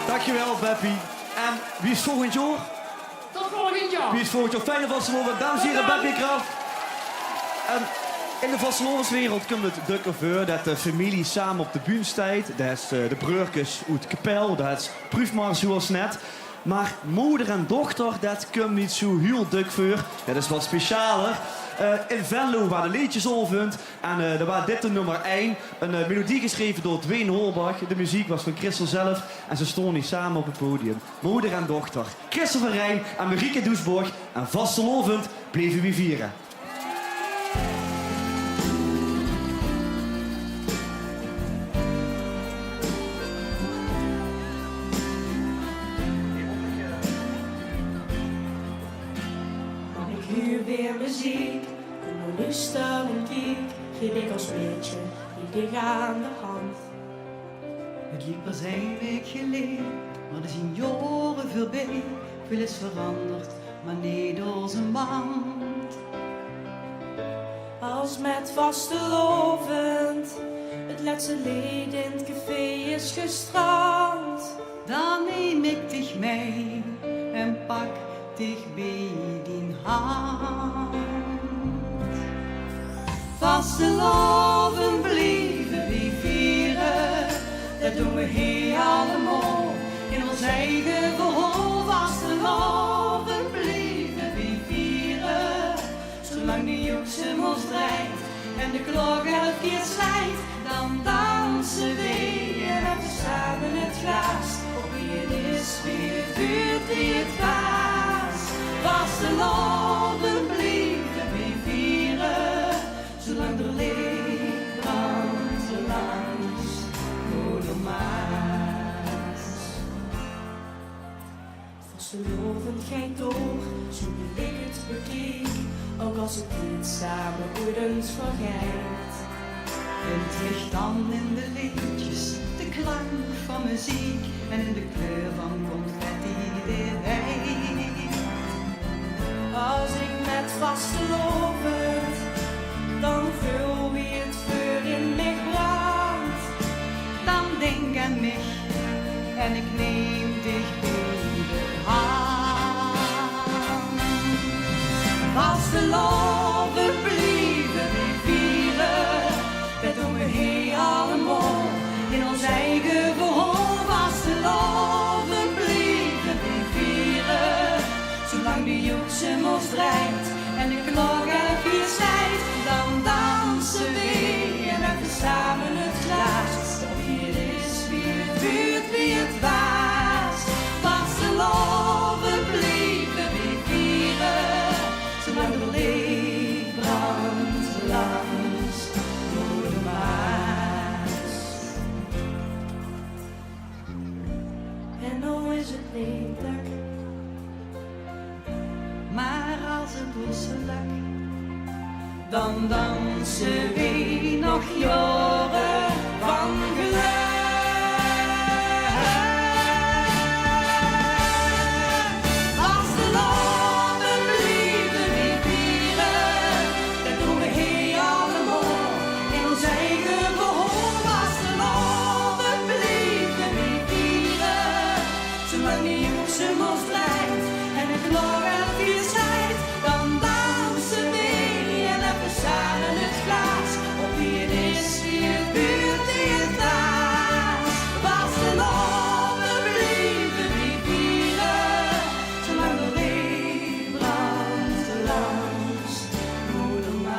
[SPEAKER 4] Dankjewel, Beppie. En wie is volgend jaar?
[SPEAKER 2] Tot volgend jaar.
[SPEAKER 4] Wie is volgend jaar? Fijne vastelovend. Dames en heren, Beppie Kraft. En in de vastelovenswereld komt het dukke voor dat de familie samen op de bühne staat. Dat is de broertjes uit de kapel. Dat is proefmaar zoals net. Maar moeder en dochter, dat komt niet zo heel dik voor. Dat is wat specialer. In Venlo waar de liedjes onvund. En er was dit de nummer 1. Een melodie geschreven door Dwayne Holbach. De muziek was van Christel zelf. En ze stonden hier samen op het podium. Moeder en dochter. Christopher Rijn en Marieke Doesborg. En vastelovend bleven we vieren.
[SPEAKER 3] Weer muziek, en nu staan en kiek, geef ik als beetje, die aan de hand.
[SPEAKER 12] Het liep pas een week geleden, maar er zijn jaren voorbij. Veel is veranderd, maar niet door zijn band.
[SPEAKER 3] Als met vastelovend, het laatste lied in het café is gestrand.
[SPEAKER 12] Dan neem ik dich mee en pak dich bij die hand. Vastelovend blijven we vieren, dat doen we hier allemaal in ons eigen verhaal. Vastelovend blijven we vieren, zolang de joksem ons draait en de klok 11 keer slijt. Dan dansen we en hebben samen het glas, op wie het is, wie het duurt, wie het waast. Vastelovend blijven we vieren, zolang er licht brandt langs Moeder Maas.
[SPEAKER 3] Vastelovend gaat door, zo nu ik het bekeek, ook als het niet samen ooit eens vergeet.
[SPEAKER 12] Het ligt dan in de liedjes, de klank van muziek en in de kleur van confetti erbij.
[SPEAKER 3] Als ik met vastelovend, dan voel wie het vuur in mij brandt.
[SPEAKER 12] Dan denk aan mij en ik neem dich bij de hand. Vastelovend blijven we vieren, dat doen we hier allemaal in ons eigen verhaal. Vastelovend blijven we vieren, zolang de joksem ons draait en de klok 11 keer slijt. Dan dansen we en hebben samen het glas, of wie het is, wie het duurt, wie het waast. Vastelovend blijven we vieren, zolang er licht brandt langs Moeder Maas.
[SPEAKER 3] En nou is het niet dak,
[SPEAKER 12] maar als het losse lak, dan dansen we nog jaren van geluk. Vastelovend blijven we vieren, dat doen we hier allemaal in ons eigen verhaal. Vastelovend blijven we vieren, zolang de joksem ons draait en de klok 11 keer slijt. Dan dansen we en hebben samen het glas, op wie het is, wie het buurt, wie het naast. Vastelovend blijven we vieren, zolang er licht brandt langs Moeder Maas.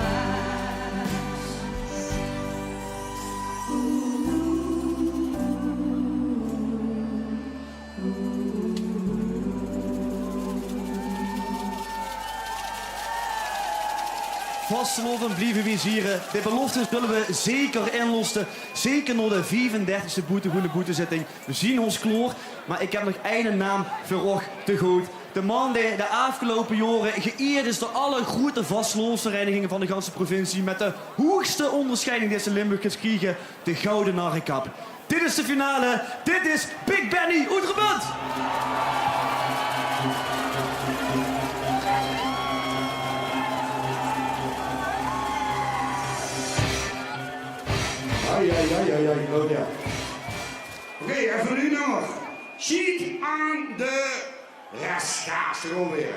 [SPEAKER 4] Vastelovend blijven we vieren. De beloftes willen we zeker inlossen. Zeker naar de 35e Goede Boetezitting. We zien ons kloor. Maar ik heb nog één naam voor och te goed. De man die de afgelopen jaren geëerd is door alle grote vastelovensverenigingen van de ganse provincie. Met de hoogste onderscheiding die ze Limburg gekregen. De Gouden Narrenkap. Dit is de finale. Dit is Big Benny Oetrebund.
[SPEAKER 11] Ja, Claudia. Oké, even nu nog. Sheet aan de rest. Ga ze gewoon weer.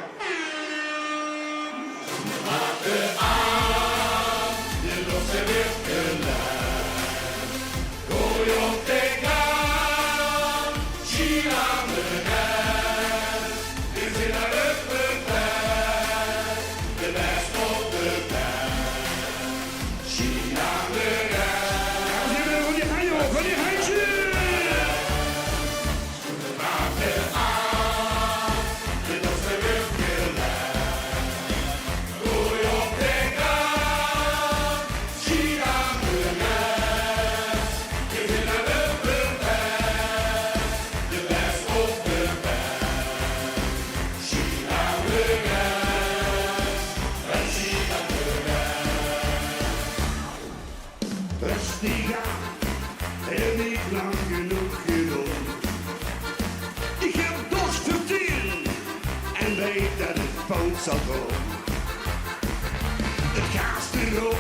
[SPEAKER 11] Rustig aan, en niet lang genoeg geduld. Ik heb dorst verteren en weet dat het fout zal gaan. Het gaast erop,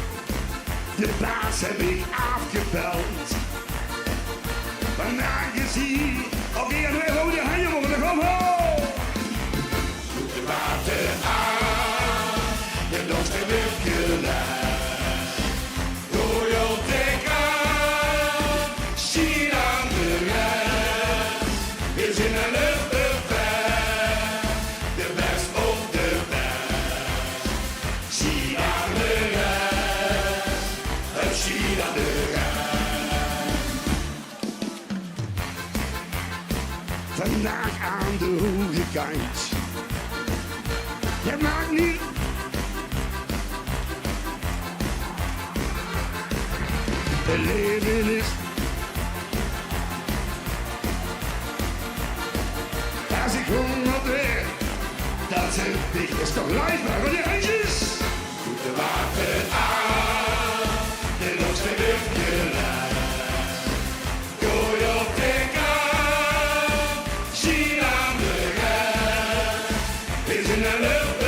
[SPEAKER 11] de baas heb ik afgebeld. Vandaag gezien, oké, en wij houden je handen mogen, kom op! Zoek de water aan, je dorst heb ik gelaten. Vandaag aan de hoge kant. Je maakt niet. Het leven is. Als ik honger weer, dat zijn dichters toch live maar van die handjes. Goed de water aan, de losse luchtje laat. Gooi op de kant, zie aan de rest. Is in de lucht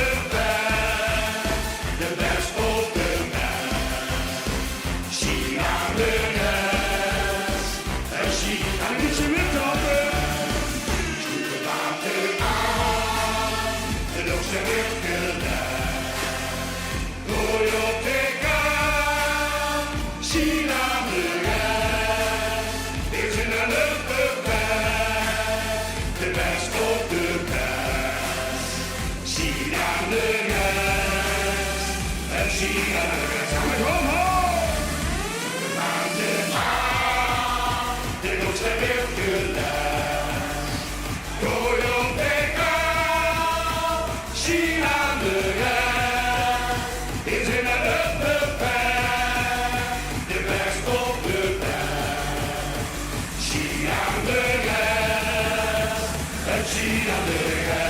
[SPEAKER 11] de best op de mens. Zie aan de rest, en zie aan de rest.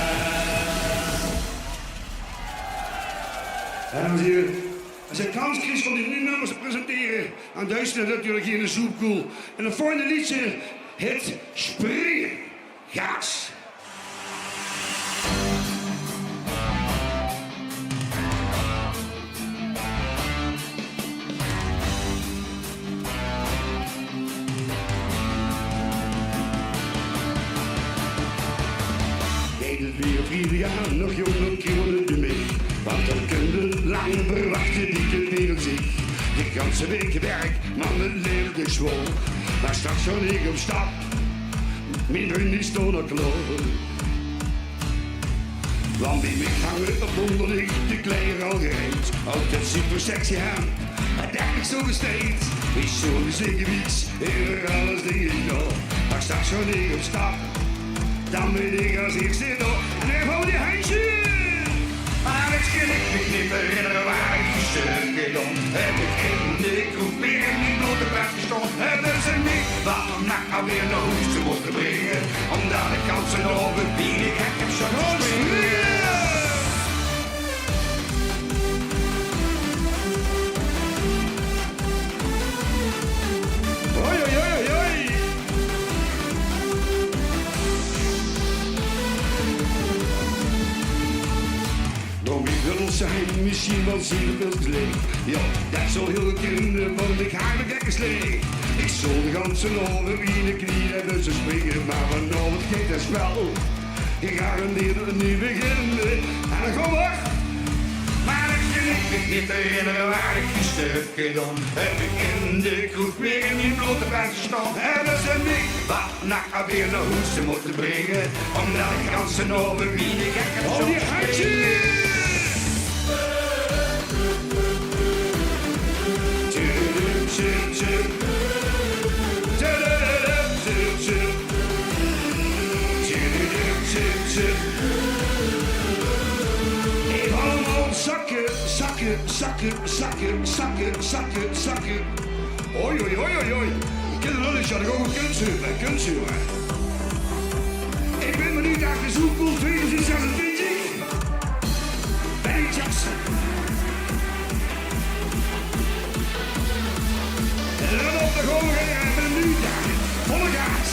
[SPEAKER 11] Dames en heren, als je kans krijgt om die nummers te presenteren, aan Duitsland natuurlijk hier in de Soepkoel. En het volgende liedje, het Springen. Gaas. Ieder jaar nog jonger kinderen de mee. Want dan kunnen lang verwachten die de wereld zich. De ganse week werk, man het leefde zwoel. Maar straks ga ik op stap, mijn vriend is toch nog klaar. Want die mij hangen op onderlig, de kleren al gereed. Altijd super sexy aan, het denk ik zo besteed. Is zo'n zeker iets, hier alles dingen nog. Maar straks ga ik op stap, dan ben ik als eerste door. En ik hou die handje. Maar het kan ik me niet herinneren waar ik gestuurd om. Heb ik in de kroeg meer niet door de plaats gestond. Hebben ze niet waarom nacht alweer naar huis te moeten brengen. Omdat de kansen over wie ik heb zo springen. Hoi, hoi, hoi, hoi. Zijn misschien wel zien veel slecht. Ja, dat zal heel kunnen, want ik ga me gekke slecht. Ik zal de ganse over in de knieën en dus springen, maar vanavond geeft het spel. Ik garandeer dat het nu beginnen. En dan kom maar. Maar ik kan me niet herinneren waar ik gisteren gedaan. Heb ik in de kroeg weer in die blote pijn gestaan. Hebben ze niet wat naar weer naar huis moeten brengen. Omdat ik ganse over wie de gekke zo springen. Even allemaal zakken, zakken, zakken, zakken, zakken, zakken, zakken. Oi, oi, oi, oi, oi. Ik ken het wel eens, ja, ik ook een kunstzuur. Ik ben benieuwd naar de Zoekpool 2026. Benny Jackson. En dan op de gewoon met een minuut daar. Volle gas.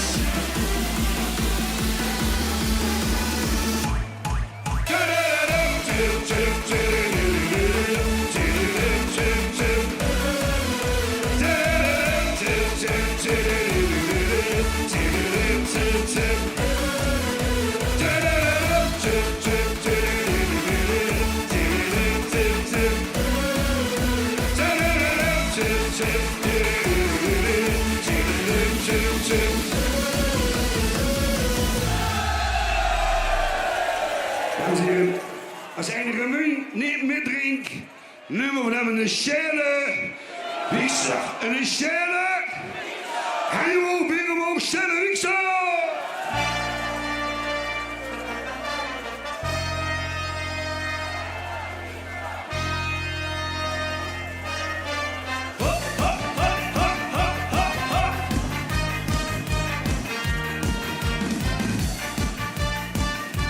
[SPEAKER 11] Dames en heren, als enige muun niet meer drink, nummer van hem een schelle. Wie zegt een schelle? Hij wil binnen omhoog schelle, wie zegt?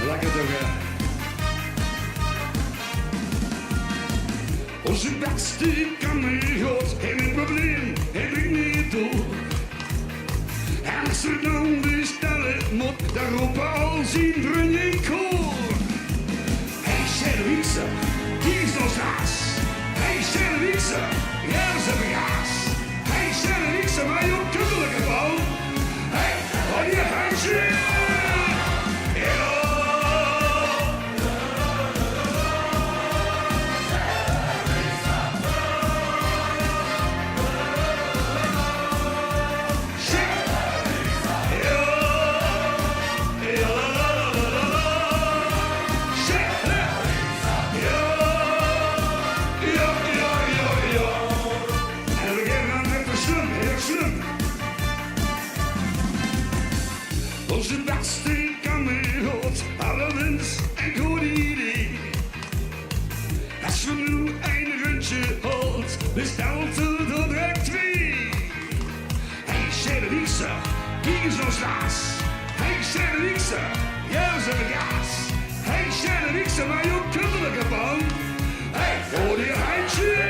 [SPEAKER 11] Lekker toch, hè? Onze beste kameraad heeft een probleem, heb ik niet door. En als ze dan bestellen moet, dan roepen al zijn vrienden in koor. Hey, Sherwitse, hier is ons haas. Hey, Sherwitse, ja, ze begaas. Hey, Sherwitse, maar je kuddelijke bal. Hey, wat je huisje? Onze beste kameraad, alle wens en goed idee. Als we nu een rondje houdt, bestelt er door direct twee. Hey, Sherwitse, kijk eens ons laas. Hey, Sherwitse, ja, ze begaas. Hey, Sherwitse, maar je kuddelijke bal. Hey, voor die handje.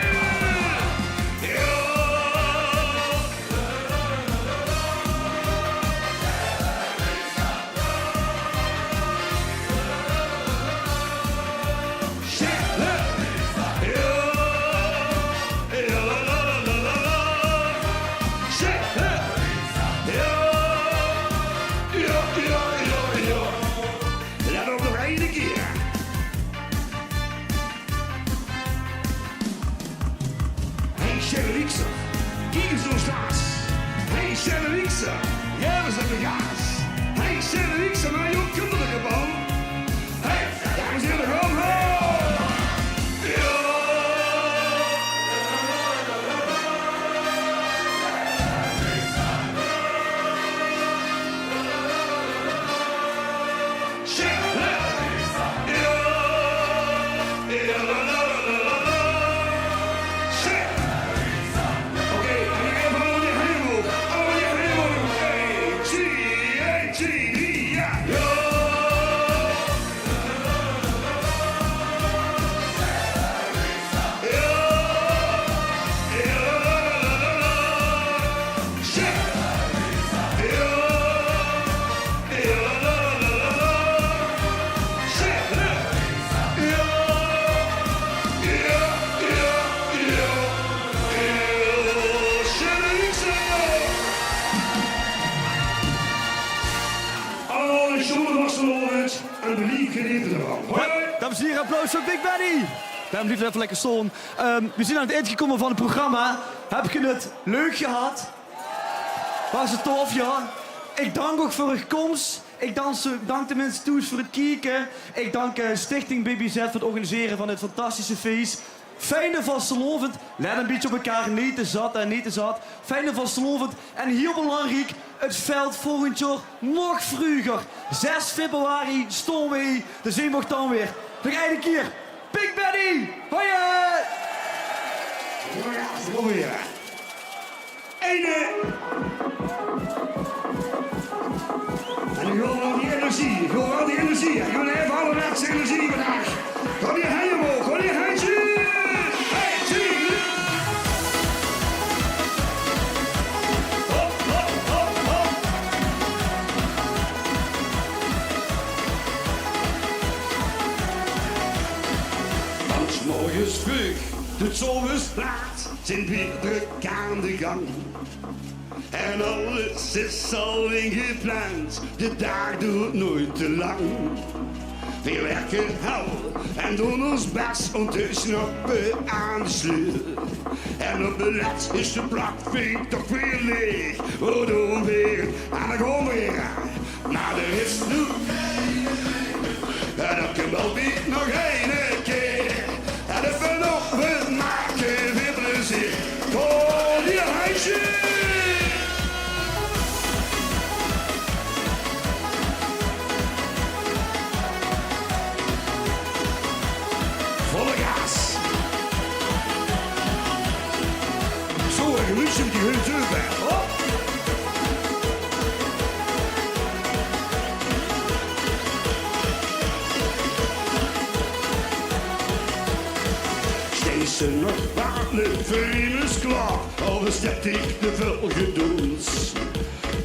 [SPEAKER 11] Sherwitse, kijk eens ons laas. Hey, Sherwitse, ja, we zijn de gaas. Hey, Sherwitse, maar je kuddelijke bal. Hey, dames en heren, kom Yo!
[SPEAKER 4] Dames en heren, applaus voor Big Benny. Ben lief even lekker zon. We zijn aan het eind gekomen van het programma. Heb je het leuk gehad? Was het tof, ja? Ik dank ook voor uw komst. Ik dank de mensen toe voor het kijken. Ik dank Stichting BBZ voor het organiseren van dit fantastische feest. Fijne vastelovend. Let een beetje op elkaar, niet te zat en niet te zat. Fijne vastelovend. En heel belangrijk, het veld volgend jaar nog vroeger. 6 februari stonden we hier. Dus je mag dan weer. Nog een keer. Big Benny! Hoi!
[SPEAKER 11] Ja, kom weer. Einde. En nu gewoon al die energie. Gewoon al die energie. Jullie hebben allerlaatste energie vandaag. Kom je heen omhoog. Kom je heen. Morgens vroeg, de zon is laat, zijn weer druk aan de gang. En alles is al ingepland, de dag duurt nooit te lang. We werken hard en doen ons best om te snappen aan de sleur. En op de les is de plakvink toch weer leeg, we doen weer aan de grond weer. Maar er is nu en dat kan wel niet nog één keer. En de vanochtend maken weer plezier. Kom hier, huisje! Volle gas! Zo, een geluidje met die hun terug. Hop! Ze nog warme venus klaar, al zet ik de vulgedoens.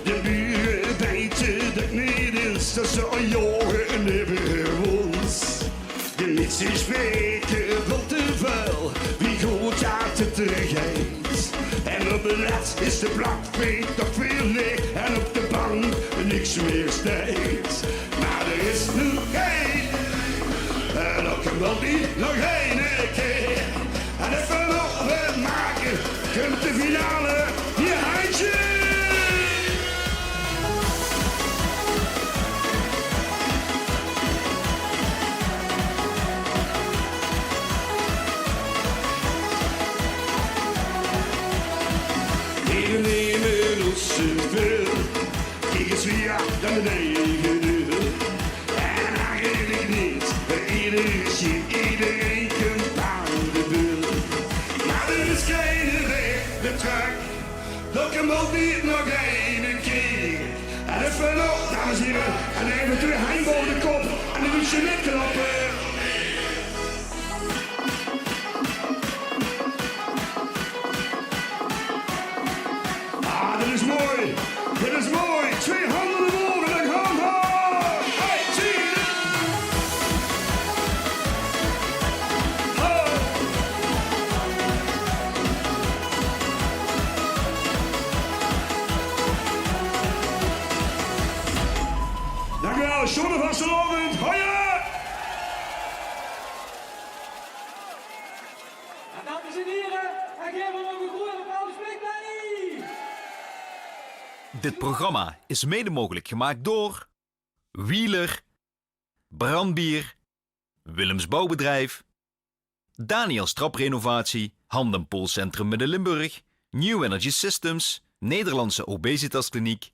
[SPEAKER 11] De buren weten dat niet is, dat ze een jongen hebben gewoond. De mensen spreken veel te veel, wie goed uit de terugheid. En op de les is de plakvink toch weer leeg, en op de bank niks meer steekt. Maar er is nu geen, en dat kan wel niet nog één keer. En even nog wat maken, komt de finale, hier handje! Hier nemen ons zoveel, kijk eens wie dan de eigen deur. En eigenlijk niet, iedereen ziet, iedereen komt aan de beurt. Er is geen weg meer terug, dat kan ook niet nog één keer. En even nog, dames en heren, en even terug heen boven de kop, en dan moet je net klappen. Ah, dit is mooi, dit is mooi. 2 handen omhoog en dan gaan we. Hey, zie je? Dankjewel, John van Vastelovend. Hoi!
[SPEAKER 2] Dames en heren, en geef hem nog een grote applaus, Big Benny!
[SPEAKER 1] Dit programma is mede mogelijk gemaakt door Wheeler, Brandbier, Willems Bouwbedrijf, Daniels Traprenovatie, Hand- en Poolcentrum Midden-Limburg, New Energy Systems, Nederlandse Obesitaskliniek,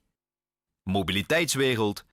[SPEAKER 1] Mobiliteitswereld,